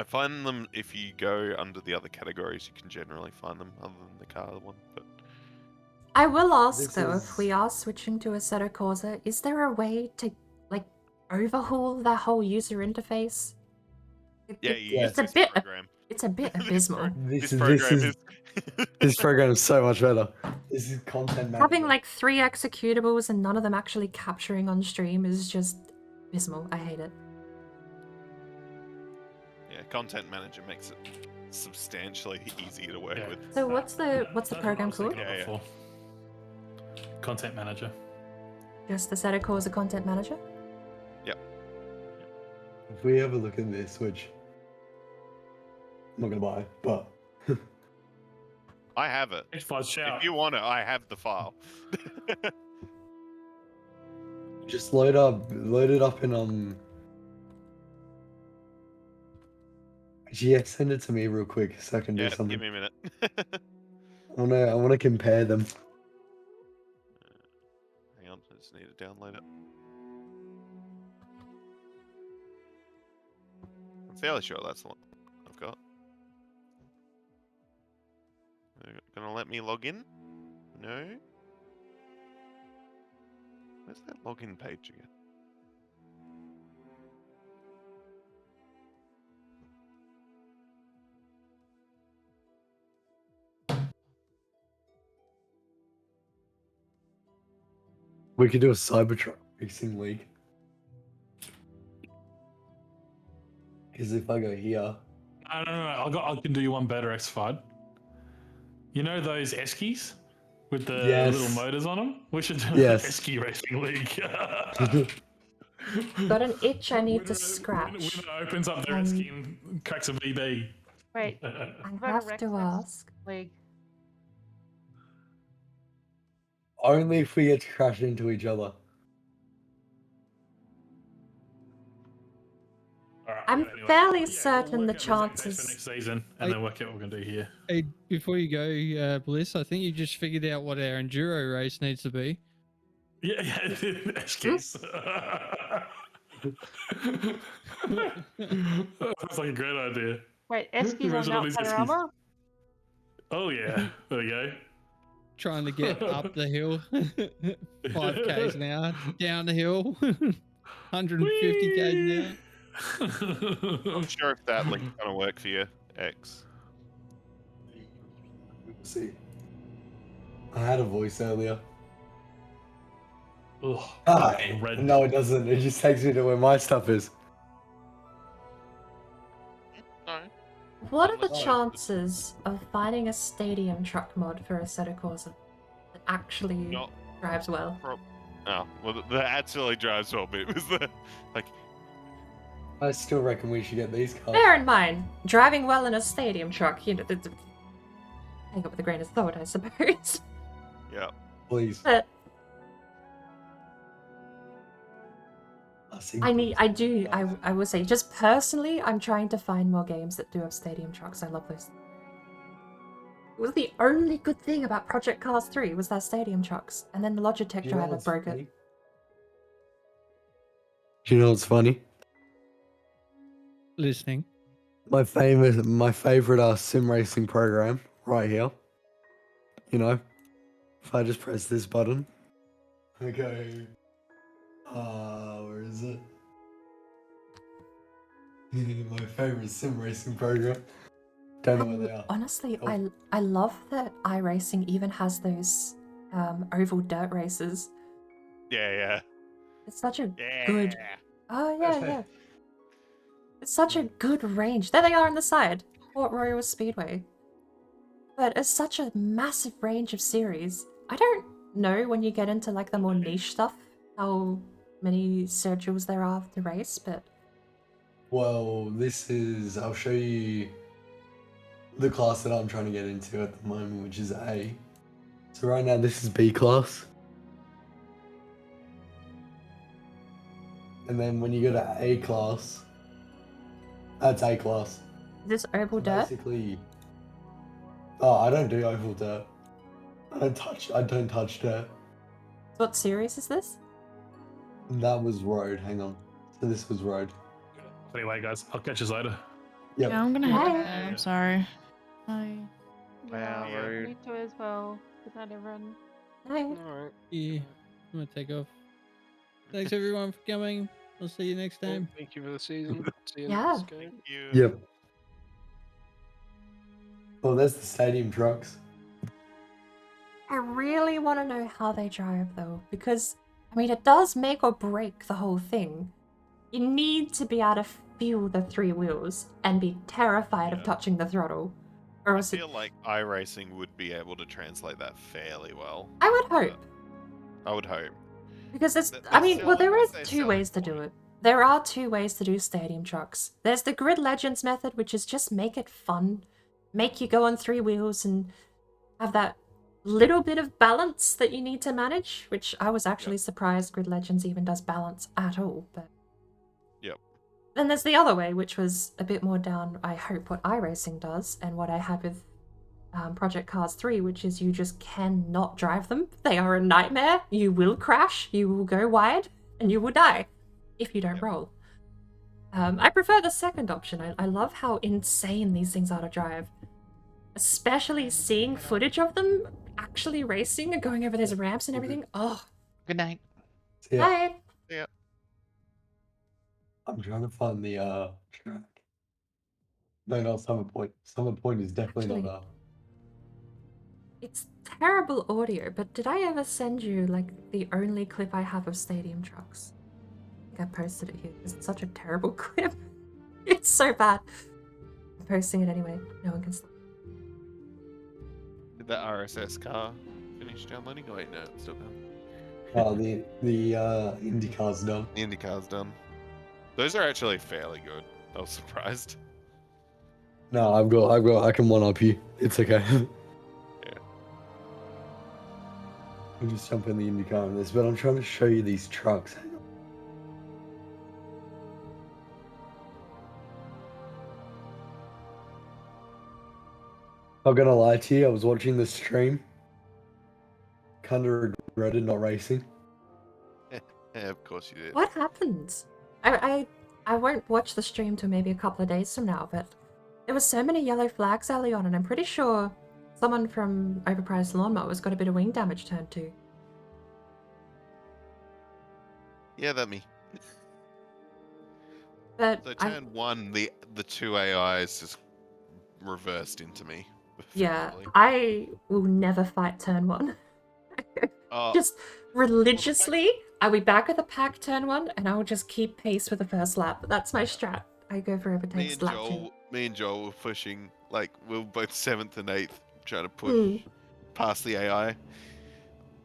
find them if you go under the other categories, you can generally find them other than the car one. But I will ask This though, is- if we are switching to Assetto Corsa, is there a way to like overhaul that whole user interface? yeah, you use it's a this bit program. it's a bit abysmal. This program is This program is so much better. This is content management. Having like 3 executables and none of them actually capturing on stream is just abysmal. I hate it. Yeah, Content Manager makes it substantially easier to work with. So what's the program called? Yeah. Content Manager. Just the Assetto Corsa Content Manager? Yep. If we have a look at this, which I'm not gonna buy, but I have it. Shout. If you want it, I have the file. just load it up in Yeah, send it to me real quick so I can do Yeah, something. give me a minute. I wanna compare them. Hang on, I just need to download it. I'm fairly sure that's the one I've got. They're gonna let me log in? No? Where's that login page again? We could do a Cybertruck racing league. Because if I go here, No. I can do you one better, X5. You know those Eskies with the Yes. little motors on them? We should do Yes. an Esky racing league. Got an itch I need to scratch. Winner opens up their Esky and cracks a VB. Wait, I what about a have to Rex ask. League? only if we get to crash into each other. I'm fairly certain the chances. For next season, and then work out what we're gonna do here. Hey, before you go, Bliss, I think you just figured out what our enduro race needs to be. Yeah, Eskies. That's like a great idea. Wait, Eskies on Imagine all Mount these Eskies. Panorama? Oh yeah, there we go. Trying to get up the hill, 5Ks an hour, down the hill, 150Ks an hour. I'm sure if that link's gonna work for you, X. We'll see. I had a voice earlier. No, it doesn't. It just takes me to where my stuff is. What are the chances of finding a stadium truck mod for Assetto Corsa that actually drives well? Oh, well, that actually drives well, but it was the like. I still reckon we should get these cars. Bear in mind, driving well in a stadium truck, you know, take it with a grain of salt, I suppose. Yeah. Please. But I will say, just personally, I'm trying to find more games that do have stadium trucks. I love those. It was the only good thing about Project Cars 3 was their stadium trucks, and then the Logitech Do you know driver what's broke funny? it. Do you know what's funny? Listening. My favorite sim racing program right here. You know, if I just press this button, I go. Where is it? My favorite sim racing program. Don't know where they are. Honestly, Oh. I love that iRacing even has those oval dirt races. Yeah. It's such a good. Oh yeah. It's such a good range. There they are on the side. Port Royal Speedway. But it's such a massive range of series. I don't know when you get into like the more niche stuff how many schedules there are to race, but Well, this is. I'll show you the class that I'm trying to get into at the moment, which is A. So right now, this is B class. And then when you go to A class, that's A class. is this oval So dirt? basically, oh, I don't do oval dirt. I don't touch dirt. What series is this? That was road. Hang on. So this was road. Anyway, guys, I'll catch you later. Yep. Yeah, I'm gonna head to Bye. bed. I'm sorry. Bye. Wow, Yeah, rude. me too as well. Good night, everyone. Hi. Alright. Yeah, I'm gonna take off. Thanks everyone for coming. I'll see you next time. Thank you for the season. See you Yeah. next game. Yep. Well, there's the stadium trucks. I really want to know how they drive though, because I mean it does make or break the whole thing. You need to be able to feel the three wheels and be terrified of touching the throttle. Or I else feel like iRacing would be able to translate that fairly well. I would hope. I would hope. Because it's, They're I mean, well, there is their two selling ways to do it. There are two ways to do stadium trucks. There's the Grid Legends method, which is just make it fun. Make you go on three wheels and have that little bit of balance that you need to manage, which I was actually surprised Grid Legends even does balance at all. But Yep. then there's the other way, which was a bit more down, I hope, what iRacing does and what I had with Project Cars 3, which is you just cannot drive them. They are a nightmare. You will crash, you will go wide, and you will die if you don't roll. I prefer the second option. I love how insane these things are to drive. Especially seeing footage of them actually racing and going over those ramps and everything. Oh. Good night. Yeah. Bye. Yeah. I'm trying to find the track. No, not Summer Point. Summer Point is definitely Actually, not up. It's terrible audio, but did I ever send you like the only clip I have of stadium trucks? I think I posted it here because it's such a terrible clip. It's so bad. I'm posting it anyway. No one can stop. Did that RSS car finish downloading? Oh wait, no, it's still going. Oh, the IndyCar's done. The IndyCar's done. Those are actually fairly good. I was surprised. No, I can one up you. It's okay. Yeah. We'll just jump in the IndyCar on this, but I'm trying to show you these trucks. I'm gonna lie to you, I was watching the stream. Kinda regretted not racing. Yeah, of course you did. What happened? I won't watch the stream till maybe a couple of days from now, but there were so many yellow flags early on, and I'm pretty sure someone from Overpriced Lawnmowers got a bit of wing damage turn too. Yeah, that me. But So turn one, the two AIs just reversed into me. yeah, effectively. I will never fight turn one. Oh, Just religiously, I'll be back at the pack turn one, and I will just keep pace with the first lap. That's my strat. I go for overtakes lap two. Me and Joel were pushing, like, we were both 7th and 8th, trying to push Mm. past the AI.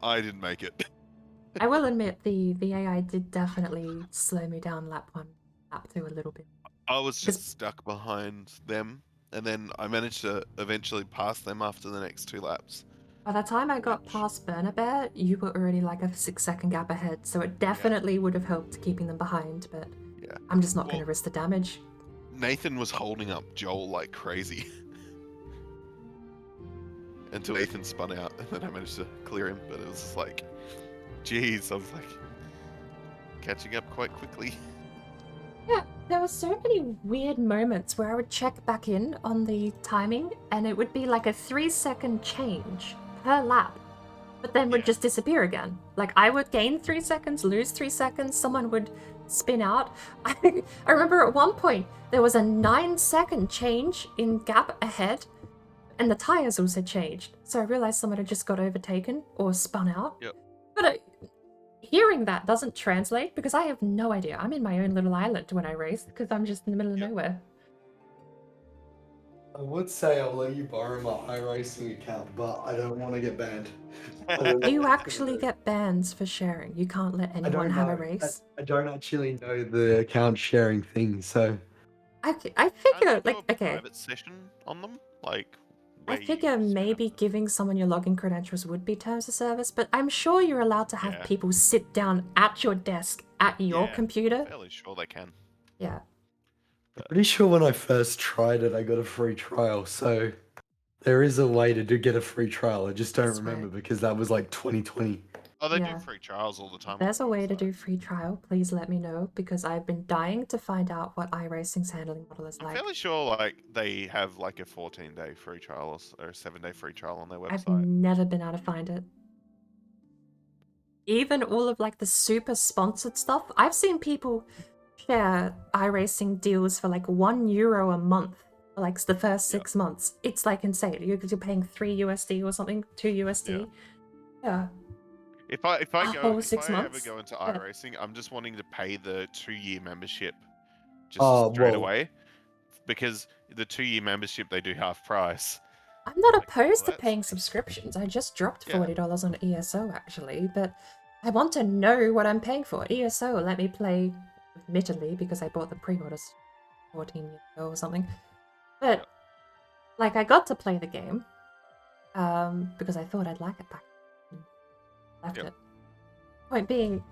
I didn't make it. I will admit the AI did definitely slow me down lap one, lap two a little bit. I was just stuck behind them, and then I managed to eventually pass them after the next 2 laps. By the time I got past Burner Bear, you were already like a 6-second gap ahead, so it definitely would have helped keeping them behind, but Yeah. I'm just not going to risk the damage. Nathan was holding up Joel like crazy. Until Nathan spun out, and then I managed to clear him, but it was just like, jeez, I was like, catching up quite quickly. Yeah, there were so many weird moments where I would check back in on the timing, and it would be like a 3-second change per lap, but then would just disappear again. Like, I would gain 3 seconds, lose 3 seconds, someone would spin out. I remember at one point, there was a 9-second change in gap ahead, and the tires also changed. So I realized someone had just got overtaken or spun out. Yep. But hearing that doesn't translate because I have no idea. I'm in my own little island when I race because I'm just in the middle of nowhere. I would say I'll let you borrow my iRacing account, but I don't want to get banned. You actually get bans for sharing. You can't let I anyone don't have a know. race. I don't actually know the account sharing thing, so I Can't figure, you do like, a okay, private session on them? Like, I where you figure maybe giving someone your login credentials would be terms of service, but I'm sure you're allowed to have Yeah. people sit down at your desk at your Yeah, computer. fairly sure they can. Yeah. I'm pretty sure when I first tried it, I got a free trial. So there is a way to get a free trial. I just don't That's remember right. because that was like 2020. Oh, they do Yeah. free trials all the time. If there's a way to do free trial, please let me know, because I've been dying to find out what iRacing's handling model is I'm like. fairly sure like they have like a 14-day free trial or a 7-day free trial on their I've website. never been able to find it. Even all of like the super sponsored stuff, I've seen people share iRacing deals for like €1 a month for like the first 6 months. It's like insane. You're paying $3 or something, $2. Yeah. If I whole 6 ever months? go into Yeah. iRacing, I'm just wanting to pay the 2-year membership just Oh, straight whoa. away, because the 2-year membership they do half price. I'm not Like, opposed to well, that's paying subscriptions. I just dropped Yeah. $40 on ESO actually, but I want to know what I'm paying for. ESO let me play, admittedly, because I bought the pre-orders 14 years ago or something. But like I got to play the game because I thought I'd like it back and left it. Point being,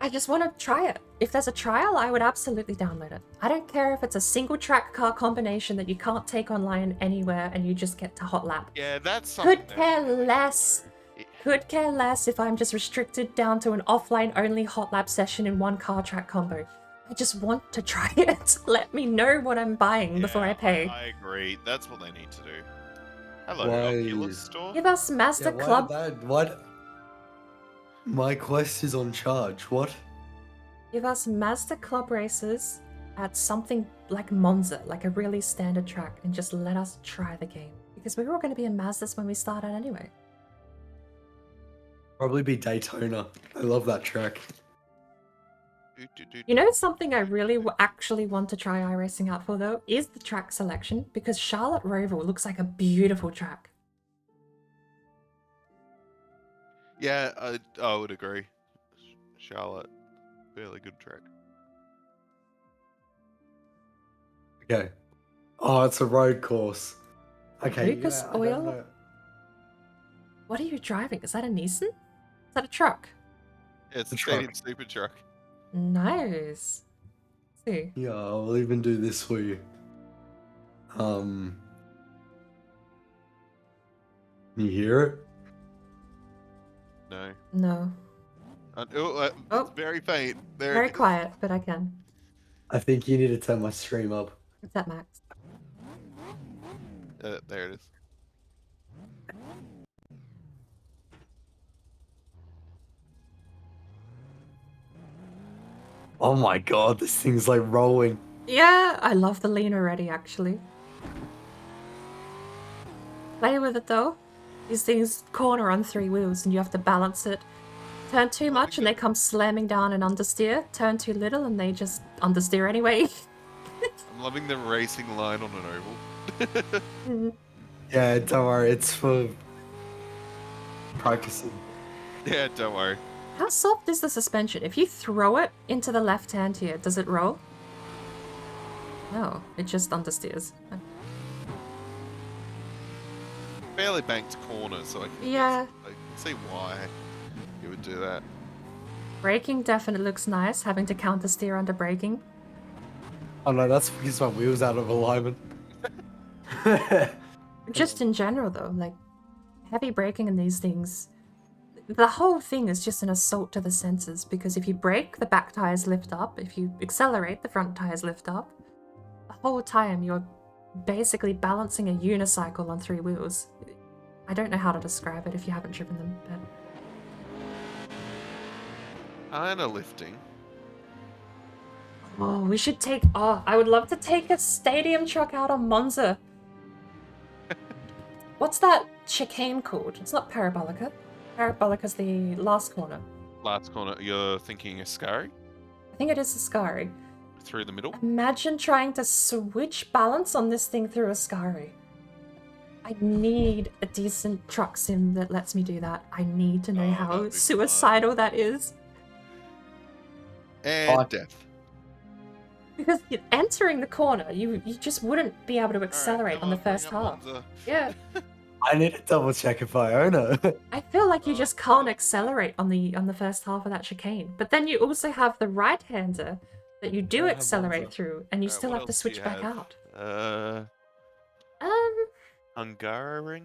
I just want to try it. If there's a trial, I would absolutely download it. I don't care if it's a single track car combination that you can't take online anywhere and you just get to hot lap. Yeah, that's something. Could care less. Could care less if I'm just restricted down to an offline only hot lap session in one car track combo. I just want to try it. Let me know what I'm buying before I pay. I agree. That's what they need to do. Hello, Why? Oculus Store. Give us Master Club. My quest is on charge. What? Give us Mazda Club races at something like Monza, like a really standard track, and just let us try the game. Because we were all going to be in Mazdas when we started anyway. Probably be Daytona. I love that track. You know something I really actually want to try iRacing out for though, is the track selection, because Charlotte Roval looks like a beautiful track. Yeah, I would agree. Charlotte, fairly good track. Okay. Oh, it's a road course. Okay. Lucas I don't Oil? know. What are you driving? Is that a Nissan? Is that a truck? Yeah, it's The a Stadium truck. Super Truck. Nice. Let's see. Yeah, I'll even do this for you. Can you hear it? No. No. It's very faint. There Very it is. quiet, but I can. I think you need to turn my stream up. What's that, Max? There it is. Oh my god, this thing's like rolling. Yeah, I love the lean already, actually. Play with it though. These things corner on 3 wheels and you have to balance it. Turn too much and they come slamming down and understeer. Turn too little and they just understeer anyway. I'm loving the racing line on an oval. Yeah, don't worry, it's for practicing. Yeah, don't worry. How soft is the suspension? If you throw it into the left hand here, does it roll? No, it just understeers. Fairly banked corner, so I can, Yeah. I can see why you would do that. Braking definitely looks nice, having to counter steer under braking. Oh no, that's because my wheel's out of alignment. Just in general though, like, heavy braking in these things, the whole thing is just an assault to the senses, because if you brake, the back tires lift up. If you accelerate, the front tires lift up. The whole time you're basically balancing a unicycle on 3 wheels. I don't know how to describe it if you haven't driven them, but... Kinda lifting. Oh, we should take... Oh, I would love to take a stadium truck out on Monza. What's that chicane called? It's not Parabolica. Parabolica's the last corner. Last corner, you're thinking Ascari? I think it is Ascari. through the middle. Imagine trying to switch balance on this thing through a Ascari. I need a decent truck sim that lets me do that. I need to know how suicidal that is. And death. Because entering the corner, you just wouldn't be able to accelerate on the first half. Yeah. I need to double check if I own it. I feel like you just can't accelerate on the first half of that chicane. But then you also have the right-hander that you do accelerate through, and you still have to switch back out. Hungaroring?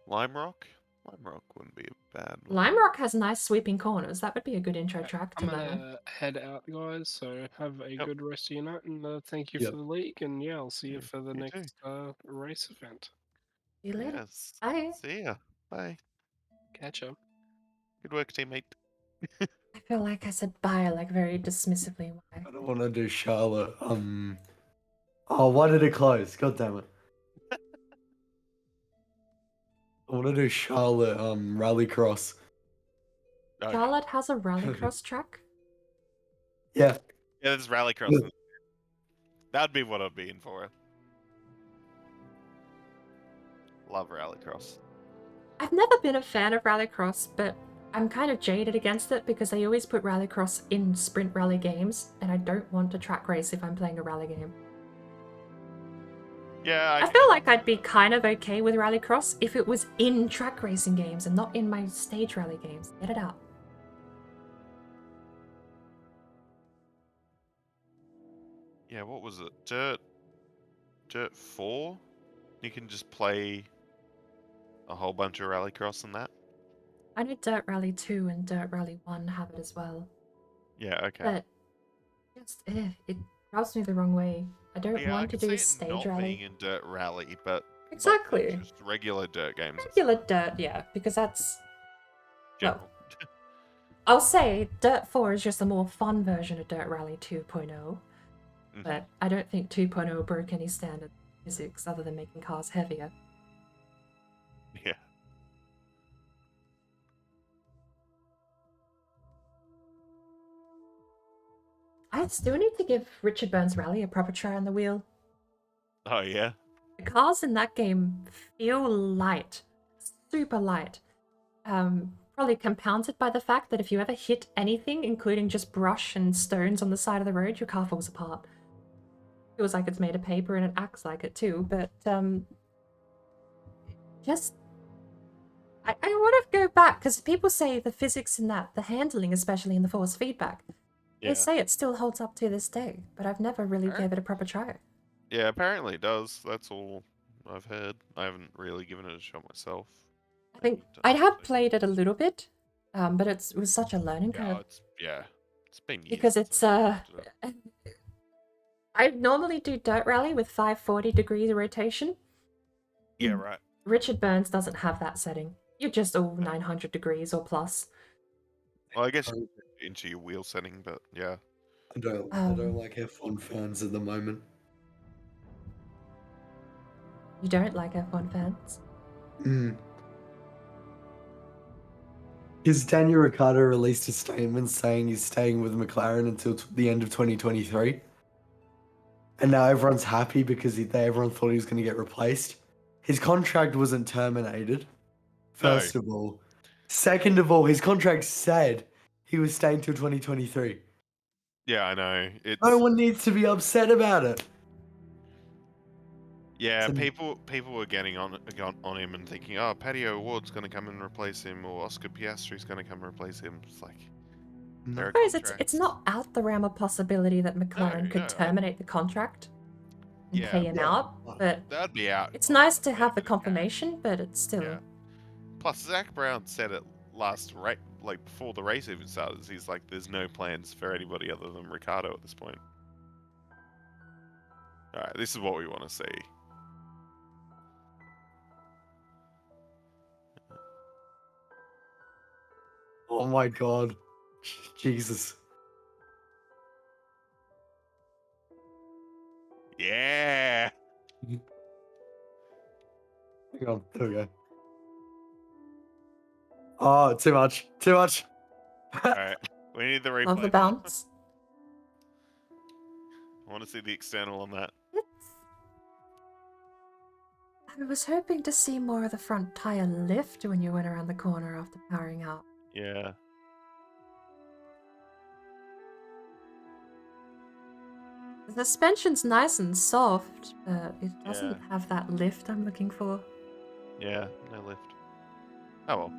Lime Rock? Lime Rock wouldn't be a bad one. Lime Rock has nice sweeping corners. That would be a good intro track to I'm learn. gonna head out, guys. So have a good rest of your night, and thank you for the league. And yeah, I'll see you for the next race event. See you later. Yes. Bye. See ya. Bye. Catch up. Good work, teammate. I feel like I said bye like very dismissively. Why? I don't want to do Charlotte. Oh, why did it close? God damn it. I want to do Charlotte Rallycross. Charlotte has a rallycross track? Yeah. Yeah, there's Rallycross. That'd be what I'd be in for. Love Rallycross. I've never been a fan of rallycross, but I'm kind of jaded against it because they always put rallycross in sprint rally games, and I don't want to track race if I'm playing a rally game. Yeah, I feel like I'd be kind of okay with rallycross if it was in track racing games and not in my stage rally games. Get it out. Yeah, what was it? Dirt 4? You can just play a whole bunch of Rallycross in that? I know Dirt Rally 2 and Dirt Rally 1 have it as well. Yeah, okay. But just, it rubs me the wrong way. I don't Yeah, want to do I can see stage it not rally. being in Dirt Rally, but Exactly. just regular dirt games. Regular dirt, yeah, because that's... General. Well, I'll say Dirt 4 is just a more fun version of Dirt Rally 2.0, but I don't think 2.0 broke any standard physics other than making cars heavier. Yeah. I still need to give Richard Burns Rally a proper try on the wheel. Oh, yeah? The cars in that game feel light. Super light. Probably compounded by the fact that if you ever hit anything, including just brush and stones on the side of the road, your car falls apart. Feels like it's made of paper and it acts like it too, but just... I want to go back, because people say the physics in that, the handling, especially in the force feedback, they say it still holds up to this day, but I've never really gave it a proper try. Yeah, apparently it does. That's all I've heard. I haven't really given it a shot myself. I think I have played it a little bit, but it was such a learning curve. It's been years. Because it's I normally do Dirt Rally with 540-degree rotation. Yeah, right. Richard Burns doesn't have that setting. You're just all 900 degrees or plus. Well, I guess you put it into your wheel setting, but yeah. I don't like F1 fans at the moment. You don't like F1 fans? Because Daniel Ricciardo released a statement saying he's staying with McLaren until the end of 2023. And now everyone's happy because everyone thought he was going to get replaced. His contract wasn't terminated, first of all. Second of all, his contract said he was staying till 2023. Yeah, I know. No one needs to be upset about it. Yeah, people were getting on him and thinking, oh, Paddy O'Ward's going to come and replace him, or Oscar Piastri's going to come and replace him. It's like, I suppose it's not out the realm of possibility that McLaren could terminate the contract and pay him out, but that'd be out. It's nice to have the confirmation, but it's still... Yeah. Plus, Zach Brown said it before the race even started. He's like, there's no plans for anybody other than Ricciardo at this point. Alright, this is what we want to see. Oh my god. Jesus. Yeah. Hang on, there we go. Oh, too much. Too much. Alright, we need the replay. Love the bounce. I want to see the external on that. I was hoping to see more of the front tire lift when you went around the corner after powering up. Yeah. The suspension's nice and soft, but it doesn't Yeah. have that lift I'm looking for. Yeah, no lift. Oh well.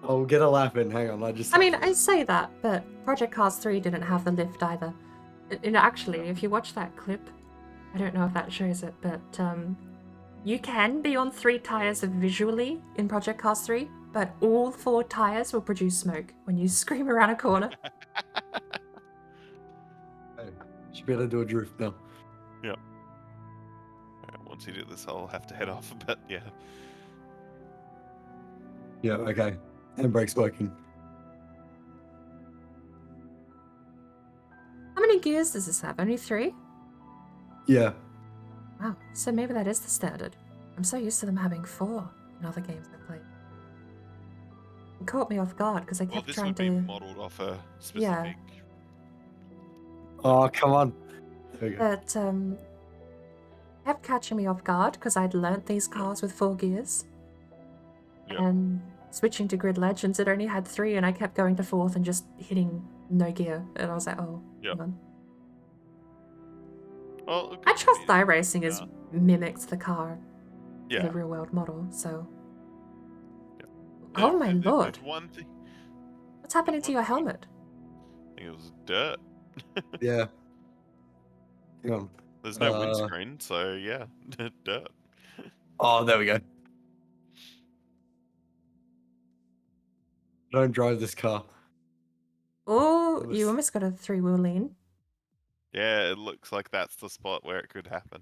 I'll get a lap in. Hang on, I mean, I say that, but Project Cars 3 didn't have the lift either. Actually, if you watch that clip, I don't know if that shows it, but you can be on 3 tires visually in Project Cars 3, but all 4 tires will produce smoke when you scream around a corner. Should be able to do a drift now. Yep. Alright, once you do this, I'll have to head off, but yeah. Yeah, okay. Handbrake's working. How many gears does this have? Only 3? Yeah. Wow, so maybe that is the standard. I'm so used to them having 4 in other games I played. It caught me off guard because I Well, kept this trying would to... be modelled off a specific... Oh, come on. There we go. But, kept catching me off guard because I'd learnt these cars with 4 gears. Yep. And switching to Grid Legends, it only had 3, and I kept going to 4th and just hitting no gear. And I was like, oh, hang on. Well, I trust iRacing has mimicked the car Yeah. the real world model, so... Yep. Oh my There's lord. one thing. What's happening to your helmet? I think it was dirt. Yeah. Hang on. There's no windscreen, so yeah, dirt. Oh, there we go. Don't drive this car. Oh, you almost got a 3-wheel lean. Yeah, it looks like that's the spot where it could happen.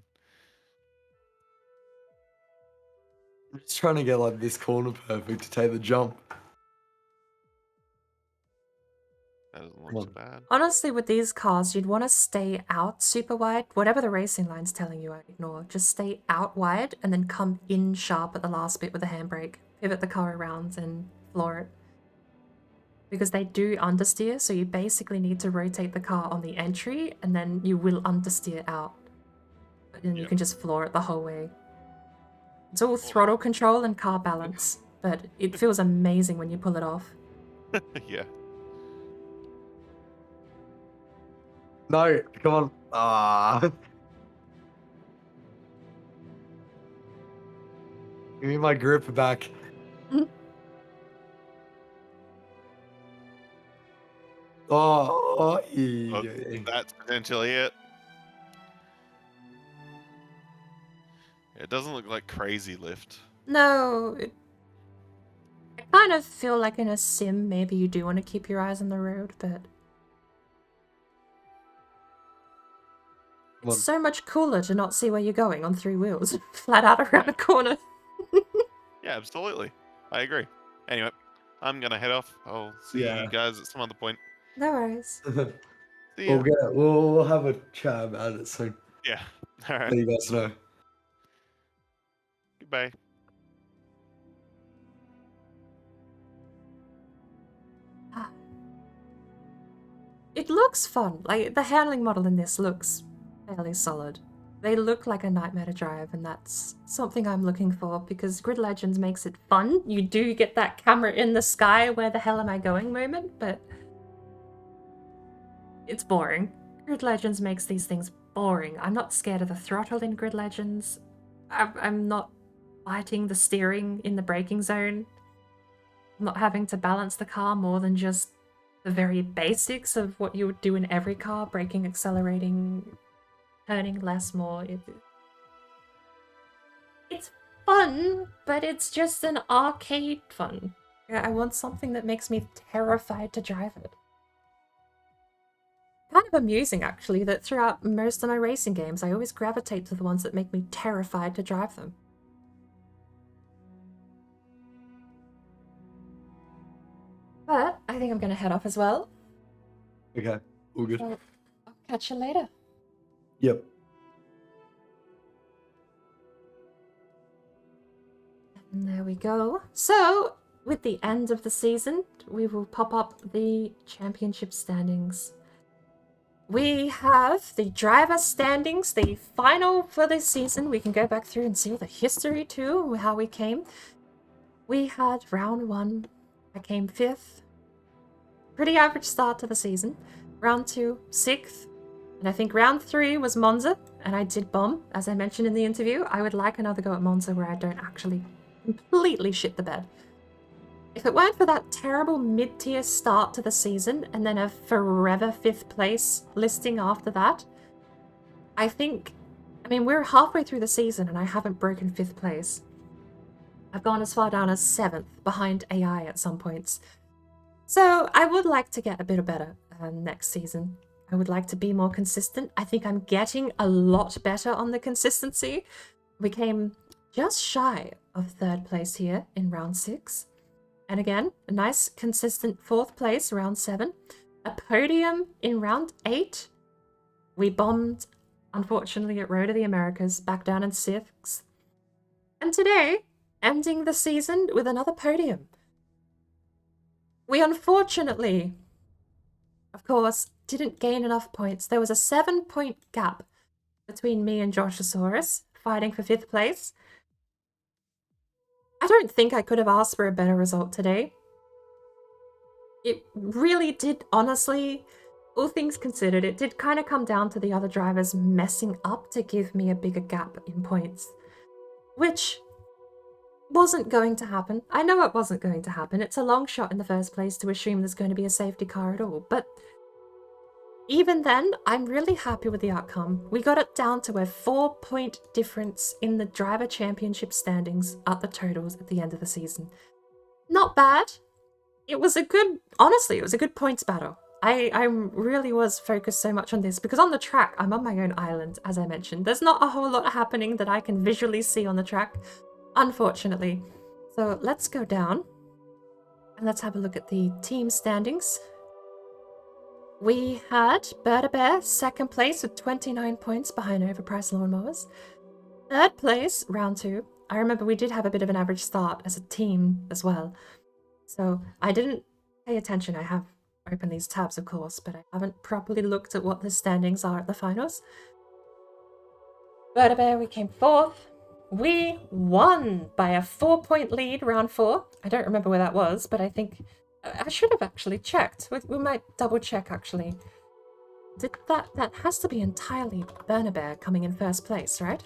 I'm just trying to get like this corner perfect to take the jump. That doesn't look so bad. Honestly, with these cars, you'd want to stay out super wide. Whatever the racing line's telling you, I ignore. Just stay out wide and then come in sharp at the last bit with the handbrake. Pivot the car around and floor it. Because they do understeer, so you basically need to rotate the car on the entry and then you will understeer out. And you can just floor it the whole way. It's all throttle control and car balance, but it feels amazing when you pull it off. Yeah. No, come on. Ah. Give me my grip back. Oh, that's potentially it. It doesn't look like crazy lift. No, I kind of feel like in a sim, maybe you do want to keep your eyes on the road, but it's so much cooler to not see where you're going on 3 wheels, flat out around a corner. Yeah, absolutely. I agree. Anyway, I'm gonna head off. I'll see you guys at some other point. No worries. See ya. We'll have a chat about it soon. Yeah. All right. Let you guys know. Goodbye. It looks fun. Like, the handling model in this looks fairly solid. They look like a nightmare to drive, and that's something I'm looking for, because Grid Legends makes it fun. You do get that camera in the sky, where the hell am I going moment, but it's boring. Grid Legends makes these things boring. I'm not scared of the throttle in Grid Legends. I'm not fighting the steering in the braking zone. I'm not having to balance the car more than just the very basics of what you would do in every car, braking, accelerating, turning less, more. It's fun, but it's just an arcade fun. I want something that makes me terrified to drive it. Kind of amusing, actually, that throughout most of my racing games, I always gravitate to the ones that make me terrified to drive them. But I think I'm going to head off as well. Okay, all good. So I'll catch you later. Yep. And there we go. So, with the end of the season, we will pop up the championship standings. We have the driver standings, the final for this season. We can go back through and see the history too, how we came. We had round 1. I came 5th. Pretty average start to the season. Round 2, 6th. And I think round 3 was Monza, and I did bomb. As I mentioned in the interview, I would like another go at Monza where I don't actually completely shit the bed. If it weren't for that terrible mid-tier start to the season and then a forever 5th place listing after that, I mean, we're halfway through the season and I haven't broken 5th place. I've gone as far down as 7th, behind AI at some points. So I would like to get a bit better next season. I would like to be more consistent. I think I'm getting a lot better on the consistency. We came just shy of 3rd place here in round 6. And again, a nice consistent 4th place, round 7. A podium in round 8. We bombed, unfortunately, at Road of the Americas, back down in 6th. And today, ending the season with another podium. We unfortunately, of course, didn't gain enough points. There was a 7-point gap between me and Joshosaurus, fighting for 5th place. I don't think I could have asked for a better result today. It really did, honestly, all things considered, it did kind of come down to the other drivers messing up to give me a bigger gap in points. Which wasn't going to happen. I know it wasn't going to happen. It's a long shot in the first place to assume there's going to be a safety car at all. But even then, I'm really happy with the outcome. We got it down to a 4-point difference in the driver championship standings at the totals at the end of the season. Not bad. It was a good, honestly, it was a good points battle. I really was focused so much on this because on the track, I'm on my own island, as I mentioned. There's not a whole lot happening that I can visually see on the track, unfortunately. So let's go down and let's have a look at the team standings. We had Berta Bear 2nd place with 29 points behind Overpriced Lawnmowers. 3rd place, round 2. I remember we did have a bit of an average start as a team as well. So I didn't pay attention. I have opened these tabs, of course, but I haven't properly looked at what the standings are at the finals. Berta Bear, we came 4th. We won by a 4-point lead, round 4. I don't remember where that was, but I think I should have actually checked. We might double check, actually. That has to be entirely Burner Bear coming in 1st place, right?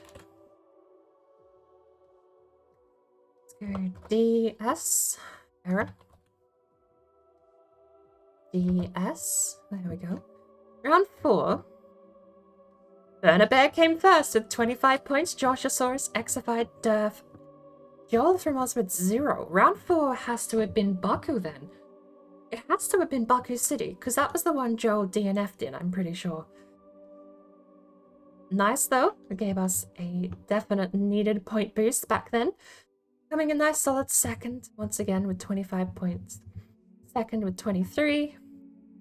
Let's go DS. Error. DS. There we go. Round 4. Burner Bear came first with 25 points. Joshosaurus, Exified, Durf. Joel from Oswald, 0. Round 4 has to have been Baku then. It has to have been Baku City, because that was the one Joel DNF'd in, I'm pretty sure. Nice, though. It gave us a definite needed point boost back then. Coming a nice solid 2nd, once again with 25 points. 2nd with 23.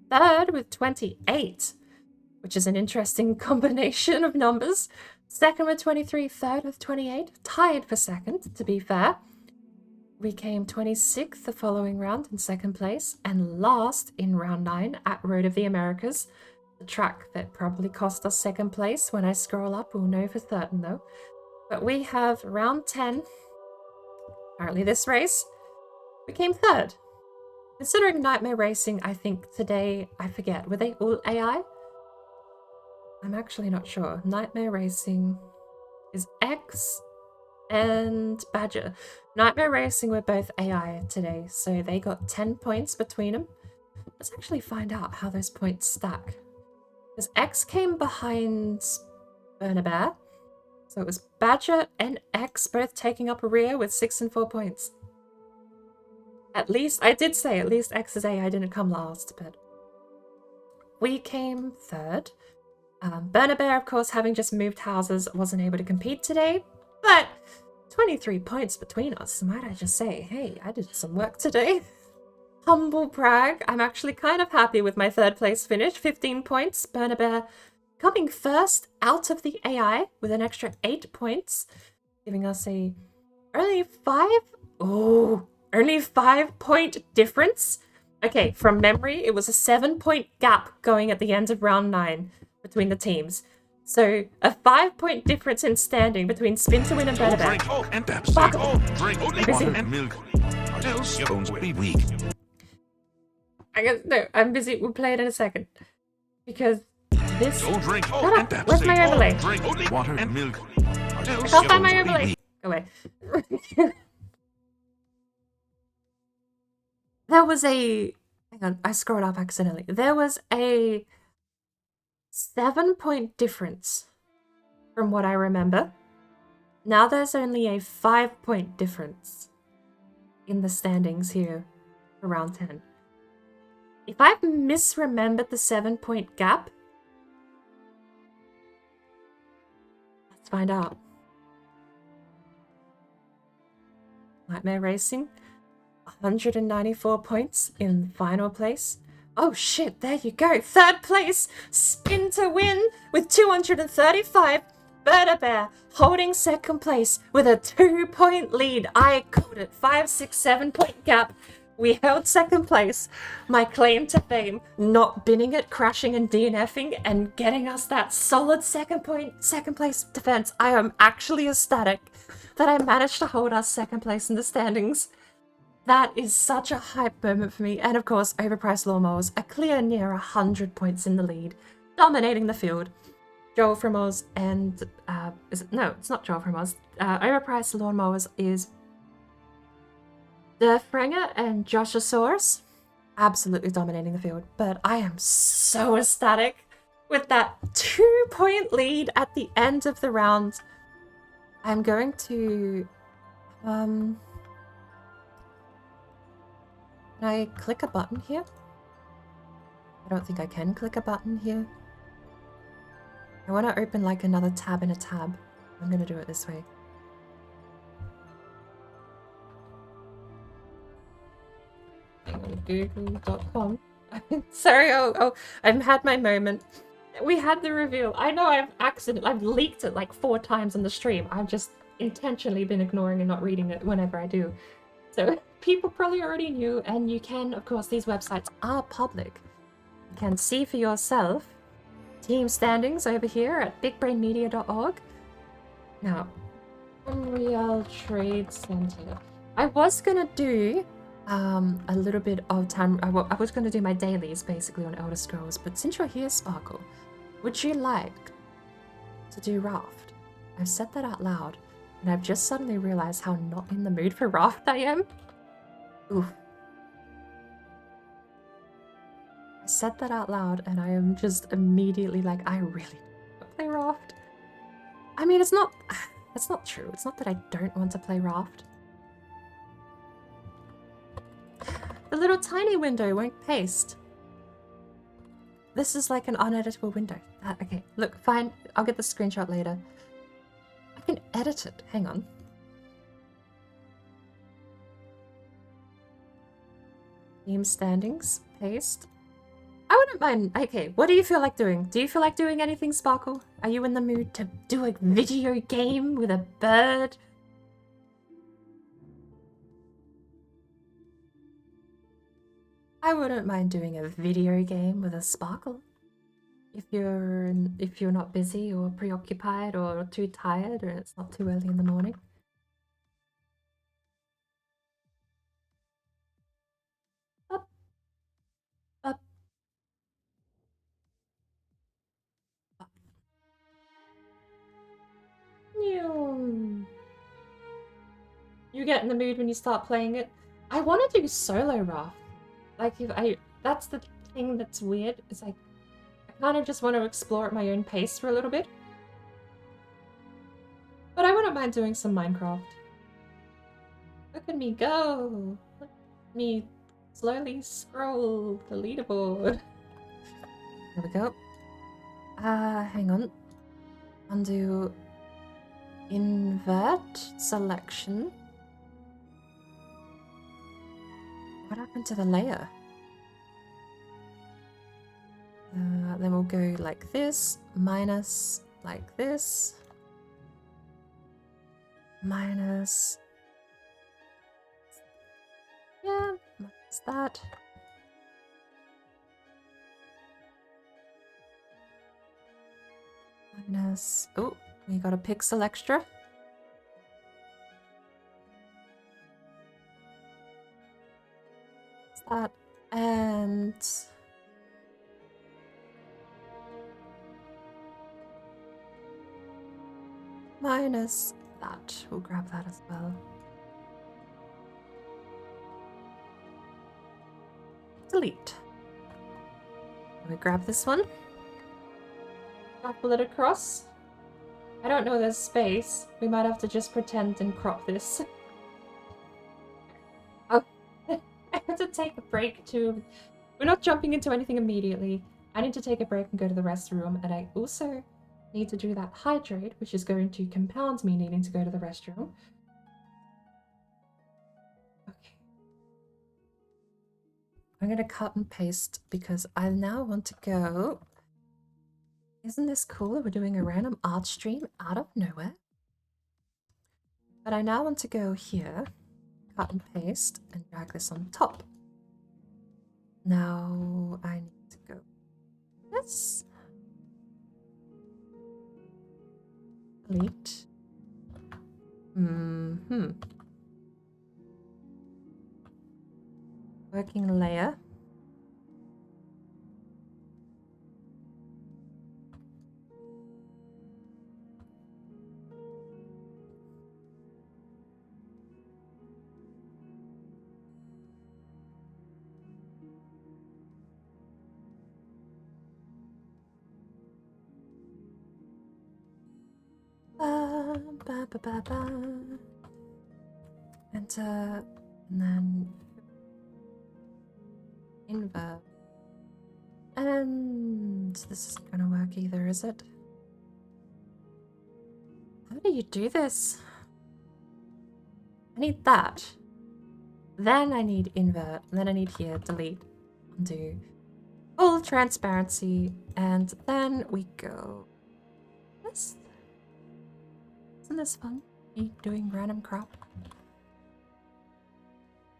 3rd with 28, which is an interesting combination of numbers. 2nd with 23, 3rd with 28. Tied for 2nd, to be fair. We came 26th the following round in 2nd place, and last in round 9 at Road of the Americas. The track that probably cost us 2nd place. When I scroll up, we'll know for certain though. But we have round 10. Apparently this race, we came 3rd. Considering Nightmare Racing, I think today, I forget, were they all AI? I'm actually not sure. Nightmare Racing is X and Badger. Nightmare Racing were both AI today, so they got 10 points between them. Let's actually find out how those points stack. Because X came behind Burner Bear, so it was Badger and X both taking up a rear with 6 and 4 points. At least, I did say at least X's AI didn't come last, but we came 3rd. Burner Bear, of course, having just moved houses, wasn't able to compete today, but 23 points between us, might I just say, hey, I did some work today. Humble brag, I'm actually kind of happy with my 3rd place finish, 15 points. Burner Bear coming 1st out of the AI with an extra 8 points, giving us a only 5 point difference Okay, from memory, it was a 7-point gap going at the end of round 9 between the teams. So, a 5-point difference in standing between Spin to Win and Better Bear. Drink only water and milk. Or else your bones will be weak. I'm busy. We'll play it in a second. Because this... Don't drink Shut up! Where's my overlay? Drink only water and milk. Or I else can't your find my bones will be overlay. weak. Go away. There was a... Hang on, I scrolled up accidentally. There was a 7-point difference from what I remember. Now there's only a 5-point difference in the standings here for round 10. If I've misremembered the 7-point gap, let's find out. Nightmare Racing, 194 points in final place. Oh shit, there you go. 3rd place, Spin to Win with 235. Better Bear holding 2nd place with a 2-point lead. I called it. 5, 6, 7-point gap. We held 2nd place. My claim to fame, not binning it, crashing and DNFing, and getting us that solid 2nd place defense. I am actually ecstatic that I managed to hold us 2nd place in the standings. That is such a hype moment for me. And of course, Overpriced Lawnmowers, a clear near 100 points in the lead, dominating the field. Joel from Oz and, no, it's not Joel from Oz. Overpriced Lawnmowers is Durfranger and Joshosaurus, absolutely dominating the field. But I am so ecstatic with that 2-point lead at the end of the round. I'm going to, can I click a button here? I don't think I can click a button here. I want to open like another tab in a tab. I'm going to do it this way. Google.com. Sorry, I've had my moment. We had the reveal. I know I've leaked it like 4 times on the stream. I've just intentionally been ignoring and not reading it whenever I do. So people probably already knew, and you can, of course, these websites are public. You can see for yourself team standings over here at bigbrainmedia.org. Now, Unreal Trade Center. I was gonna do a little bit of time. I was gonna do my dailies basically on Elder Scrolls, but since you're here, Sparkle, would you like to do Raft? I've said that out loud, and I've just suddenly realized how not in the mood for Raft I am. Oof. I said that out loud, and I am just immediately like, I really don't want to play Raft. I mean, it's not... That's not true. It's not that I don't want to play Raft. The little tiny window won't paste. This is like an uneditable window. Okay, look, fine. I'll get the screenshot later. I can edit it. Hang on. Team standings. Paste. I wouldn't mind. Okay, what do you feel like doing? Do you feel like doing anything, Sparkle? Are you in the mood to do a video game with a bird? I wouldn't mind doing a video game with a Sparkle. If you're not busy or preoccupied or too tired or it's not too early in the morning. Up. Up. Up. You get in the mood when you start playing it. I want to do solo Raft. Like that's the thing that's weird. It's like I kind of just want to explore at my own pace for a little bit. But I wouldn't mind doing some Minecraft. Look at me go. Look at me slowly scroll the leaderboard. There we go. Hang on. Undo invert selection. What happened to the layer? Then we'll go like this, minus like this, minus, yeah, minus that, Minus. Oh, we got a pixel extra. What's that? And minus that. We'll grab that as well. Delete. We grab this one. Shuffle it across. I don't know there's space. We might have to just pretend and crop this. Oh, I have to take a break too. We're not jumping into anything immediately. I need to take a break and go to the restroom, and I also need to do that hydrate, which is going to compound me needing to go to the restroom. Okay. I'm going to cut and paste because I now want to go. Isn't this cool? We're doing a random art stream out of nowhere. But I now want to go here, cut and paste, and drag this on top. Now I need to go this. Delete. Working layer. Enter, and then invert. And this isn't gonna work either, is it? How do you do this? I need that. Then I need invert. And then I need here, delete, undo, full transparency, and then we go this. Isn't this fun? Me doing random crap.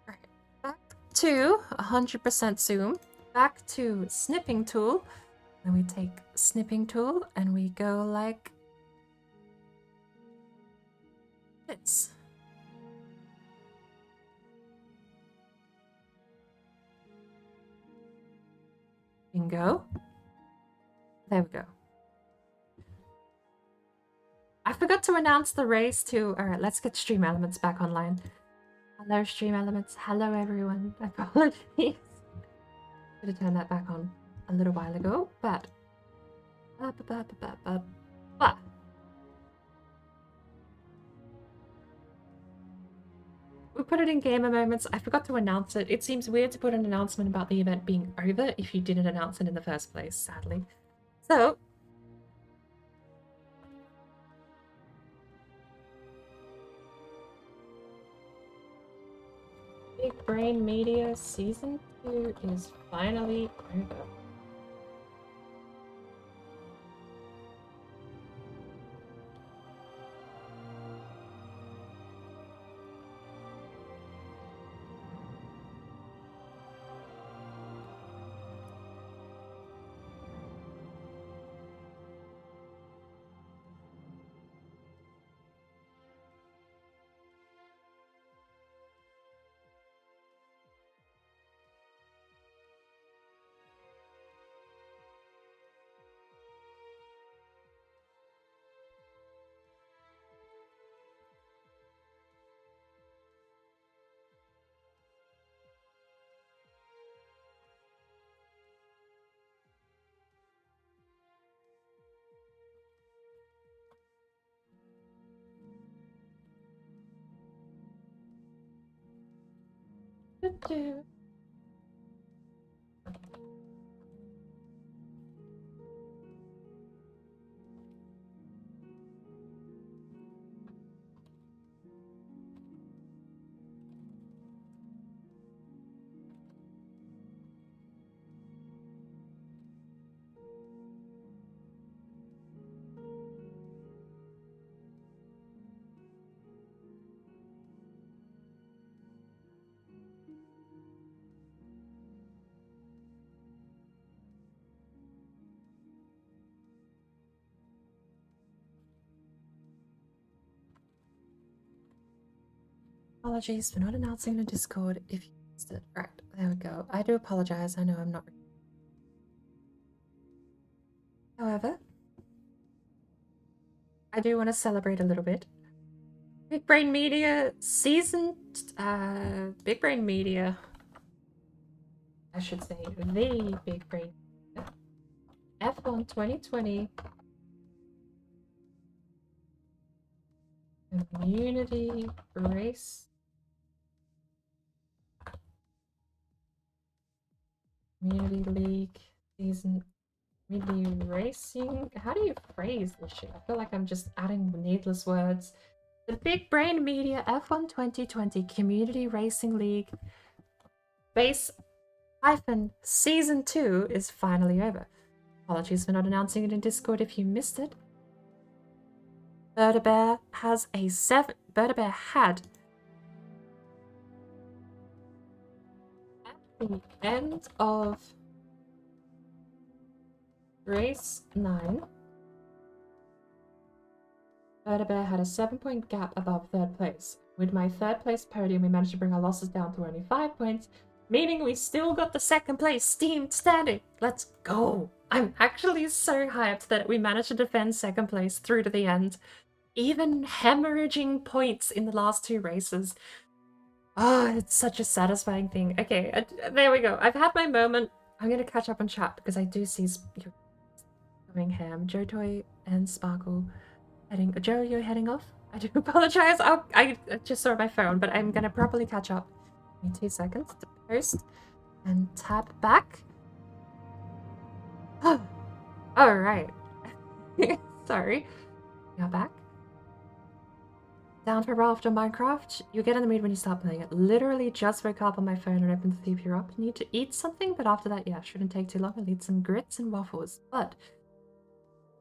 Right, back to 100% zoom. Back to snipping tool. Then we take snipping tool and we go like this. Bingo. There we go. I forgot to announce the race too. Alright, let's get Stream Elements back online. Hello, Stream Elements. Hello, everyone. Apologies. Should have turned that back on a little while ago, but... We put it in gamer moments. I forgot to announce it. It seems weird to put an announcement about the event being over if you didn't announce it in the first place, sadly. So... Big Brain Media Season 2 is finally over. Apologies for not announcing in Discord if you missed it. Right, there we go. I do apologize. I know I'm not. However, I do want to celebrate a little bit. Big Brain Media season. Big Brain Media. I should say the Big Brain Media. F1 2020 Community Race. Community League season. Community Racing. How do you phrase this shit? I feel like I'm just adding needless words. The Big Brain Media F1 2020 Community Racing League Base Season 2 is finally over. Apologies for not announcing it in Discord if you missed it. Berta had at the end of race 9, Berta had a 7-point gap above 3rd place. With my 3rd place podium, we managed to bring our losses down to only 5 points, meaning we still got the 2nd place team standing. Let's go! I'm actually so hyped that we managed to defend 2nd place through to the end, even hemorrhaging points in the last 2 races. Oh, it's such a satisfying thing. Okay, there we go. I've had my moment. I'm gonna catch up on chat because I do see you going ham. Joe Toy and Sparkle heading. Joe, you're heading off? I do apologize. I just saw my phone, but I'm gonna properly catch up. Give me 2 seconds to post and tap back. Oh, all right. Sorry. Now back. Down for Raft on Minecraft. You get in the mood when you start playing it. Literally just woke up on my phone and opened the CPU up. Need to eat something, but after that, yeah, shouldn't take too long. I'll eat some grits and waffles. But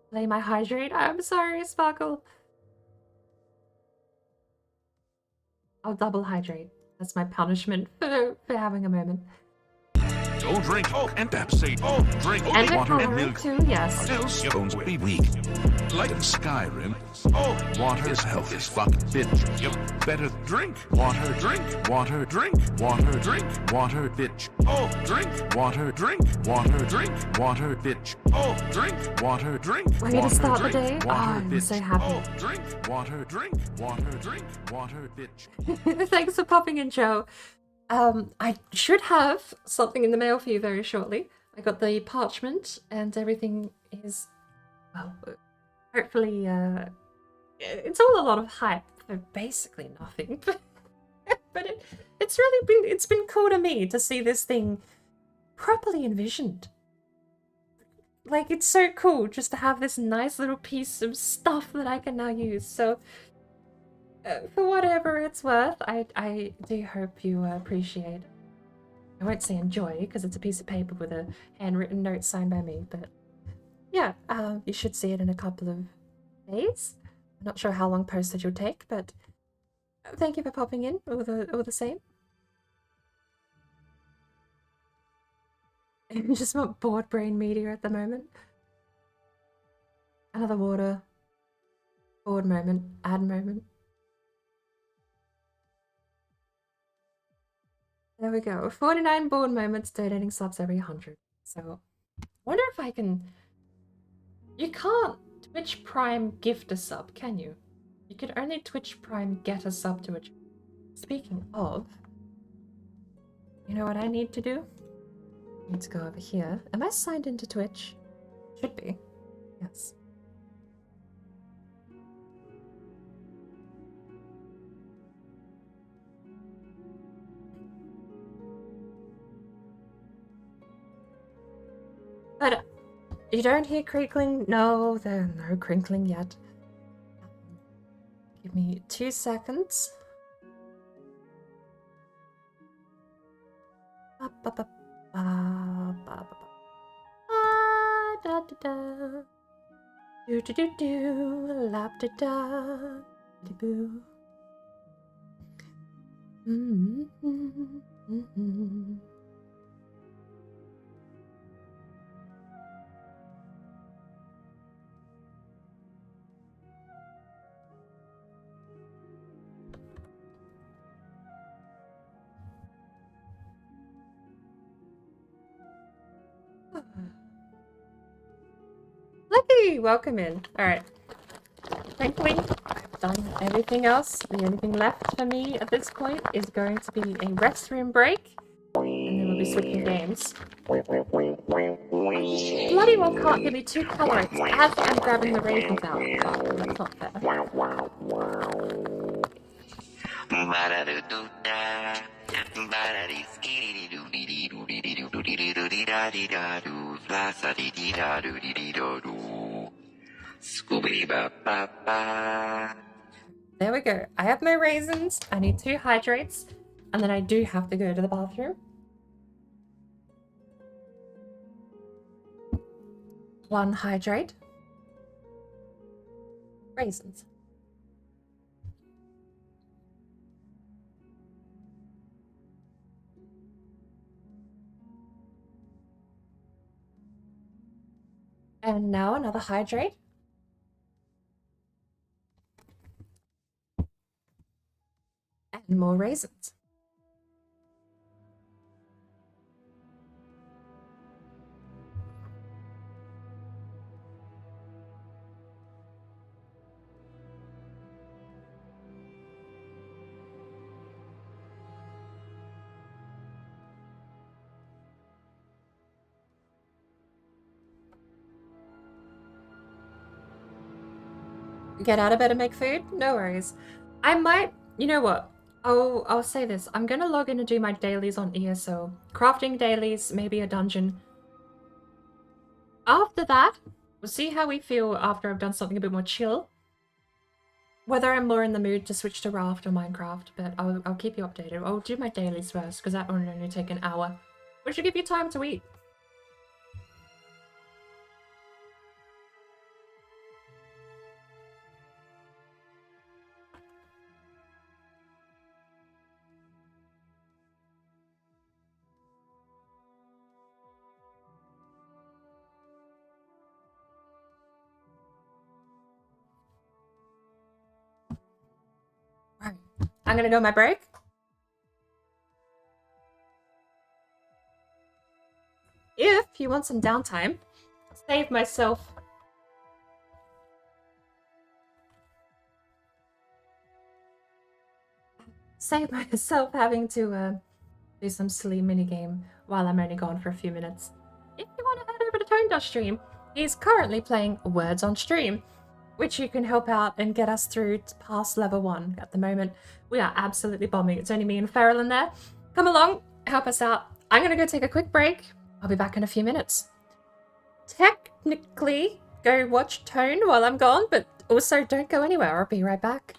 play my hydrate. I'm sorry, Sparkle. I'll double hydrate. That's my punishment for having a moment. Don't drink and say, drink And water and calorie milk. too, yes. Else your bones will be weak. Like in Skyrim, water is health as fuck, bitch. You better drink water, drink water, drink water, drink water, bitch. Drink water, drink water, drink water, bitch. Drink water, drink water, Ready to start the drink day? water, I'm bitch. so happy. Drink water, drink water, drink water, bitch. Thanks for popping in, Joe. I should have something in the mail for you very shortly. I got the parchment and everything is, well, hopefully, it's all a lot of hype for basically nothing. But it's been cool to me to see this thing properly envisioned. Like, it's so cool just to have this nice little piece of stuff that I can now use. So, for whatever it's worth, I do hope you appreciate. I won't say enjoy, because it's a piece of paper with a handwritten note signed by me, but yeah, you should see it in a couple of days. I'm not sure how long postage will take, but thank you for popping in, all the same. I just want bored brain media at the moment. Another water. Bored moment. Add moment. There we go. 49 bored moments, donating subs every 100. So, wonder if I can... You can't Twitch Prime gift a sub, can you? You can only Twitch Prime get a sub to a... Speaking of... You know what I need to do? I need to go over here. Am I signed into Twitch? Should be. Yes. But you don't hear crinkling? No, there's no crinkling yet. Give me 2 seconds. Ba, ba, ba, ba, ba, ba. Ah, da, da, da. Do, do, do, do. Lap, da, da. Di, boo. Mm-hmm. Hey, welcome in. Alright. Thankfully, I've done everything else. The only thing left for me at this point is going to be a restroom break. And then we'll be switching games. Bloody well can't give me 2 calories as I'm grabbing the raisins out. Oh, that's not fair. There we go. I have my raisins. I need 2 hydrates. And then I do have to go to the bathroom. 1 hydrate. Raisins. And now another hydrate. And more raisins. Get out of bed and make food? No worries. I might, you know what? I'll say this. I'm gonna log in and do my dailies on ESO. Crafting dailies, maybe a dungeon. After that, we'll see how we feel after I've done something a bit more chill. Whether I'm more in the mood to switch to Raft or Minecraft, but I'll keep you updated. I'll do my dailies first, because that will only take an hour. Which should give you time to eat. Right. I'm gonna go on my break. If you want some downtime, save myself having to do some silly minigame while I'm only gone for a few minutes. If you want to head over to Tone Dust stream, he's currently playing Words on Stream, which you can help out and get us through past level 1. At the moment, we are absolutely bombing. It's only me and Farrell in there. Come along, help us out. I'm gonna go take a quick break. I'll be back in a few minutes. Technically, go watch Tone while I'm gone, but also don't go anywhere. I'll be right back.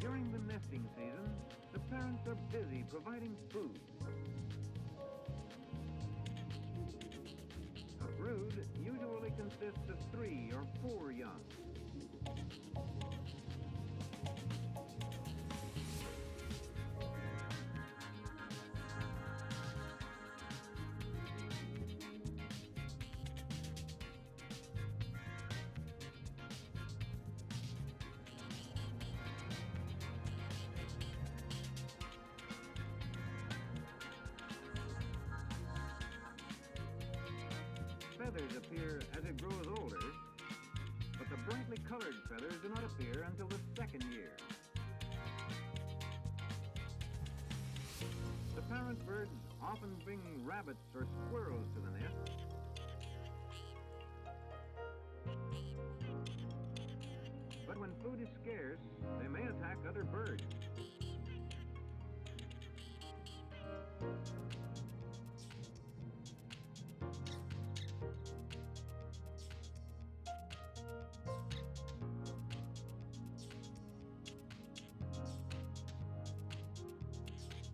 During the nesting season, the parents are busy providing food. A brood usually consists of 3 or 4 young. Feathers appear as it grows older, but the brightly colored feathers do not appear until the 2nd year. The parent birds often bring rabbits or squirrels to the nest. But when food is scarce, they may attack other birds.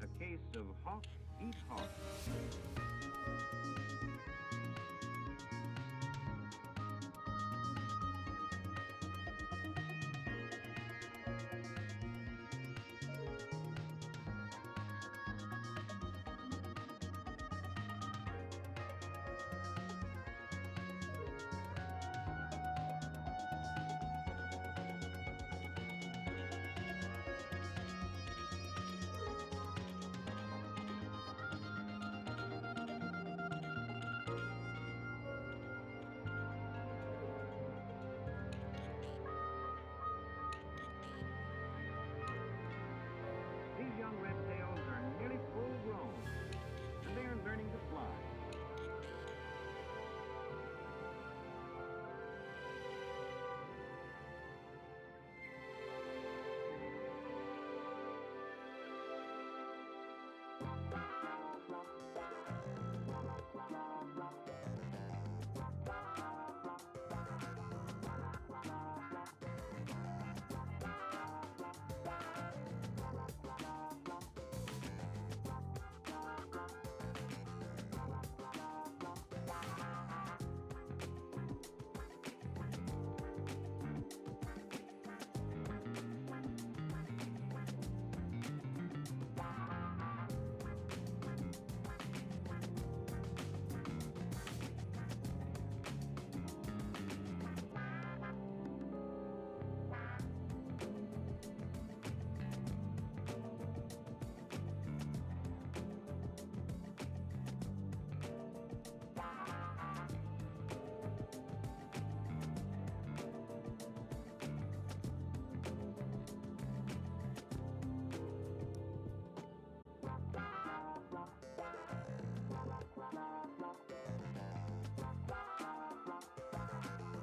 A case of hawk eat hawk.